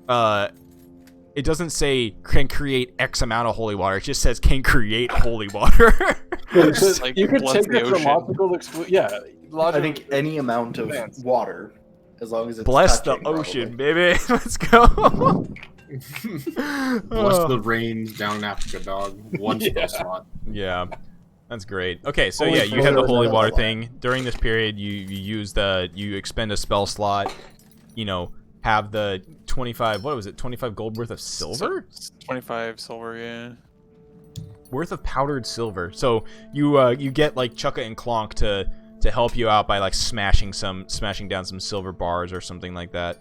It doesn't say can create X amount of holy water. It just says can create holy water. Just, like, You could bless take the it from ocean. logical yeah. I think any amount of Advance. water, as long as it's Bless the touching, ocean, probably. baby. Let's go. Bless the rains down in Africa, dog. One spell slot. Yeah, that's great. Okay, so Holy yeah, you had the water, holy that's water a lot. thing. During this period, you expend a spell slot, have the 25, what was it, 25 gold worth of silver? 25 silver, yeah. Worth of powdered silver. So you get like Chukka and Clonk to help you out by like smashing down some silver bars or something like that.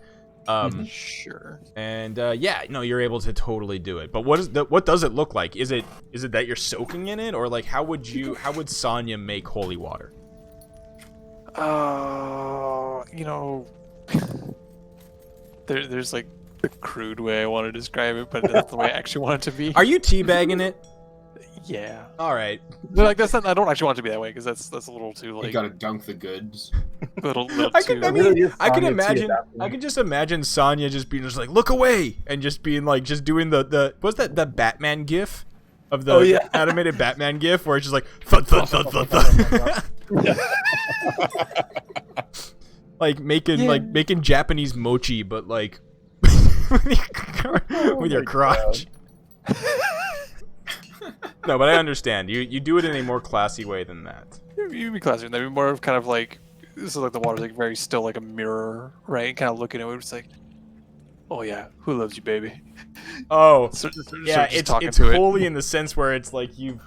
Sure. And you're able to totally do it. But what does it look like? Is it that you're soaking in it, or like how would Sonya make holy water? There's like the crude way I want to describe it, but that's the way I actually want it to be. Are you teabagging it? Yeah. All right. But, like that's not. I don't actually want it to be that way because that's a little too You like gotta dunk the goods. little I too. could, I Really mean, is I can Sonya imagine, adapting. I can just imagine Sonya just being just like, look away, and just being like, just doing the what's that, the Batman gif of the Oh, yeah. animated Batman gif where it's just like thud thud thud thud thud. Like making Japanese mochi, but like with your crotch. No, but I understand. You do it in a more classy way than that. You'd be classier. That'd be more of kind of like this is like the water's like very still like a mirror, right? Kind of looking at it, it's like, oh yeah, who loves you, baby? Oh, Sort yeah, of just it's talking it's to it. wholly in the sense where it's like you're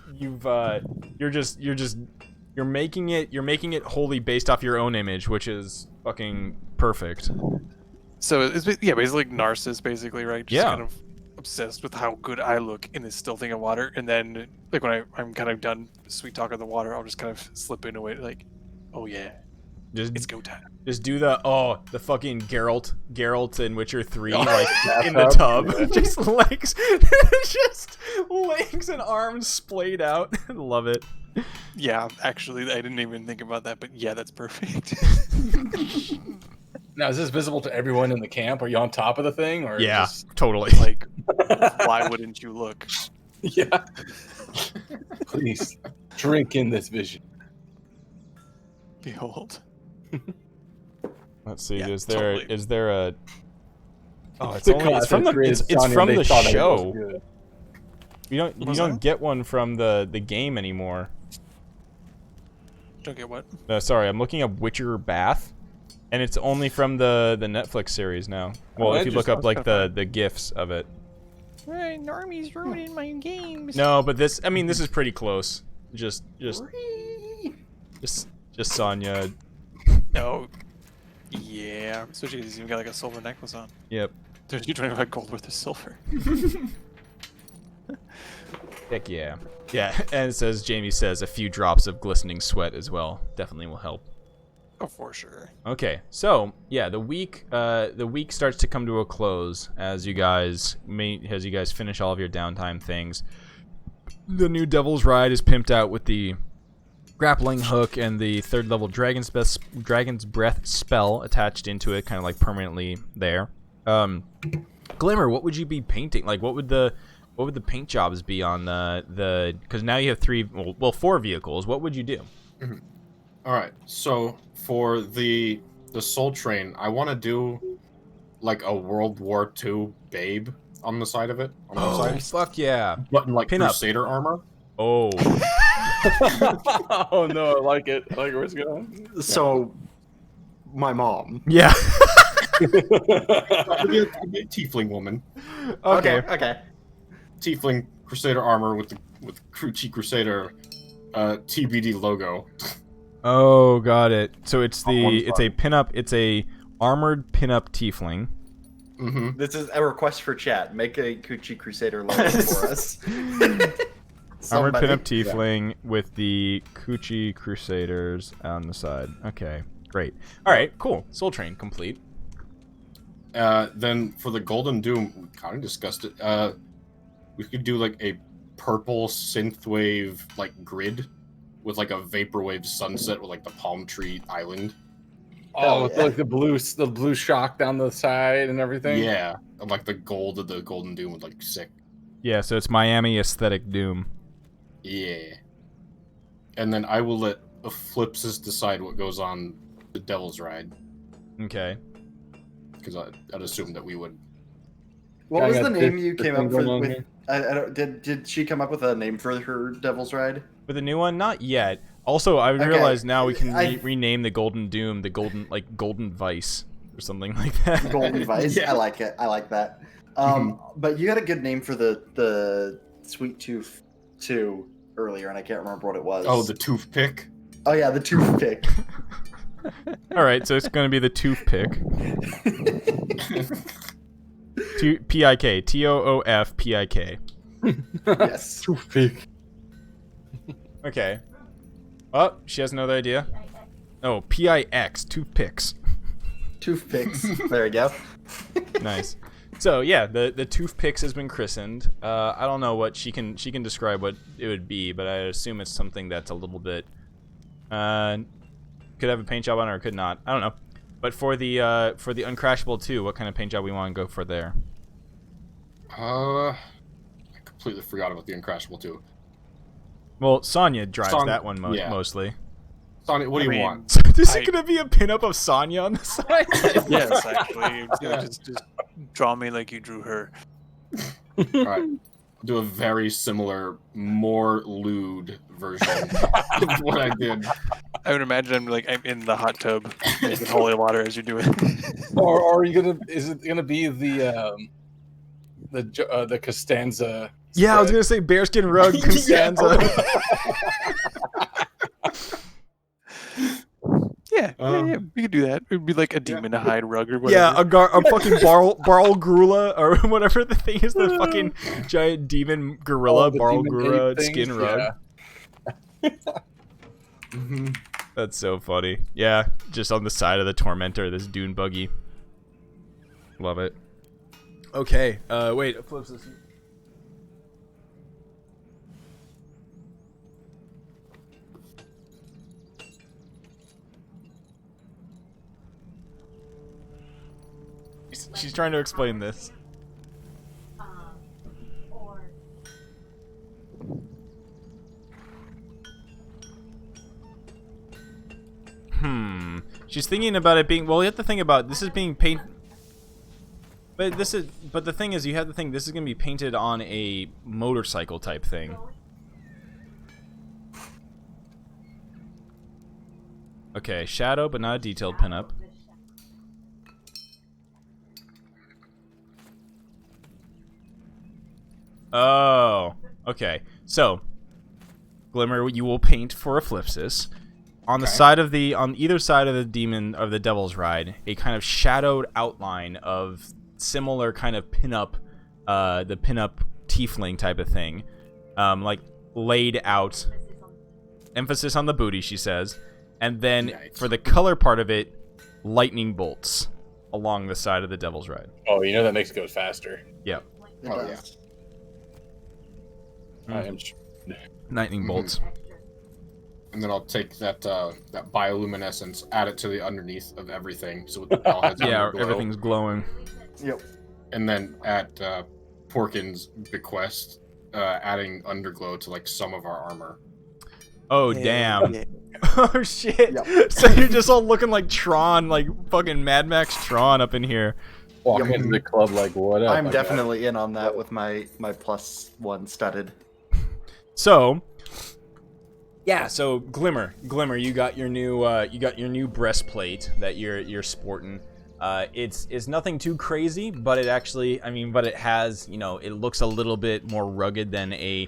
making it wholly based off your own image, which is fucking perfect. So it's basically like Narcissus, basically, right? Just Yeah. kind of obsessed with how good I look in this still thing of water, and then like when I'm kind of done sweet talking the water, I'll just kind of slip into it, like, oh yeah, it's Just go time. just do the fucking Geralt in Witcher 3 like in the tub, just legs and arms splayed out. Love it. Yeah, actually, I didn't even think about that, but yeah, that's perfect. Now, is this visible to everyone in the camp? Are you on top of the thing, or Yeah, just- totally. Like, why wouldn't you look? yeah? Please drink in this vision. Behold. Let's see. Yeah, is totally. there a? Oh, it's The only it's class from that the created it's Sonya, from they the thought it was show. good. You Was don't that? get one from the game anymore. Don't get what? Sorry, I'm looking up Witcher Bath, and it's only from the Netflix series now. Well, if you look up like the gifs of it. Hey, Normie's ruining my games. No, but this is pretty close. Just Sonya. No. Yeah, especially because he's even got like a silver necklace on. Yep. There's you 25 gold worth of silver. Heck yeah. Yeah, and it says Jamie says a few drops of glistening sweat as well. Definitely will help. Oh, for sure. Okay, so yeah, the week starts to come to a close as you guys finish all of your downtime things. The new Devil's Ride is pimped out with the grappling hook and the 3rd level Dragon's Breath spell attached into it, kind of like permanently there. Glimmer, what would you be painting? Like, what would the paint jobs be on the? Because now you have 4 vehicles. What would you do? Mm-hmm. All right, so for the Soul Train, I want to do like a World War II Babe on the side of it. On the side. Fuck yeah! But in like Pin up. Crusader armor. Oh, Oh no, I like it. I like where it's going. So, my mom. yeah. It'd be a tiefling woman. Okay. Tiefling Crusader armor with the Crusader TBD logo. Oh, got it. So it's On one it's a pinup. It's a armored pinup tiefling. Mm-hmm. This is a request for chat. Make a Coochie Crusader logo for us. Armored Somebody. pinup tiefling with the Coochie Crusaders on the side. Okay, great. All right, cool. Soul Train complete. Then for the Golden Doom, we kind of discussed it. We could do like a purple synthwave like grid with like a vaporwave sunset with like the palm tree island. Oh, with yeah. like the blue shock down the side and everything. Yeah, and like the gold of the Golden Doom was like sick. Yeah, so it's Miami aesthetic Doom. Yeah. And then I will let Flipsis decide what goes on the Devil's Ride, Okay. because I'd assume that we would. What Yeah, I was got the name this- you this came thing up going on with? here. I don't, did she come up with a name for her Devil's Ride? For the new one, not yet. Also, I Okay, realize now we can I- rename the Golden Doom the Golden Vice or something like that. Golden Vice. Yeah. I like it. I like that. But you had a good name for the Sweet Tooth 2 earlier, and I can't remember what it was. Oh, the toothpick. Oh yeah, the toothpick. All right, so it's going to be the toothpick. P-I-K. T-O-O-F-P-I-K. Yes. Toothpick. Okay. Oh, she has another idea. Oh, P-I-X. Toothpicks. Toothpicks. There we go. Nice. So yeah, the toothpicks has been christened. I don't know what she can describe what it would be, but I assume it's something that's a little bit could have a paint job on it or could not. I don't know. But for the Uncrashable 2, what kind of paint job we want to go for there? I completely forgot about the Uncrashable 2. Well, Sonya drives that one mostly. Sonya, what do you want? So is it gonna be a pinup of Sonya on the side? Yes, actually. Just draw me like you drew her. Alright. Do a very similar, more lewd version of what I did. I would imagine I'm in the hot tub making holy water as you do it. Or are you gonna? Is it gonna be the Costanza? Yeah, I was gonna say bearskin rug Costanza. Yeah, we could do that. It would be like a demon hide rug or whatever. Yeah, a fucking Barl Grula or whatever the thing is, the fucking giant demon gorilla Barl Grula skin rug. Yeah. That's so funny. Yeah, just on the side of the Tormentor, this dune buggy. Love it. Okay, wait, it flips this. She's trying to explain this. She's thinking about it being, well, you have to think about this is being paint. But the thing is, you have to think this is going to be painted on a motorcycle type thing. Okay, shadow, but not a detailed pinup. Oh, okay. So, Glimmer, you will paint for Eclipsis. On the side of on either side of the demon of the Devil's Ride, a kind of shadowed outline of similar kind of pinup, the pinup tiefling type of thing, like laid out. Emphasis on the booty, she says, and then for the color part of it, lightning bolts along the side of the Devil's Ride. Oh, you know that makes it go faster. Yep. Oh, yeah. I am. Lightning bolts. And then I'll take that that bioluminescence, add it to the underneath of everything, so it all has Yeah, glow. everything's glowing. Yep. And then at Porkin's bequest, adding underglow to like some of our armor. Oh, damn. Yeah. Oh, shit. Yep. So you're just all looking like Tron, like fucking Mad Max Tron up in here. Walking into the club like, what up? I'm definitely in on that with my +1 studded. So, yeah. So Glimmer, you got your new breastplate that you're sporting. It's nothing too crazy, but it actually, but it has, it looks a little bit more rugged than a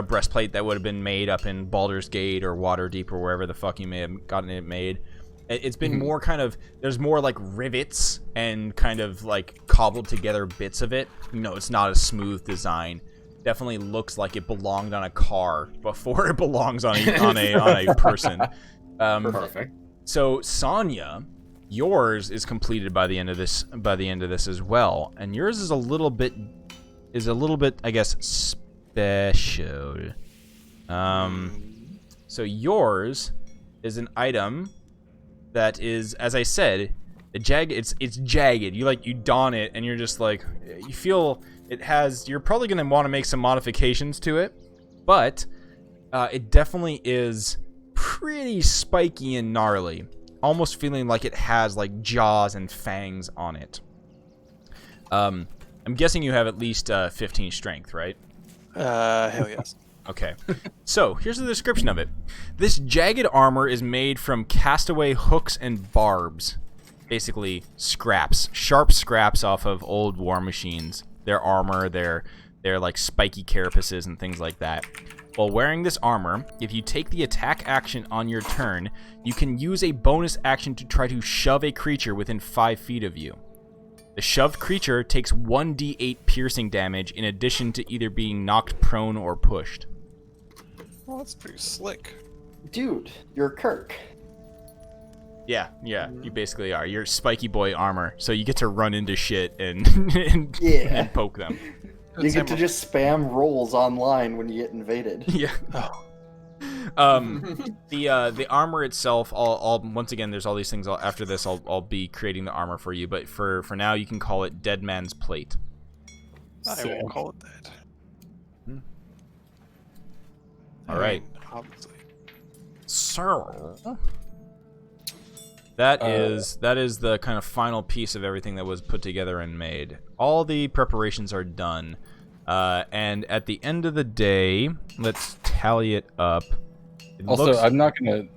breastplate that would have been made up in Baldur's Gate or Waterdeep or wherever the fuck you may have gotten it made. It's been more kind of, there's more like rivets and kind of like cobbled together bits of it. It's not a smooth design. Definitely looks like it belonged on a car before it belongs on a person. Perfect. So Sonya, yours is completed by the end of this as well, and yours is a little bit, I guess, special. So yours is an item that is, as I said, it's jagged. You don it, and you're just like, you feel it has. You're probably gonna want to make some modifications to it, but it definitely is pretty spiky and gnarly, almost feeling like it has like jaws and fangs on it. I'm guessing you have at least 15 strength, right? Hell yes. Okay, so here's the description of it. This jagged armor is made from castaway hooks and barbs. Basically, scraps, sharp scraps off of old war machines. Their armor, their like spiky carapaces and things like that. While wearing this armor, if you take the attack action on your turn, you can use a bonus action to try to shove a creature within 5 feet of you. The shoved creature takes 1d8 piercing damage in addition to either being knocked prone or pushed. Well, that's pretty slick. Dude, you're Kirk. Yeah, you basically are. You're spiky boy armor, so you get to run into shit and and poke them. You get to just spam rolls online when you get invaded. Yeah. The armor itself, I'll once again, there's all these things. After this, I'll be creating the armor for you. But for now, you can call it Dead Man's Plate. I won't call it that. All right. Obviously. So that is the kind of final piece of everything that was put together and made. All the preparations are done, and at the end of the day, let's tally it up. I'm not going to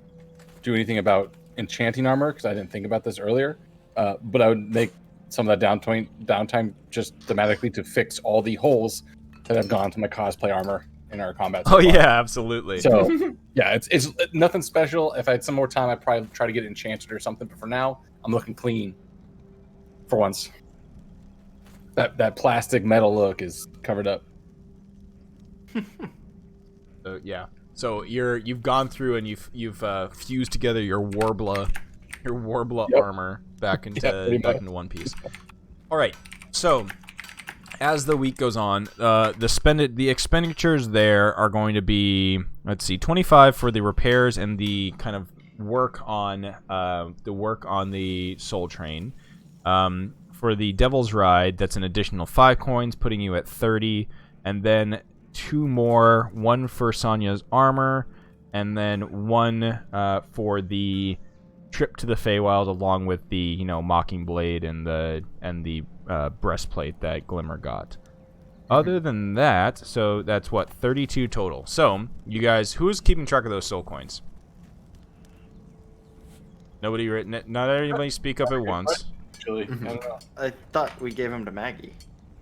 do anything about enchanting armor because I didn't think about this earlier. But I would make some of that downtime just thematically to fix all the holes that have gone to my cosplay armor in our combat. Oh yeah, absolutely. So yeah, it's nothing special. If I had some more time, I'd probably try to get it enchanted or something. But for now, I'm looking clean. For once, that plastic metal look is covered up. So yeah. So you've gone through and you've fused together your Warbler armor back into one piece. All right. So as the week goes on, the expenditures there are going to be, let's see, 25 for the repairs and the kind of work on the Soul Train. For the Devil's Ride, that's an additional 5 coins, putting you at 30, and then 2 more, one for Sonya's armor, and then 1 for the trip to the Feywild, along with the Mocking Blade and the breastplate that Glimmer got. Other than that, so that's what, 32 total. So you guys, who's keeping track of those soul coins? Nobody. Not everybody speak up at once. Actually, I don't know. I thought we gave him to Maggie.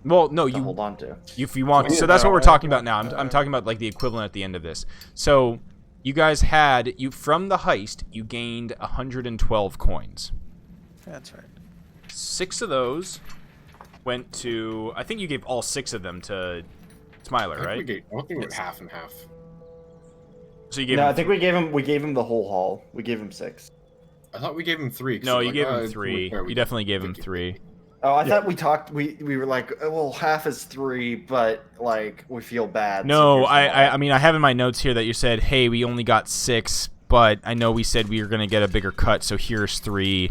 Well, no, To hold on to. if you want. So that's what we're talking about now. I'm talking about like the equivalent at the end of this. So you guys from the heist, you gained 112 coins. That's right. 6 of those went to. I think you gave all 6 of them to Smiler, right? I think we went half and half. So you gave. No, I think we gave him the whole haul. We gave him 6. I thought we gave him 3. No, you gave him 3. You definitely gave him 3. Oh, I thought we talked. We were like, well, half is 3, but like we feel bad. No, so I mean I have in my notes here that you said, hey, we only got 6, but I know we said we were gonna get a bigger cut, so here's 3.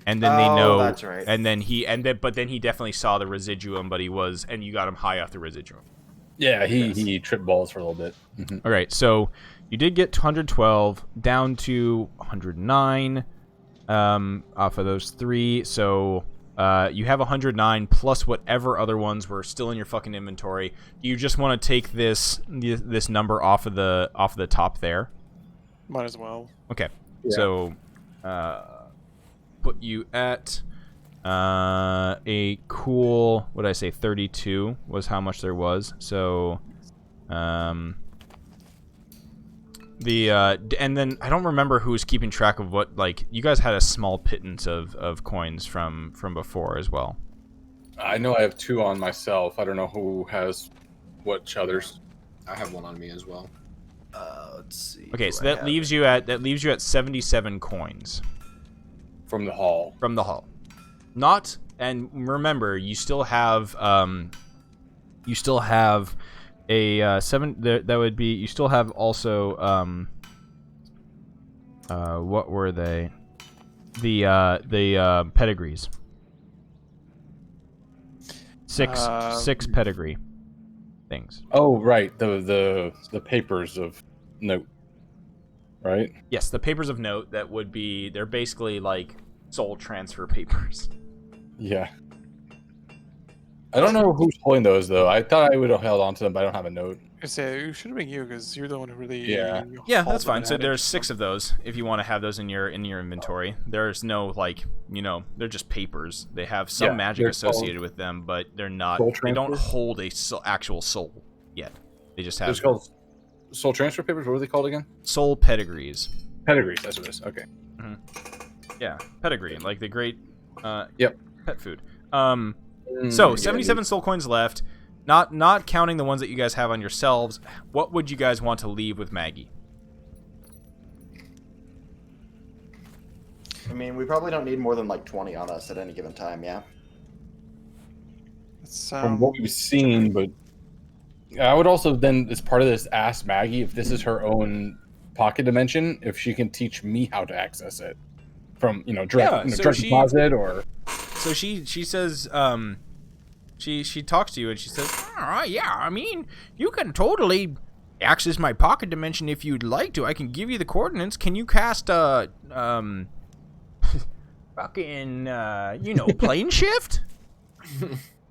And then they know. That's right. And then he definitely saw the residuum, but and you got him high off the residuum. Yeah, he tripped balls for a little bit. Mm-hmm. All right, so you did get 112 down to 109 off of those 3. So you have 109 plus whatever other ones were still in your fucking inventory. Do you just want to take this number off of the top there? Might as well. Okay, Yeah. so put you at a cool, what did I say, 32 was how much there was. So and then I don't remember who was keeping track of what. Like, you guys had a small pittance of coins from before as well. I know I have 2 on myself. I don't know who has which others. I have 1 on me as well. Let's see. Okay, so that leaves you at 77 coins From the hall. from the hull. Not, and remember, you still have a 7. That would be. You still have also what were they? The pedigrees. 6 pedigree things. Oh, right. The papers of note. Right? Yes, the papers of note that would be. They're basically like soul transfer papers. Yeah. I don't know who's holding those though. I thought I would have held on to them, but I don't have a note. I say it should have been you because you're the one who really. Yeah. Yeah, hauled that's them fine. So out. there's 6 of those if you want to have those in your inventory. There's no they're just papers. They have some Yeah, magic they're associated with them, but they're not. Soul They don't transfer? hold a actual soul yet. They just have It's called soul transfer papers. What are they called again? soul pedigrees. Pedigrees. That's what it is. Okay. Yeah, pedigree, like the great Yep. pet food. So 77 soul coins left. Not counting the ones that you guys have on yourselves. What would you guys want to leave with Maggie? I mean, we probably don't need more than like 20 on us at any given time, yeah? It's, From what we've seen, but I would also then, as part of this, ask Maggie if this is her own pocket dimension, if she can teach me how to access it from direct, Yeah, so direct she- deposit or. So she says, she talks to you and she says, Yeah, I mean, you can totally access my pocket dimension if you'd like to. I can give you the coordinates. Can you cast, fucking, plane shift?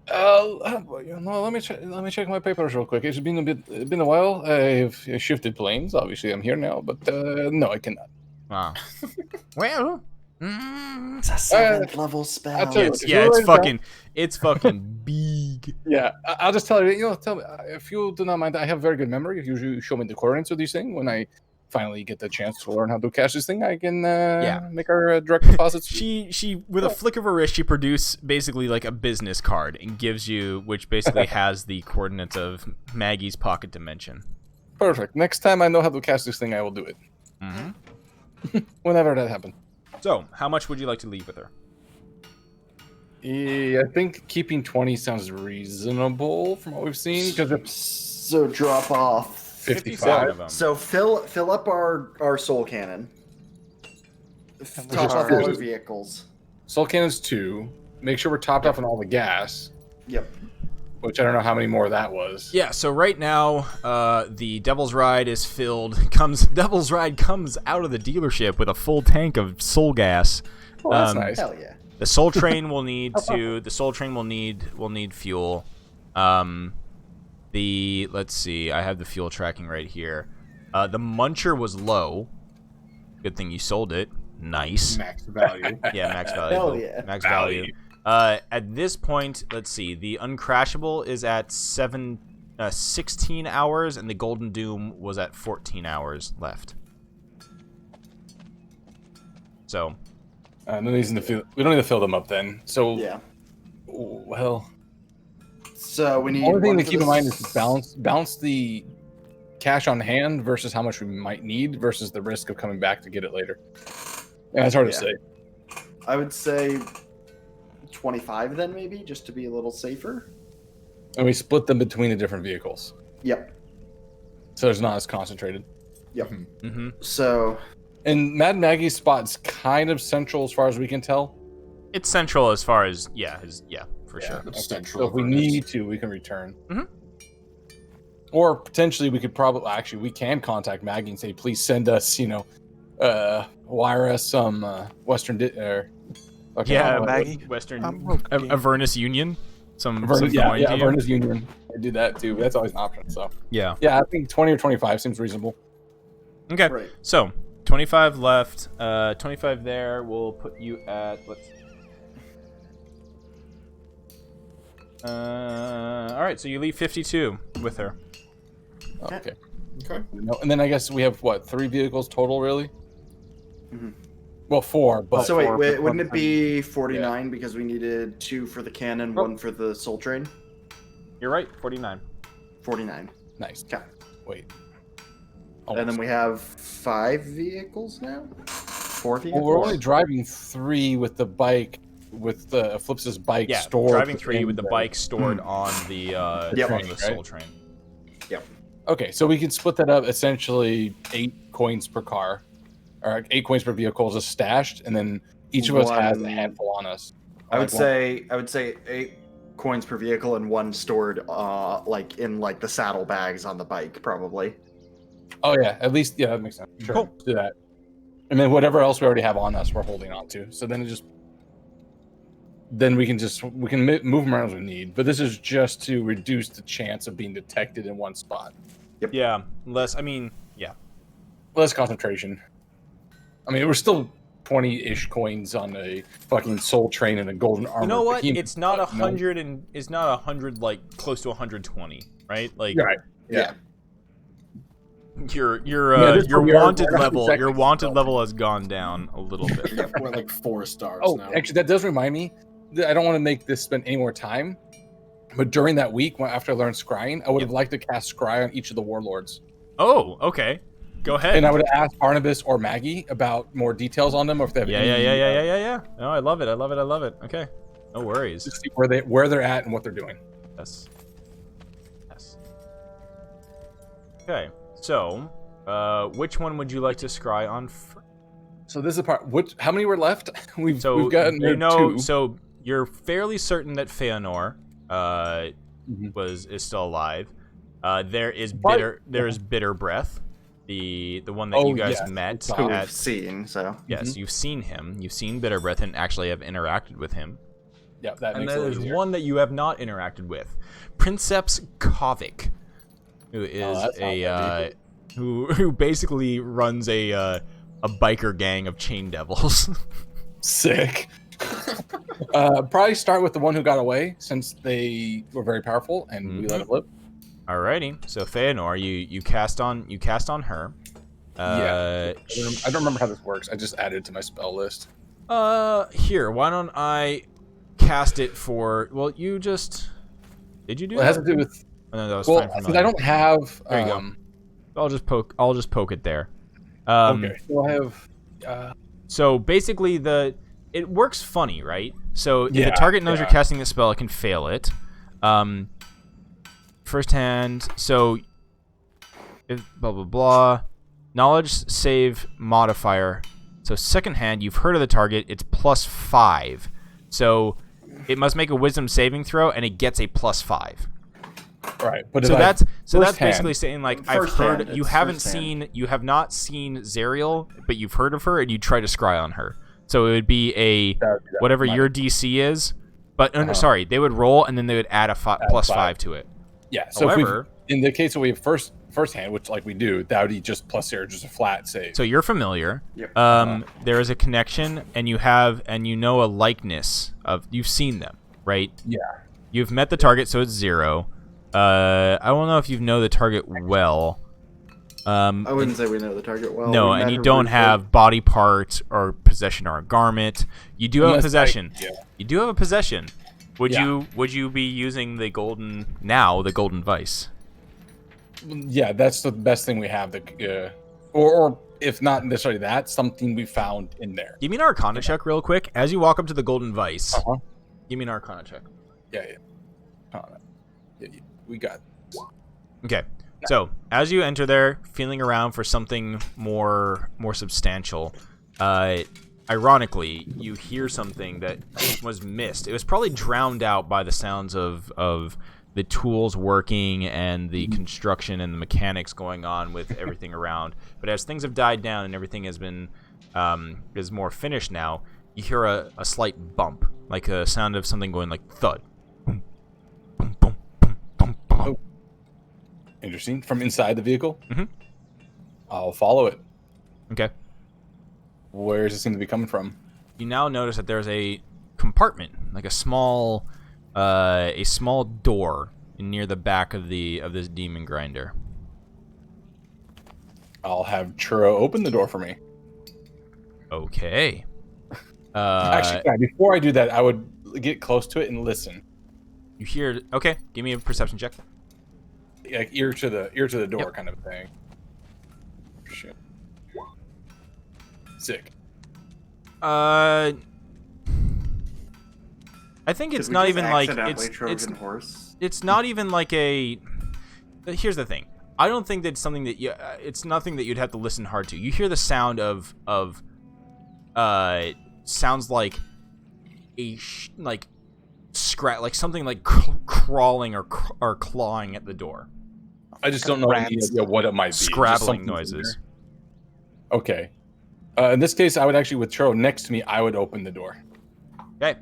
No, let me check my papers real quick. It's been a while. I've shifted planes. Obviously, I'm here now, but no, I cannot. ah. Well, It's a 7th level spell. I'll tell you It's, what, yeah, if it's you write it fucking, it's fucking big. Yeah, I'll just tell you. Tell me if you do not mind. I have very good memory. If you show me the coordinates of these things, when I finally get the chance to learn how to cash this thing, I can make our direct deposits. She with a flick of her wrist, she produces basically like a business card and gives you, which basically has the coordinates of Maggie's pocket dimension. Perfect. Next time I know how to cash this thing, I will do it. Mm-hmm. Whenever that happens. So, how much would you like to leave with her? Yeah, I think keeping 20 sounds reasonable from what we've seen. Because if So drop off 57 of them. So fill up our soul cannon. Top off all our vehicles. Soul Cannon's 2, make sure we're topped off on all the gas. Yep. Which I don't know how many more that was. Yeah, so right now, the Devil's Ride is filled. Devil's Ride comes out of the dealership with a full tank of soul gas. Oh, that's nice. Hell yeah. The Soul Train will need fuel. Let's see, I have the fuel tracking right here. The Muncher was low. Good thing you sold it. Nice. Max value. Yeah, max value. Hell yeah. Max value. At this point, let's see. The Uncrashable is at 16 hours, and the Golden Doom was at 14 hours left. So, No reason to fill. We don't need to fill them up then. So Yeah. well, So we need. the only thing one to for keep in the mind is to balance the cash on hand versus how much we might need versus the risk of coming back to get it later. Yeah, it's hard to Yeah. say. I would say 25 then maybe, just to be a little safer. And we split them between the different vehicles, Yep. so it's not as concentrated. Yep. mm-hmm. So And Mad Maggie's spot's kind of central as far as we can tell. It's central as far as for sure. It's So central. if we Avernus. need to, we can return. Mhm. Or potentially we could we can contact Maggie and say, please send us, wire us some Western Yeah, Maggie. Western I'm okay. Avernus Union. Some Avernus, coin to you. Avernus Union. I do that too. But that's always an option. So Yeah. yeah, I think 20 or 25 seems reasonable. Okay. right. So 25 left. 25 there. We'll put you at all right. So you leave 52 with her. Okay. Okay. And then I guess we have 3 vehicles total, really? Mhm. Well, 4, but So wait, 4 wouldn't it be 49 because we needed 2 for the cannon, 1 for the soul train? You're right. 49. 49. nice. Okay. Wait. And then we have 5 vehicles now? 4 vehicles? Well, we're only driving 3 with the bike, with Flips's bike Yeah. stored. Driving 3 with the in bike stored on the Yep. on the Right? Soul Train. Okay, so we can split that up essentially 8 coins per car, or 8 coins per vehicle is stashed, and then each of us has a One- handful on us. I would Like one- say 8 coins per vehicle and 1 stored in the saddle bags on the bike probably. Oh yeah, at least that makes sense. Sure, Cool. do that. And then whatever else we already have on us, we're holding on to. So then we can move them around as we need. But this is just to reduce the chance of being detected in one spot. Yeah. Less. I mean. Yeah. Less concentration. I mean, we're still 20-ish coins on a fucking soul train and a golden armor. You know what? behemoth, It's not but no. 100 and it's not 100 like close to 120, right? Like Right. Yeah. your this your one we are- wanted we're not level exactly your wanted stealthy. level has gone down a little bit. Yeah, we're at like 4 stars Oh, now. actually, that does remind me. I don't want to make this spend any more time, but during that week, after I learned scrying, I would have liked to cast scry on each of the warlords. Oh, okay. Go ahead. And I would ask Barnabas or Maggie about more details on them, or if they have Yeah. No, I love it. Okay, no worries. to see where they're at and what they're doing. Yes. Okay, so which one would you like to scry on? So this is the part. How many were left? We've So gotten two. So you're fairly certain that Feanor Mm-hmm. is still alive. There is What? bitter breath, the one that you guys met Who we've at. seen, so. Yes, you've seen him. You've seen bitter breath and actually have interacted with him. Yeah, that And makes it there's easier. one that you have not interacted with, Princeps Kovic, who is that's not bad who basically runs a biker gang of chain devils. Sick. Probably start with the one who got away, since they were very powerful and we let it live. Alrighty, so Feanor, you cast on her. I don't remember how this works. I just added it to my spell list. Here, why don't I cast it for? Well, you just did you do? Well, it that? has to do with. Oh, no, that was Well, fine. since I don't have. There you go. I'll just poke it there. Okay. So I have. So basically, it works funny, right? So if the Yeah, target knows you're yeah. casting the spell, it can fail it. First hand, so if blah blah blah, knowledge save modifier. So second hand, you've heard of the target. It's +5. So it must make a Wisdom saving throw, and it gets a +5. Right, but So that's first basically hand- saying like I've First hand, heard you it's haven't first hand. you have not seen Zariel, but you've heard of her and you try to scry on her. So it would be that whatever was your DC is, but sorry, they would roll and then they would add a +5 5 to it. Yeah. So However, in the case that we have first hand, which like we do, that would be just +0, just a flat save. so you're familiar. Yep. There is a connection, and you know a likeness of you've seen them, right? Yeah. You've met the target, so it's 0. I don't know if you know the target well. I wouldn't say we know the target well. No, We met and you her don't briefly. have body part or possession or a garment. You do have a Unless, possession. yeah. You do have a possession. Would Yeah. you be using the golden vice? Yeah, that's the best thing we have. Or if not necessarily that, something we found in there. Give me an Arcana check real quick as you walk up to the golden vice. Uh-huh. Give me an Arcana check. Yeah. We got. Okay. So as you enter there, feeling around for something more substantial, ironically, you hear something that was missed. It was probably drowned out by the sounds of the tools working and the construction and the mechanics going on with everything around. But as things have died down and everything has been is more finished now, you hear a slight bump, like a sound of something going like thud. Boom, boom, boom, boom, boom, boom. Oh. Interesting. From inside the vehicle? Mhm. I'll follow it. Okay. Where does it seem to be coming from? You now notice that there's a compartment, like a small door near the back of this demon grinder. I'll have Churro open the door for me. Okay. Actually, yeah, before I do that, I would get close to it and listen. You hear? Okay, give me a perception check. Like ear to the door Yep. kind of thing. Shit. Sick. I think it's Did we not just even like accidentally it's Trojan horse. it's not even like a. Here's the thing. I don't think that's something that it's nothing that you'd have to listen hard to. You hear the sound of sounds like like something like crawling or clawing at the door. I just don't know any idea what it might be. Just Scrabbling something noises. there. Okay. In this case, I would actually, with Churro next to me, I would open the door. Okay.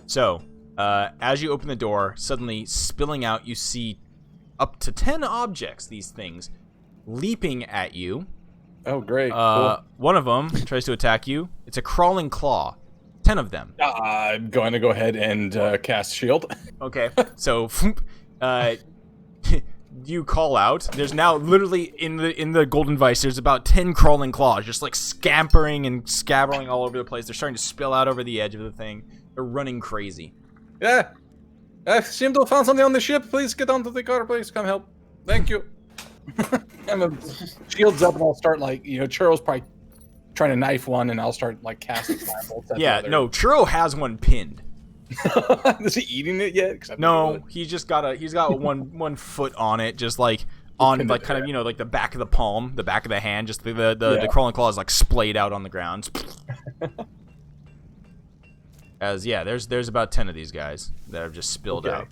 So, as you open the door, suddenly spilling out, you see up to 10 objects, these things, leaping at you. Oh, great. Cool. One of them tries to attack you. It's a crawling claw. 10 of them. I'm going to go ahead and cast shield. Okay. So, you call out. There's now literally in the golden vice, there's about 10 crawling claws, just like scampering and scabbering all over the place. They're starting to spill out over the edge of the thing. They're running crazy. Yeah. I seem to have found something on the ship. Please get onto the car. Please come help. Thank you. I'm a, shields up, and I'll start like Churro's probably trying to knife one, and I'll start like casting firebolts. At Yeah, the other. no, Churro has one pinned. Is he eating it yet? 'Cause I No, think he's got one foot on it, just like on pinned like it, kind of like the back of the palm, the back of the hand, just the crawling claw is like splayed out on the ground. As there's about 10 of these guys that have just spilled out.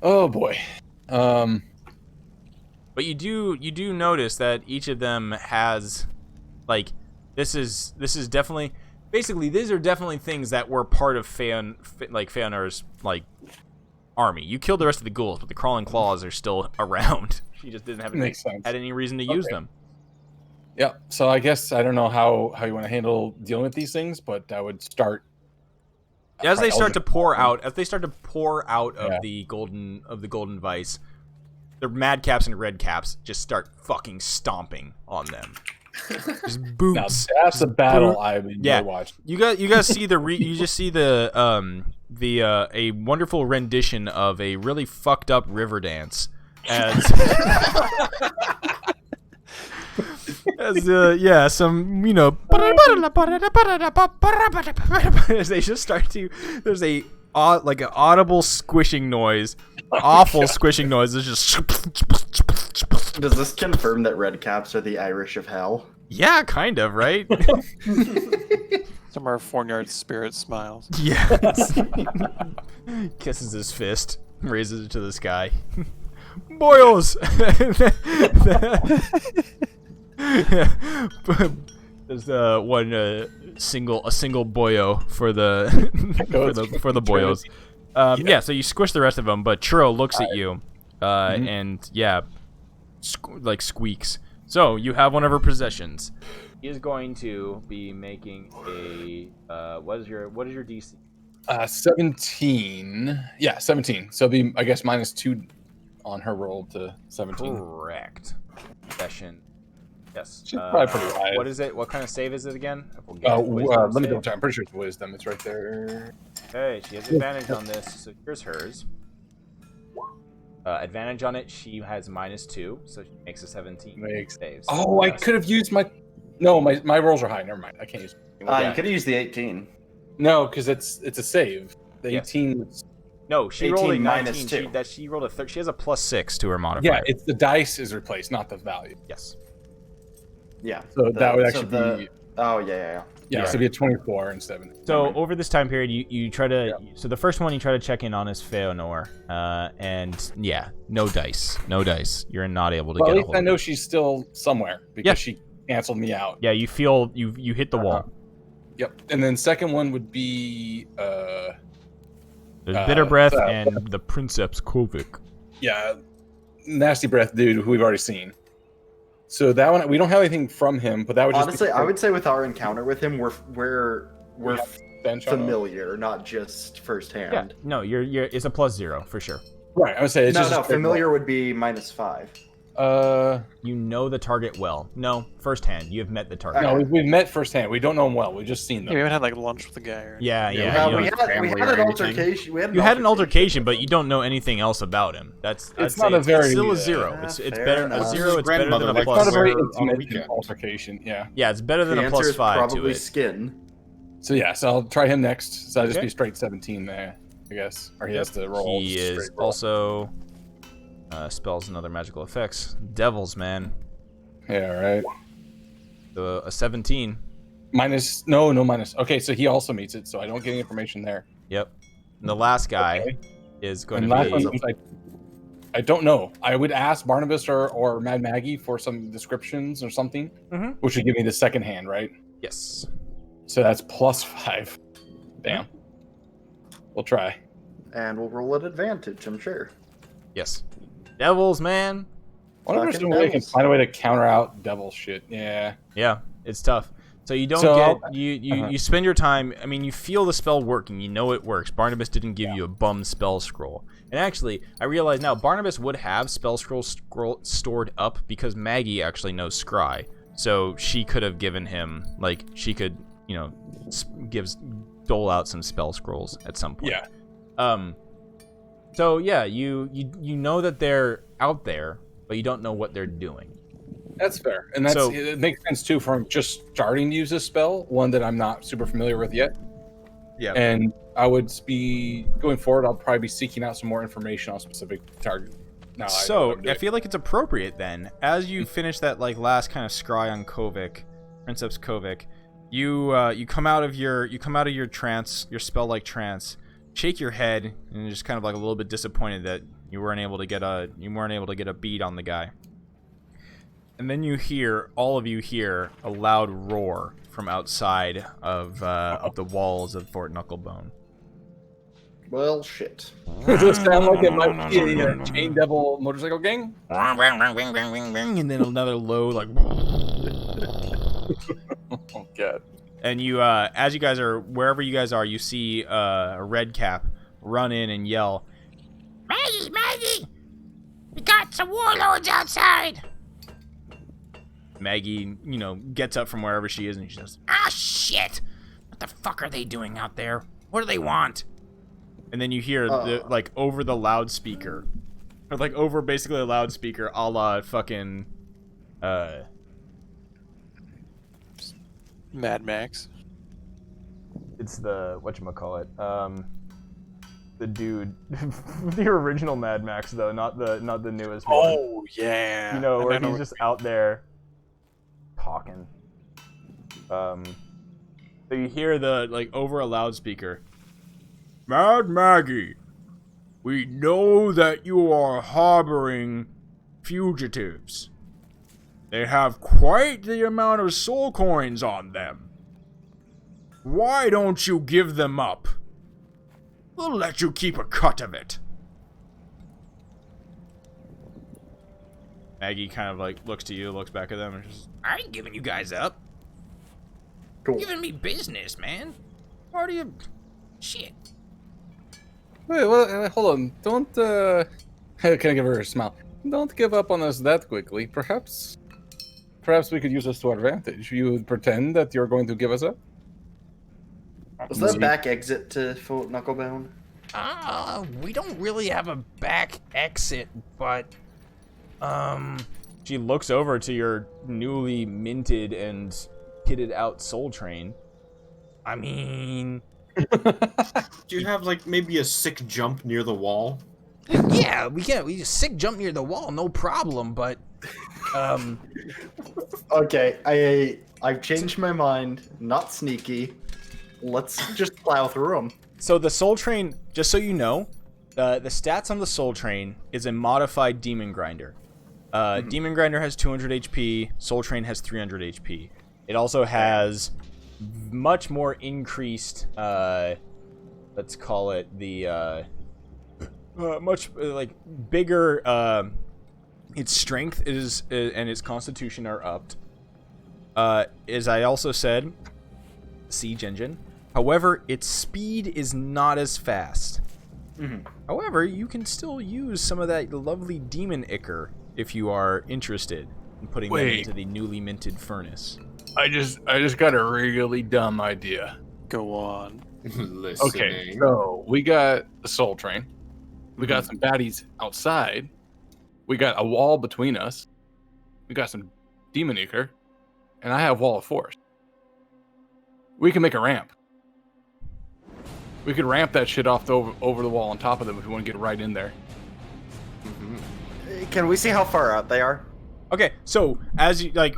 Oh boy. But you do notice that each of them has, like, this is definitely, basically these are definitely things that were part of Feanor's like army. You killed the rest of the ghouls, but the crawling claws are still around. She just didn't have had any reason to use them. Yeah. So I guess I don't know how you want to handle dealing with these things, but I would start. As they start to pour out of the golden vice, the madcaps and redcaps just start fucking stomping on them. Just boots. Now that's a battle I enjoy watching. You guys see you just see a wonderful rendition of a really fucked up river dance as some as they just start to, there's like an audible squishing noise, awful squishing noise. It's just. Does this confirm that red caps are the Irish of hell? Yeah, kind of, right? Some of our Fornyard spirit smiles. Yes. Kisses his fist, raises it to the sky. Boils. There's one single boyo for the for the boyos. Yeah, so you squish the rest of them, but Churro looks at you, and like squeaks. So you have one of her possessions. He is going to be making a what is your DC? 17. Yeah, 17. So it'll be, I guess, -2 on her roll to 17. Correct. Possession. Yes. She's probably pretty high. What is it? What kind of save is it again? Let me double check. I'm pretty sure it's wisdom. It's right there. Okay, she has advantage on this, so here's hers. Advantage on it, she has -2, so she makes a 17 saves. Oh, I could have used my... No, my rolls are high. Never mind. I can't use... You could have used the 18. No, because it's a save. The 18 was... No, she rolled a 19. -2. She rolled a she has a +6 to her modifier. Yeah, it's the dice is replaced, not the value. Yes. Yeah. So that would actually be... Oh, yeah. Yeah, so it'd be a 24 instead of... So over this time period, you try to... Yeah. So the first one you try to check in on is Feanor, and yeah, no dice. You're not able to get a hold of her. At least I know she's still somewhere, because she canceled me out. Yeah, you feel... You hit the wall. Yep. And then second one would be... There's Bitter Breath and the Princeps Kovic. Yeah, Nasty Breath dude, who we've already seen. So that one, we don't have anything from him, but that would honestly, I would say with our encounter with him, we're familiar, not just firsthand. Yeah, no, you're it's a +0 for sure. Right, I would say it's no. Familiar would be -5. You know the target well. No, firsthand. You have met the target. No, we've met firsthand. We don't know him well. We've just seen them. Yeah, we haven't had like lunch with the guy. Or yeah. We had an altercation. You had an altercation, but you don't know anything else about him. That's not a very. It's still a 0. It's better. A 0. It's better than a It's plus. not a very intimate altercation. Yeah. Yeah, it's better than the a answer is +5 probably to it. skin. So yeah, so I'll try him next. So I'll just be straight 17 there, I guess, or he has to roll. He is also spells and other magical effects. Devils, man. Yeah, right. A 17. No minus. Okay, so he also meets it, so I don't get any information there. Yep. And the last guy is going to be... I don't know. I would ask Barnabas or Mad Maggie for some descriptions or something, which would give me the second hand, right? Yes. So that's +5. Damn. We'll try. And we'll roll at advantage, I'm sure. Yes. Devils, man. I wonder if there's a way I can find a way to counter out devil shit. Yeah. Yeah, it's tough. So you don't you spend your time. I mean, you feel the spell working. You know it works. Barnabas didn't give you a bum spell scroll. And actually, I realize now Barnabas would have spell scrolls stored up because Maggie actually knows Scry. So she could have given him, like, she could, dole out some spell scrolls at some point. Yeah. So yeah, you know that they're out there, but you don't know what they're doing. That's fair, and it makes sense too from just starting to use this spell, one that I'm not super familiar with yet. Yeah. And I would be going forward. I'll probably be seeking out some more information on specific target. Now, I feel like it's appropriate then, as you finish that like last kind of scry on Kovic, Princeps Kovic, you come out of your trance, your spell-like trance, shake your head, and you're just kind of like a little bit disappointed that you weren't able to get a beat on the guy. And then all of you hear a loud roar from outside of the walls of Fort Knucklebone. Well, shit. Does it sound like it might be a Chain Devil motorcycle gang? And then another low like. Oh god. And you, as you guys are wherever you guys are, you see a red cap run in and yell, Maggie! We got some warlords outside! Maggie, gets up from wherever she is and she says, Ah, shit! What the fuck are they doing out there? What do they want? and then you hear like over the loudspeaker, or like over basically a loudspeaker, a la fucking, Mad Max. it's the whatchamacallit, the dude, the original Mad Max though, not the newest one. Oh yeah. You know, where he's just out there talking. So you hear the, like, over a loudspeaker, Mad Maggie, we know that you are harboring fugitives. They have quite the amount of soul coins on them. Why don't you give them up? We'll let you keep a cut of it. Maggie kind of like looks to you, looks back at them, and says, I ain't giving you guys up. Cool. Giving me business, man. What are you... Shit. Wait, well, hold on. Don't, can I give her a smile? Don't give up on us that quickly. Perhaps we could use this to our advantage. You would pretend that you're going to give us up? Was there a back exit to Fort Knucklebone? We don't really have a back exit, but... She looks over to your newly minted and kitted out soul train. I mean... Do you have, like, maybe a sick jump near the wall? Yeah, we just sick jump near the wall, no problem, but... Okay, I've changed my mind. Not sneaky. Let's just plow through them. So the soul train, just so you know, the stats on the soul train is a modified demon grinder. Demon grinder has 200 HP, soul train has 300 HP. It also has much more increased, let's call it the, much, like, bigger, its strength is and its constitution are upped. As I also said, siege engine. However, its speed is not as fast. However, you can still use some of that lovely demon ichor if you are interested in putting them into the newly minted furnace. I just got a really dumb idea. Go on. Listening. Okay, so we got the soul train. We got some baddies outside. We got a wall between us. We got some demon ichor. And I have wall of force. We can make a ramp. We could ramp that shit off over the wall on top of them if we want to get right in there. Can we see how far out they are? Okay, so as you like,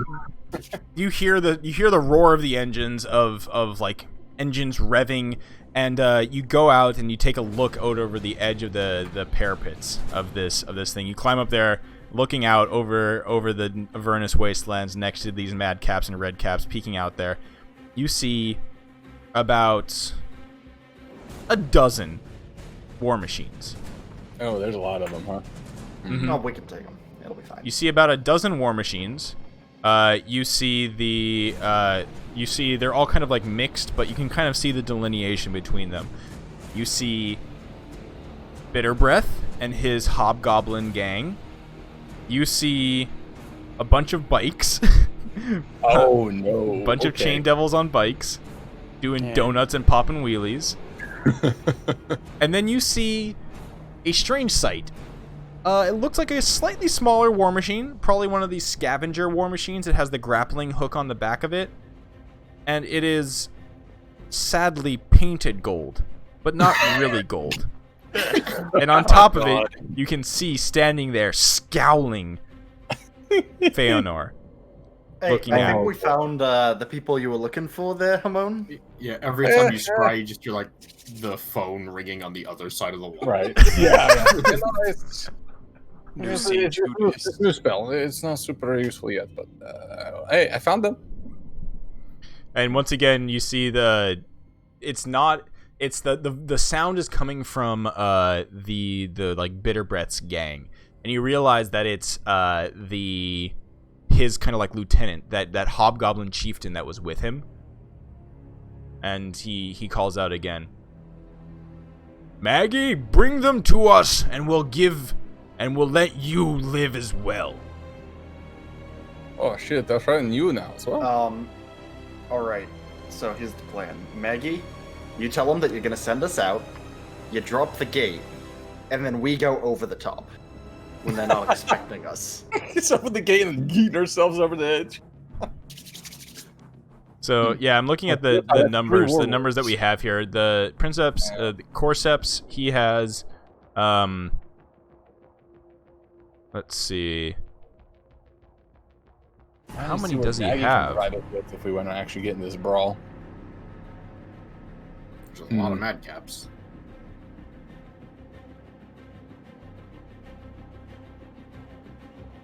you hear the roar of the engines of like engines revving, and you go out and you take a look out over the edge of the parapets of this thing. You climb up there, looking out over the Avernus wastelands next to these mad caps and red caps peeking out there. You see about a dozen war machines. Oh, there's a lot of them, huh? Oh, we can take them. It'll be fine. You see about a dozen war machines. You see they're all kind of like mixed, but you can kind of see the delineation between them. You see Bitter Breath and his hobgoblin gang. You see a bunch of bikes. Oh no! A bunch of chain devils on bikes, doing donuts and popping wheelies. And then you see a strange sight. It looks like a slightly smaller war machine, probably one of these scavenger war machines. It has the grappling hook on the back of it, and it is sadly painted gold, but not really gold. And on top of it, you can see standing there scowling Feanor. Hey, Looking I at- think we found the people you were looking for there, Hamon. Yeah, every time you scry, you just hear like the phone ringing on the other side of the wall. Right. Yeah. It's New it's siege, a new spell. It's not super useful yet, but hey, I found them. And once again, you see the sound is coming from the like Bitter Breath's gang, and you realize that it's his kind of like lieutenant, that hobgoblin chieftain that was with him. And he calls out again, Maggie, bring them to us, and we'll let you live as well. Oh shit, they're threatening you now as well. Alright, so here's the plan. Maggie, you tell them that you're gonna send us out, you drop the gate, and then we go over the top when they're not expecting us. It's open the gate and yeet ourselves over the edge. So yeah, I'm looking at the numbers that we have here. The Princeps, the Corseps, he has, let's see, how many does he have? If we want to actually get in this brawl, There's a lot of madcaps.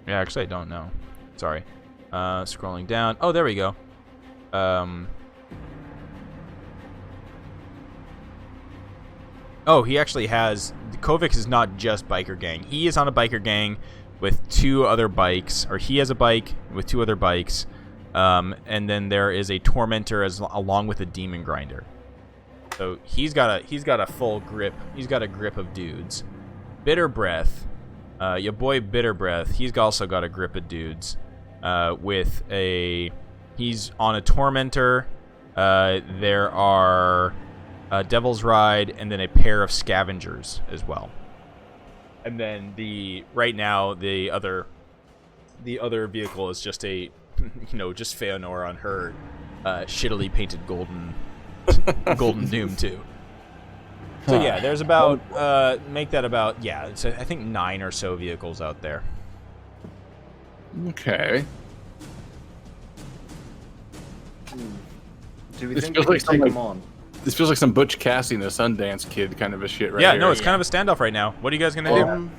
Yeah, actually, I don't know. Sorry. Scrolling down. Oh, there we go. Oh, he actually has... Kovic is not just biker gang. He is on a biker gang with 2 other bikes. Or he has a bike with 2 other bikes. And then there is a Tormentor along with a Demon Grinder. So he's got a full grip. He's got a grip of dudes. Bitter Breath... your boy Bitter Breath, he's also got a grip of dudes. He's on a Tormentor. There are a Devil's Ride and then a pair of Scavengers as well. And then right now the other vehicle is just a just Feanor on her shittily painted golden Doom too. So yeah, there's about make that about it's I think 9 or so vehicles out there. okay. Do we This think feels we like can take some, them on? This feels like some Butch Cassidy and the Sundance Kid kind of a shit right Yeah, here. no, it's kind of a standoff right now. What are you guys gonna do?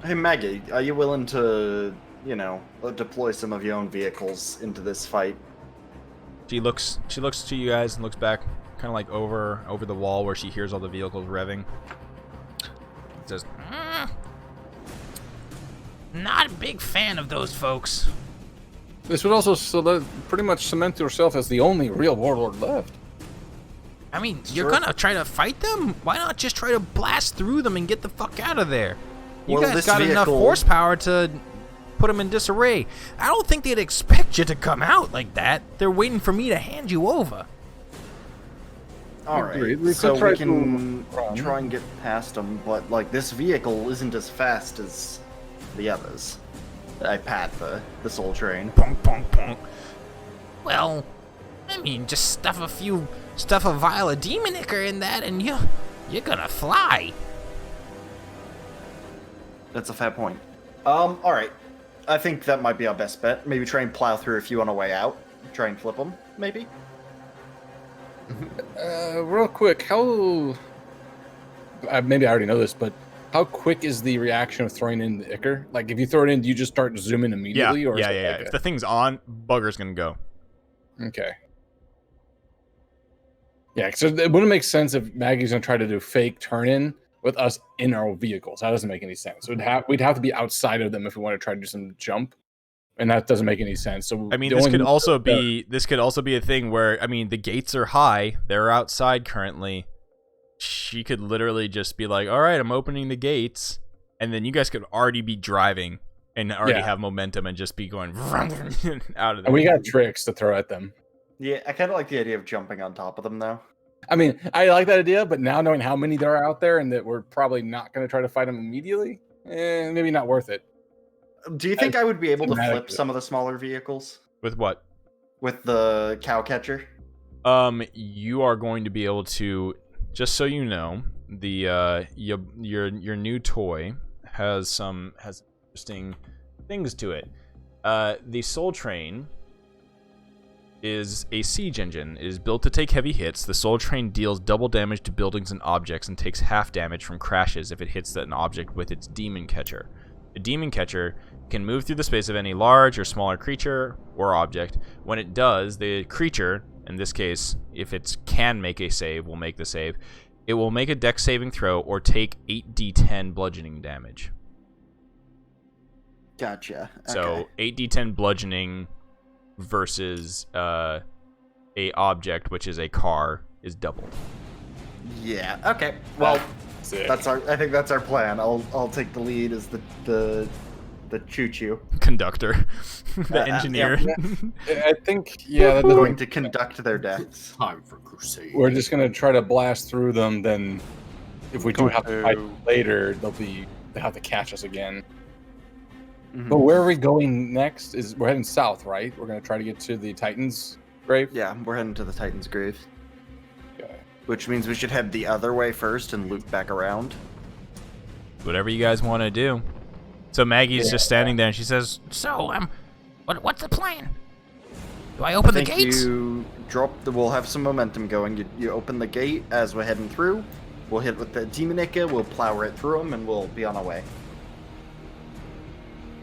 Hey Maggie, are you willing to, deploy some of your own vehicles into this fight? She looks to you guys and looks back, kind of like over the wall where she hears all the vehicles revving. Says, Not a big fan of those folks. This would also pretty much cement yourself as the only real warlord left. I mean, you're gonna try to fight them? Why not just try to blast through them and get the fuck out of there? You Well, guys this got enough vehicle- horsepower to put them in disarray. I don't think they'd expect you to come out like that. They're waiting for me to hand you over. Alright, Agreed. We so could try we can to run. try and get past them, but, this vehicle isn't as fast as the others. I pat the soul train. Punk, punk, punk. Well, I mean, just stuff a vial of demon ichor in that and you're gonna fly. That's a fair point. Alright. I think that might be our best bet. Maybe try and plow through a few on our way out. Try and flip them, maybe? Real quick, how... maybe I already know this, but how quick is the reaction of throwing in the ichor? Like, if you throw it in, do you just start zooming immediately? yeah. Or is it If like the thing's on, bugger's gonna go. Okay. Yeah, so it wouldn't make sense if Maggie's gonna try to do fake turn-in with us in our vehicles. That doesn't make any sense. We'd have to be outside of them if we want to try to do some jump, and that doesn't make any sense. So I mean, the this only- could also be a thing where, I mean, the gates are high. They're outside currently. She could literally just be like, all right, I'm opening the gates. And then you guys could already be driving and already have momentum and just be going out of there. And we got tricks to throw at them. Yeah, I kind of like the idea of jumping on top of them, though. I mean, I like that idea, but now knowing how many there are out there and that we're probably not going to try to fight them immediately, maybe not worth it. Do you think I would be able to Thematic. flip some of the smaller vehicles With what? with the cow catcher? You are going to be able to. Just so you know, the your new toy has interesting things to it. The Soul Train is a siege engine. It is built to take heavy hits. The Soul Train deals double damage to buildings and objects and takes half damage from crashes if it hits an object with its Demon Catcher. The Demon Catcher can move through the space of any large or smaller creature or object. When it does, the creature, in this case, if it can make a save, will make the save. It will make a dex saving throw or take 8d10 bludgeoning damage. Gotcha. So 8d10 bludgeoning versus a object, which is a car, is doubled. Yeah. Okay. Well, Sick. I think that's our plan. I'll take the lead as the choo-choo. Conductor, the engineer. I think, yeah, I'm going to conduct their decks. Time for crusade. we're just gonna try to blast through them. Then, if we do have to fight to- later, they have to catch us again. Mhm. But where are we going next? We're heading south, right? We're gonna try to get to the Titans' grave. Yeah, we're heading to the Titan's grave, Okay. which means we should head the other way first and loop back around. Whatever you guys want to do. So Maggie's just standing there and she says, So, what's the plan? Do I open the I think gates? you we'll have some momentum going. You open the gate as we're heading through. We'll hit with the Demonica, we'll plow right through them, and we'll be on our way.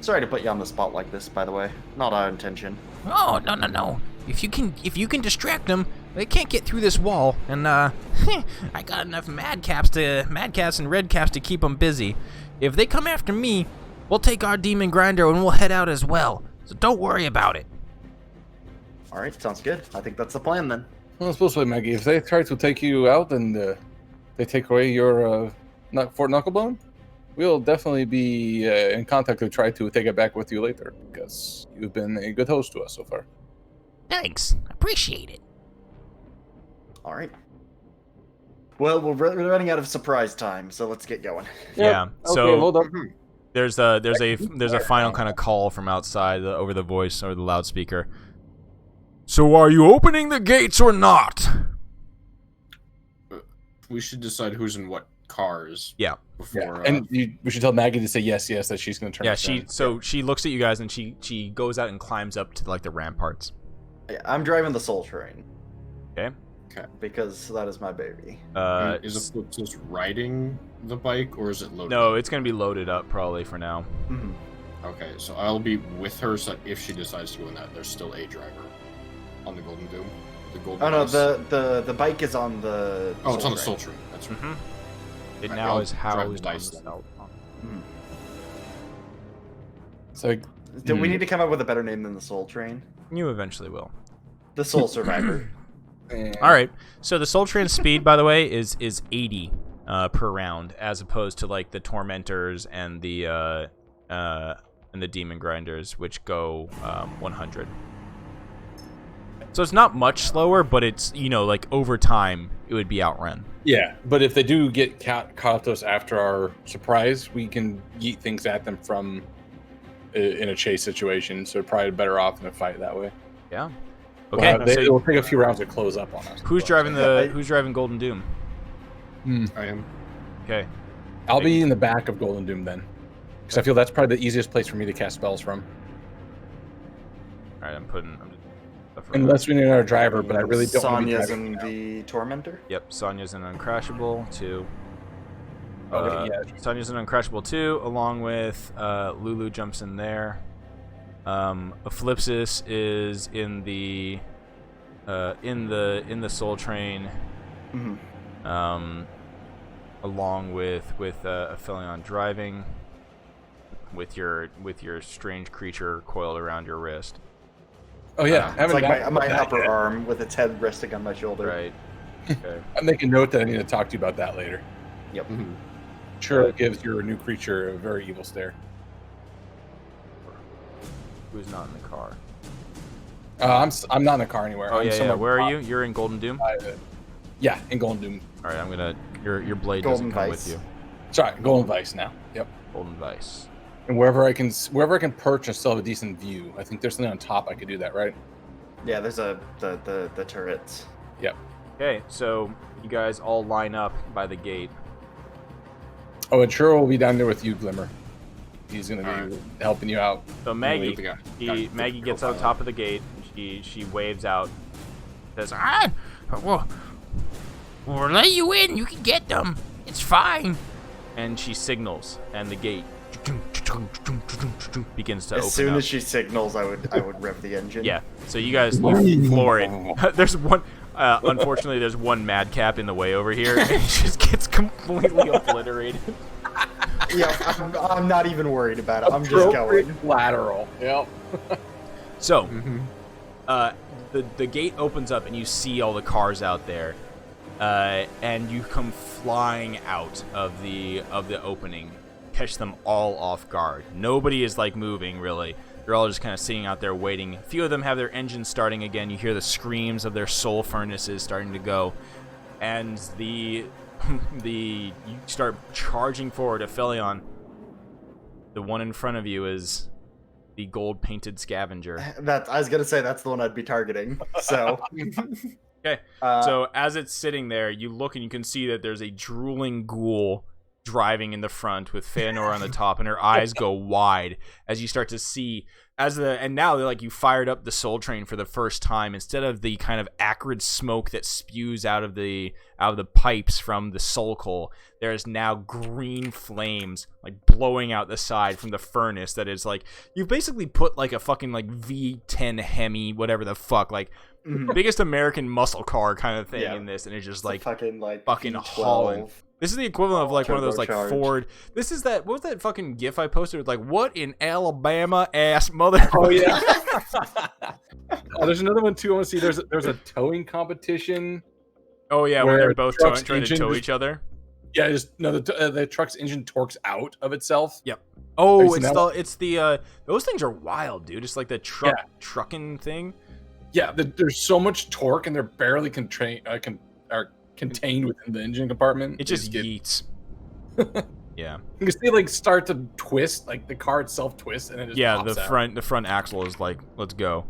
Sorry to put you on the spot like this, by the way. Not our intention. Oh, no. If you can distract them, they can't get through this wall. And I got enough madcaps and redcaps to keep them busy. If they come after me, we'll take our demon grinder and we'll head out as well. So don't worry about it. Alright, sounds good. I think that's the plan then. Well, supposedly, Maggie, if they try to take you out and they take away your Fort Knucklebone, we'll definitely be in contact to try to take it back with you later, because you've been a good host to us so far. Thanks. Appreciate it. Alright. Well, we're running out of surprise time, so let's get going. yeah. Okay, So hold up. there's a final kind of call from outside over the voice or the loudspeaker. So are you opening the gates or not? We should decide who's in what cars. Yeah. Before. And we should tell Maggie to say yes, that she's going to turn. Yeah, us down. she looks at you guys and she goes out and climbs up to like the ramparts. Yeah, I'm driving the Soul Train. Okay. Because that is my baby. Is a flip just riding the bike, or is it loaded? No, it's gonna be loaded up probably for now. Mhm. Okay, so I'll be with her, so that if she decides to go in that, there's still a driver on the Golden Doom. The Golden. Oh no, Dice. the bike is on the. Oh, it's on the Train. Soul Train. That's right. Mm-hmm. It Right, now I'll is drive the housed on dice the then. south. So Do we need to come up with a better name than the Soul Train? You eventually will. The Soul Survivor. All right. So the Soul Train speed, by the way, is 80 per round, as opposed to like the Tormentors and the Demon Grinders, which go 100. So it's not much slower, but it's, like over time it would be outrun. Yeah, but if they do get caught us after our surprise, we can yeet things at them from in a chase situation. So probably better off in a fight that way. Yeah. Okay. Well, so it'll take a few rounds to close up on us. who's driving Golden Doom? I am. Okay. I'll be in the back of Golden Doom then, because I feel that's probably the easiest place for me to cast spells from. All right. I'm just Unless we need another driver, but I really don't. want to be Sonya's driving in now. the Tormentor. Yep. Sonya's an Uncrashable 2. Okay, yeah. Sonya's an Uncrashable 2, along with Lulu jumps in there. Eclipsis is in the Soul Train, Mhm. along with Aphelion driving, with your strange creature coiled around your wrist. Oh yeah, I It's haven't like gotten my to that upper yet. arm with its head resting on my shoulder. Right. Okay. I'm making note that I need to talk to you about that later. Yep. Mhm. Sure, it gives your new creature a very evil stare. Who's not in the car? I'm not in the car anywhere. Oh I'm yeah. somewhere Where are you? You're in Golden Doom. Yeah, in Golden Doom. All right. I'm gonna your blade Golden doesn't come Vice. with you. Sorry, Golden Vice now. Yep. Golden Vice. And wherever I can perch and still have a decent view. I think there's something on top I could do that, right? Yeah, there's the turrets. Yep. Okay, so you guys all line up by the gate. Oh, and Shiro will be down there with you, Glimmer. He's gonna be Alright. helping you out. So Maggie, the guy. Maggie gets on top of the gate. She waves out. Says, Ah, we'll let you in. You can get them. It's fine. and she signals, and the gate begins to open As soon up. as she signals, I would rev the engine. Yeah. So you guys you floor it. There's one. Unfortunately, there's one madcap in the way over here, and it just gets completely obliterated. Yeah, I'm not even worried about it. I'm just going. Lateral. Yep. So, the gate opens up, and you see all the cars out there, and you come flying out of the opening, catch them all off guard. Nobody is like moving really. They're all just kind of sitting out there waiting. A few of them have their engines starting again. You hear the screams of their soul furnaces starting to go, and you start charging forward. Aphelion, the one in front of you is the gold-painted scavenger. I was gonna say that's the one I'd be targeting. So. Okay. So as it's sitting there, you look and you can see that there's a drooling ghoul driving in the front with Feanor on the top, and her eyes go wide as you start to see and now they're like you fired up the soul train for the first time. Instead of the kind of acrid smoke that spews out of the pipes from the soul coal, there is now green flames like blowing out the side from the furnace. That is like you've basically put like a fucking like V10 Hemi, whatever the fuck, like biggest American muscle car kind of thing in this, and it's just like fucking V12. hauling. This is the equivalent of like one of those like Turbocharged. Ford. This is that. What was that fucking GIF I posted? With like, what in Alabama ass mother? Oh yeah. Oh, there's another one too. I want to see. There's a towing competition. Oh yeah, when Where they're both truck's trying to engine tow just- each other. Yeah, the truck's engine torques out of itself. Yep. Have Oh, you seen that it's the those things are wild, dude. It's like the trucking thing. Yeah, there's so much torque and they're barely contained within the engine compartment. It just get, yeets. Yeah. you can see like start to twist, like the car itself twists, and it just Yeah, pops the out. front axle is like, let's go.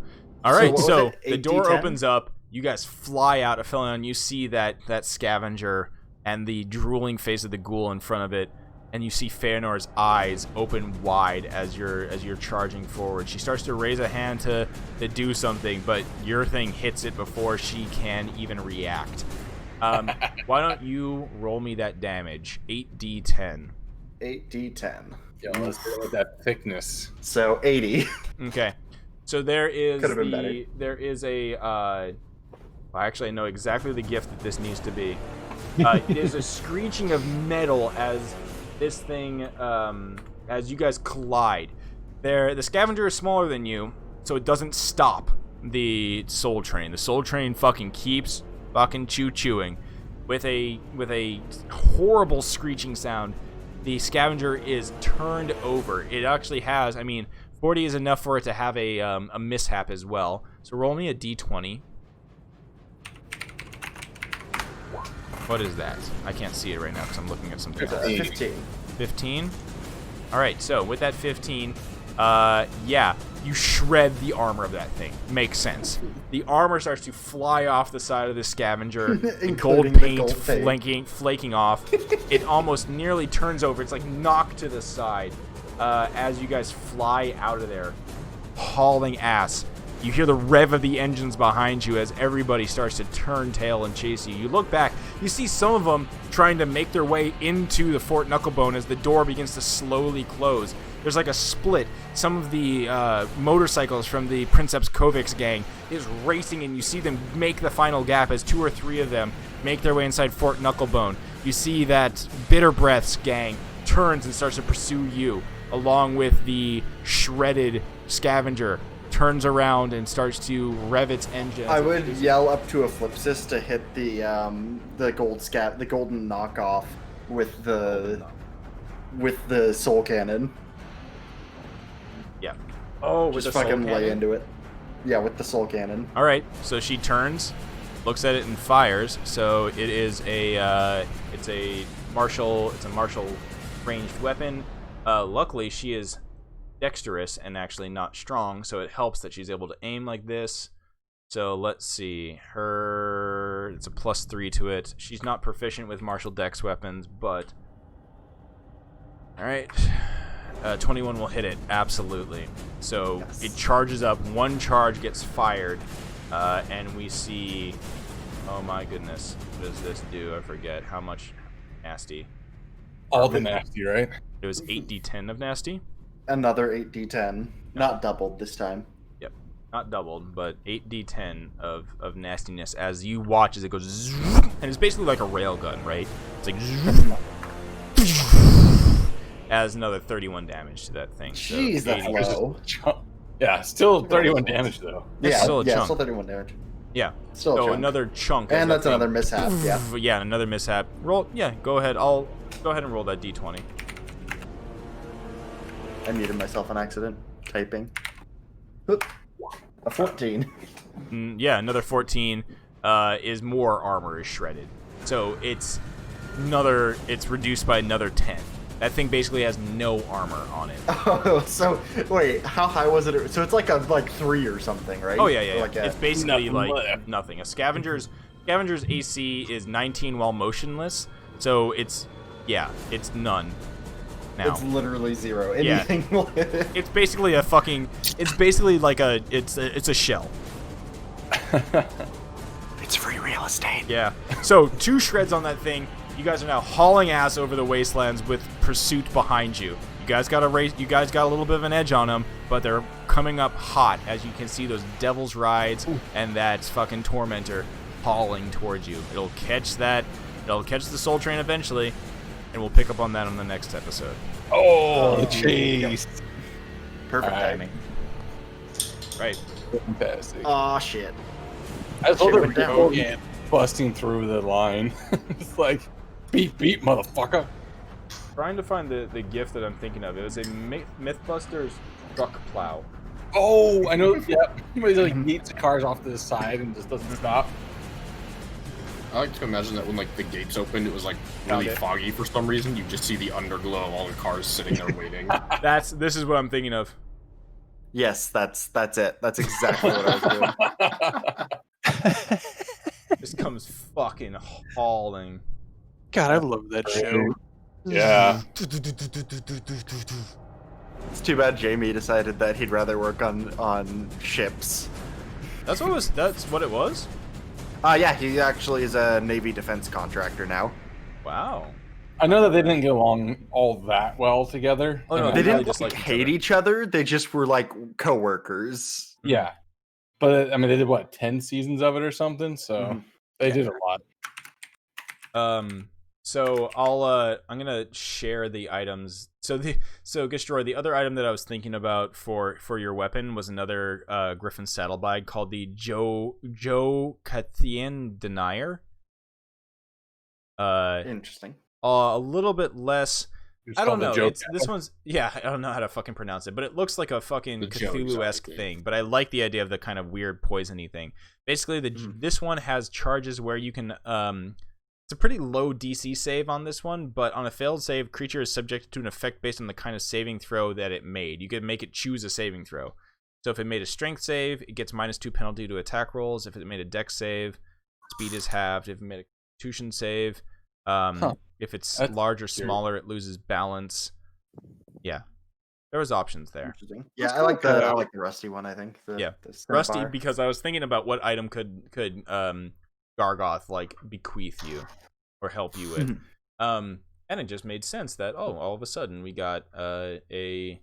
All So right, what was so it, the door 8D10? opens up. You guys fly out of Aphelion. You see that scavenger and the drooling face of the ghoul in front of it, and you see Feanor's eyes open wide as you're charging forward. She starts to raise a hand to do something, but your thing hits it before she can even react. Why don't you roll me that damage? 8d10. 8d10. Yeah, let's go with that thickness. So 80. Okay. So there is Could've been better. there is a actually I know exactly the gift that this needs to be. It is a screeching of metal as this thing as you guys collide. The scavenger is smaller than you, so it doesn't stop the soul train. The soul train fucking keeps fucking chewing with a horrible screeching sound. The scavenger is turned over. It actually has, 40 is enough for it to have a mishap as well. So roll me a d20. What is that? I can't see it right now because I'm looking at something else. 15. 15? Alright, so with that 15, yeah, you shred the armor of that thing. Makes sense. The armor starts to fly off the side of the scavenger, the gold Including the paint gold paint. flaking off. It almost nearly turns over. It's like knocked to the side as you guys fly out of there, hauling ass. You hear the rev of the engines behind you as everybody starts to turn tail and chase you. You look back, you see some of them trying to make their way into the Fort Knucklebone as the door begins to slowly close. There's like a split. Some of the motorcycles from the Princeps Kovacs gang is racing, and you see them make the final gap as 2 or 3 of them make their way inside Fort Knucklebone. You see that Bitter Breath's gang turns and starts to pursue you, along with the shredded scavenger turns around and starts to rev its engine. I would yell up to Eclipsis to hit the golden knockoff with the soul cannon. Yeah. Oh, Just fucking lay into it. Yeah, with the soul cannon. All right. So she turns, looks at it, and fires. So it is a martial. It's a martial ranged weapon. Luckily, she is dexterous and actually not strong, so it helps that she's able to aim like this. So let's see. It's a +3 to it. She's not proficient with martial dex weapons, but all right. 21 will hit it, absolutely. So it charges up. One charge gets fired, and we see. Oh my goodness, what does this do? I forget how much nasty. All the nasty, right? It was 8d10 of nasty. Another 8d10, not doubled this time. Yep, not doubled, but 8d10 of nastiness as you watch as it goes, zzz, and it's basically like a railgun, right? It's like. Zzz, adds another 31 damage to that thing. So Jeez, that's 80. low. Yeah, still 31 damage though. It's Yeah, still a chunk. still 31 damage. Yeah. Still a So chunk. another chunk. And of that's that another thing. mishap, yeah. Yeah, another mishap. Roll. Yeah, go ahead. I'll go ahead and roll that d20. I muted myself on accident. Typing. Oop. A 14. Yeah, another 14 is more armor is shredded. So it's reduced by another 10. That thing basically has no armor on it. Oh, so wait, how high was it? So it's like a 3 or something, right? Oh yeah. Like It's basically nothing like left. nothing. A scavenger's AC is 19 while motionless. So it's none. Now. It's literally 0. Yeah. Anything. It's basically a fucking. It's basically like it's a shell. It's free real estate. Yeah. So 2 shreds on that thing. You guys are now hauling ass over the wastelands with pursuit behind you. You guys got a race. You guys got a little bit of an edge on them, but they're coming up hot as you can see those devil's rides and that fucking tormentor hauling towards you. It'll catch that. It'll catch the soul train eventually, and we'll pick up on that on the next episode. Oh, jeez. Perfect All right. timing. Right. Fantastic. Aw, shit. I shit love went the down. people busting through the line. It's like, beat, motherfucker. Trying to find the gift that I'm thinking of. It was a Mythbusters truck plow. Oh, I know. Yeah, he like beats the cars off to the side and just doesn't stop. I like to imagine that when like the gates opened, it was like really Found it. foggy for some reason. You just see the underglow of all the cars sitting there waiting. This is what I'm thinking of. Yes, that's it. That's exactly what I was doing. This comes fucking hauling. God, I love that show. Yeah. It's too bad Jamie decided that he'd rather work on ships. That's what it was? Yeah, he actually is a Navy defense contractor now. Wow. I know that they didn't get along all that well together. Oh, no, And They really didn't just like each hate other. each other. They just were like co-workers. Yeah. But I mean, they did what, 10 seasons of it or something? So Mhm. they did a lot. So I'm gonna share the items. So Gistroy, the other item that I was thinking about for your weapon was another Griffin saddlebag called the Joe Cathian Denier. Interesting. A little bit less. It's I don't called the know. Joke This one's I don't know how to fucking pronounce it, but it looks like a fucking The Joe Cthulhu-esque exotic, thing. But I like the idea of the kind of weird poisony thing. Basically, this one has charges where you can it's a pretty low DC save on this one, but on a failed save, creature is subjected to an effect based on the kind of saving throw that it made. You can make it choose a saving throw. So if it made a strength save, it gets -2 penalty to attack rolls. If it made a dex save, speed is halved. If it made a constitution save, if it's That's large or weird. smaller, it loses balance. Yeah, there was options there. Interesting. Yeah, That's I like cool. the Rusty one. I think. Yeah. the Rusty, Centaur. because I was thinking about what item could Gargoth like bequeath you or help you with. And it just made sense that all of a sudden we got an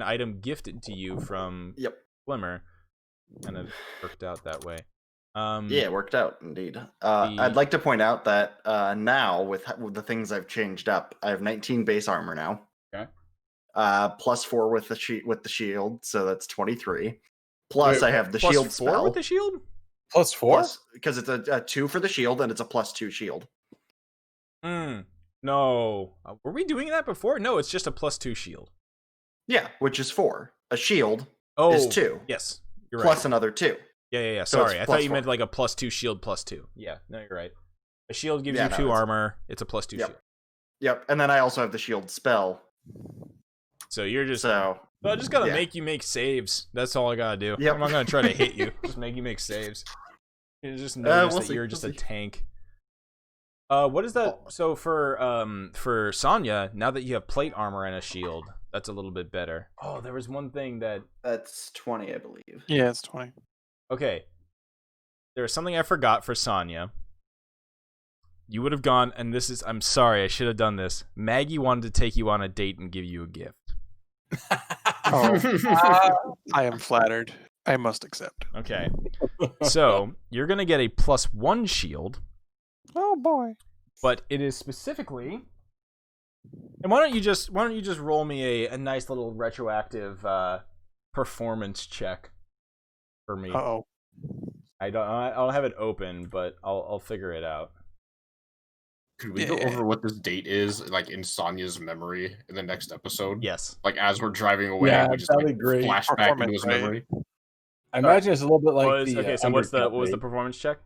item gifted to you from Yep. Glimmer, and it worked out that way. Yeah, it worked out indeed. I'd like to point out that now with the things I've changed up, I have 19 base armor now. Okay. +4 with the shield, so that's 23. Plus, Wait, I have the Plus shield 4 spell. with the shield. +4? Because it's a 2 for the shield and it's a +2 shield. No, were we doing that before? No, it's just a +2 shield. Yeah, which is 4. A shield Oh, is 2 Yes, you're plus right. another 2. Yeah. So it's Sorry, I thought you +4. meant like a +2 shield +2. Yeah, no, you're right. A shield gives Yeah, you no, 2 it's- armor. It's a +2 Yep. shield. Yep, and then I also have the shield spell. So you're just. So So I just gotta yeah. make you make saves. That's all I gotta do. Yep. I'm not gonna try to hit you. Just make you make saves. You just notice we'll that see, you're we'll just a see. tank. What is that? Oh. So for Sonya, now that you have plate armor and a shield, that's a little bit better. Oh, there was one thing that. That's 20, I believe. Yeah, it's 20. Okay. There was something I forgot for Sonya. You would have gone, and this is. I'm sorry, I should have done this. Maggie wanted to take you on a date and give you a gift. Oh, I am flattered. I must accept. Okay. So you're gonna get a +1 shield. Oh boy. But it is specifically. And why don't you just roll me a nice little retroactive performance check for me? Uh-oh. I don't have it open, but I'll figure it out. Could we go over what this date is, like in Sonya's memory in the next episode? Yes. Like as we're driving away, Yeah, we just that'd like be great. flash back into Performance, his right? memory. I imagine it's a little bit like Okay, so what was the performance check?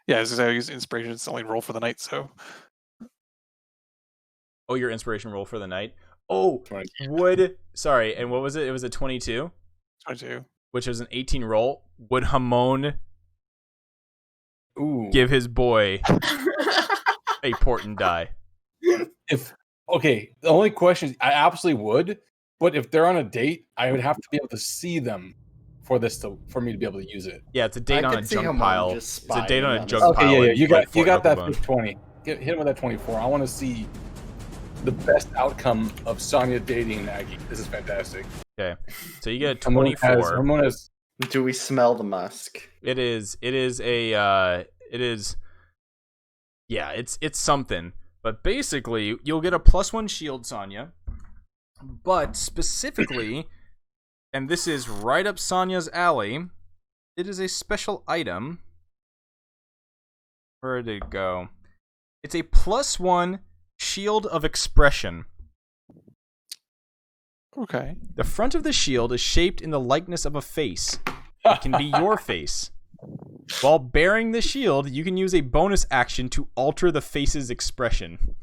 Yeah, as I use inspiration, it's only roll for the night, so Oh, your inspiration roll for the night. Oh, 20. sorry, and what was it? It was a 22, 22. which was an 18 roll. Would Hamon Ooh. give his boy a port and die? If okay, the only question is, I absolutely would, but if they're on a date, I would have to be able to see them for me to be able to use it. Yeah, it's a date I on a could see junk Hamon pile. just It's a date on a spying junk on pile. Okay, yeah, in, you like, got Fort that Knucklebone. with 20. Hit him with that 24. I want to see the best outcome of Sonya dating Maggie. This is fantastic. Okay, so you get a Ramon 24. Ramon has Do we smell the musk? It is yeah, it's something. But basically, you'll get a +1 shield, Sonya. But specifically, and this is right up Sonya's alley, it is a special item. Where did it go? It's a +1 shield of expression. Okay. The front of the shield is shaped in the likeness of a face. It can be your face. While bearing the shield, you can use a bonus action to alter the face's expression.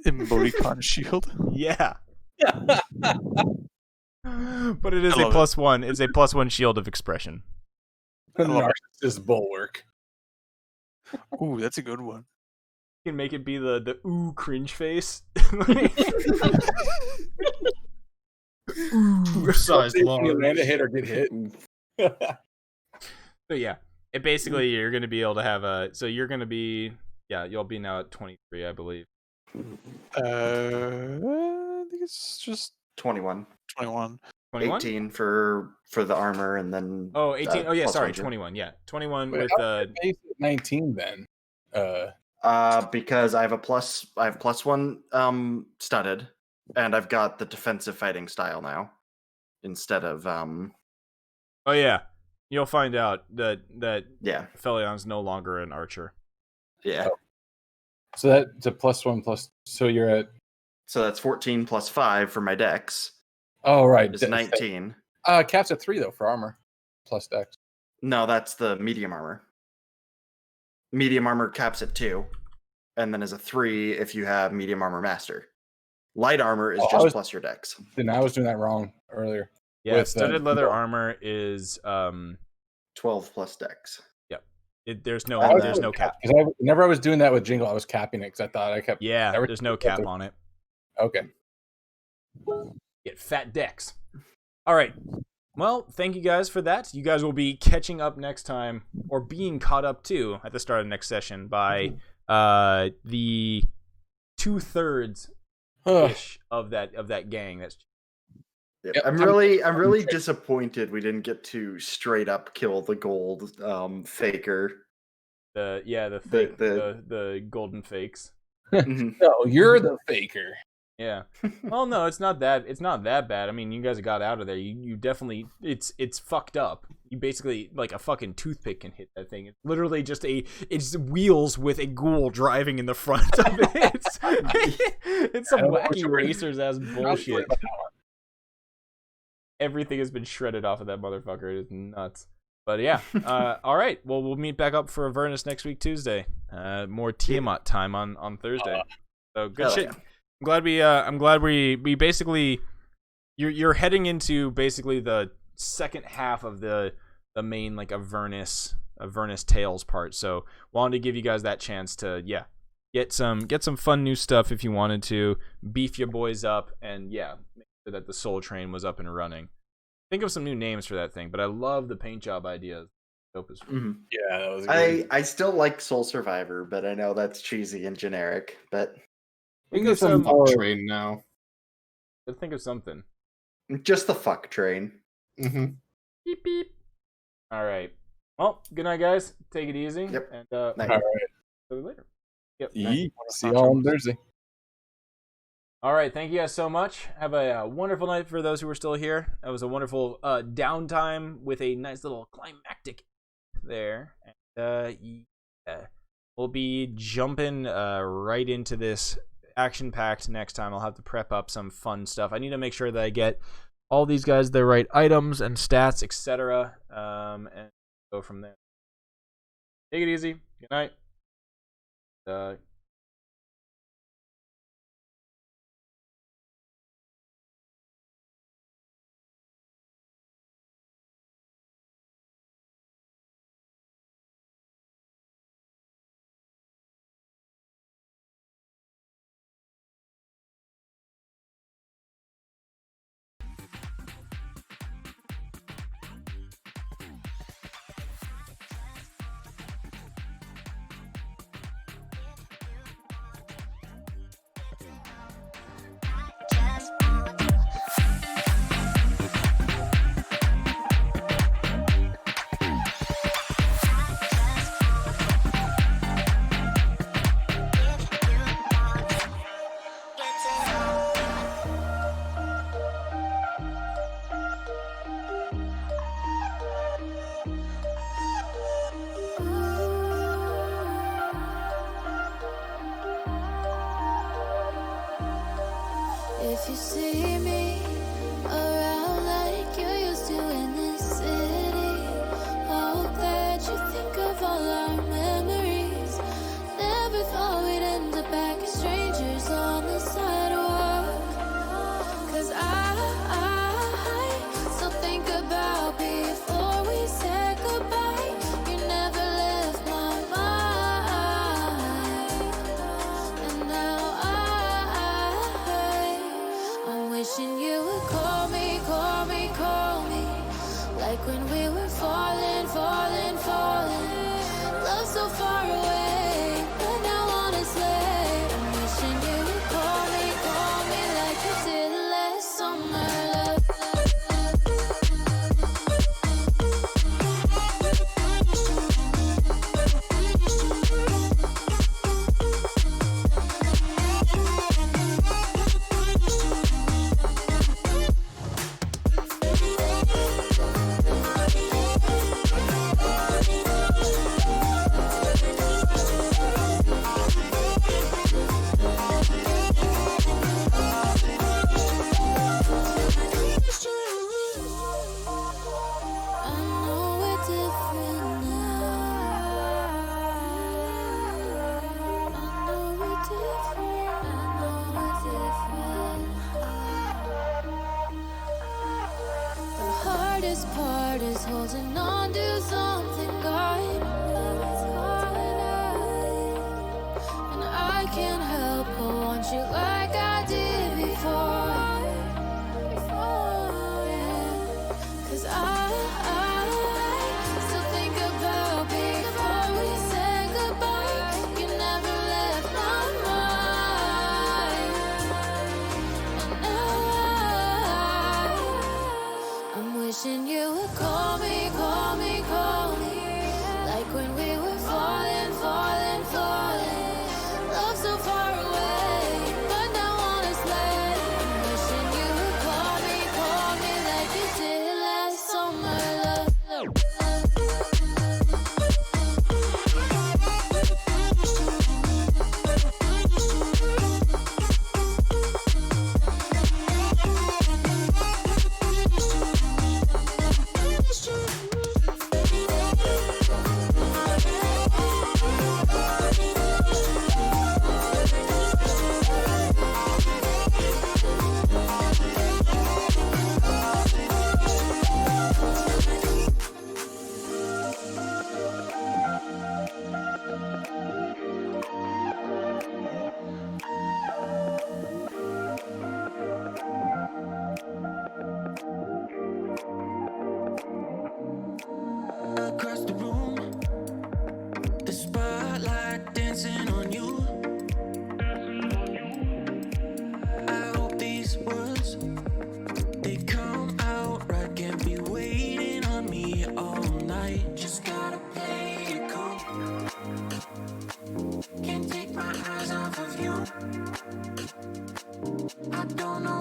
Emoticon shield. Yeah. But it is I a love it. +1. It's a +1 shield of expression. the love narcissist bulwark. Ooh, that's a good one. You can make it be the ooh cringe face. Size You large. land a hit or get hit. So yeah, it basically you're gonna be able to have a. So you're gonna be you'll be now at 23, I believe. I think it's just 21. 21. 21. 18 for the armor, and then Oh, 18. Oh yeah, plus sorry, 1 shield. 21. Yeah, 21 Wait, with how did they base it 19 then. Because I have +1 studded, and I've got the defensive fighting style now instead of Oh yeah, you'll find out that yeah. Felion's no longer an archer. Yeah. So that's a +1 plus. So you're at. So that's 14 plus 5 for my dex. Oh right, Is 19. Caps at 3 though for armor, plus dex. No, that's the medium armor. Medium armor caps at 2, and then is a 3 if you have medium armor master. Light armor is Oh, I just was- plus your dex. Then I was doing that wrong earlier. Yeah, With, studded leather no. armor is 12 plus dex. there's no I was there's doing no cap. Because whenever I was doing that with Jingle, I was capping it because I thought I kept. Yeah, every- there's no cap on it. Okay. Get fat decks. All right. Well, thank you guys for that. You guys will be catching up next time, or being caught up too, at the start of next session by the 2/3 Ugh. ish of that gang. That's Yep. Yep, I'm really disappointed we didn't get to straight up kill the gold faker. the fake the- the golden fakes. Mhm. No, you're the faker. Yeah. Well, no, it's not that bad. I mean, you guys got out of there. You definitely it's fucked up. You basically like a fucking toothpick can hit that thing. It's literally just it's wheels with a ghoul driving in the front of it. It's some I don't know what wacky you're- racers ass I was worried bullshit. about that one. Everything has been shredded off of that motherfucker. It is nuts. But yeah, all right. Well, we'll meet back up for Avernus next week, Tuesday. More Tiamat time on Thursday. So good hell shit. yeah. I'm glad we basically you're heading into basically the second half of the main like Avernus Tales part. So wanted to give you guys that chance to get some fun new stuff if you wanted to beef your boys up and make sure that the Soul Train was up and running. Think of some new names for that thing, but I love the paint job ideas. Dope as Mhm. Yeah, that was good. I still like Soul Survivor, but I know that's cheesy and generic. But We Think can of get some some. more. Train now. Think of something. just the fuck train. Mm-hmm. Beep beep. All right. Well, good night, guys. Take it easy. Yep. And Night. All right. see you later. Yep. See y'all on Thursday. All right, thank you guys so much. Have a wonderful night for those who are still here. That was a wonderful downtime with a nice little climactic there. And we'll be jumping right into this action-packed next time. I'll have to prep up some fun stuff. I need to make sure that I get all these guys the right items and stats, etc. And go from there. Take it easy. Good night. I don't know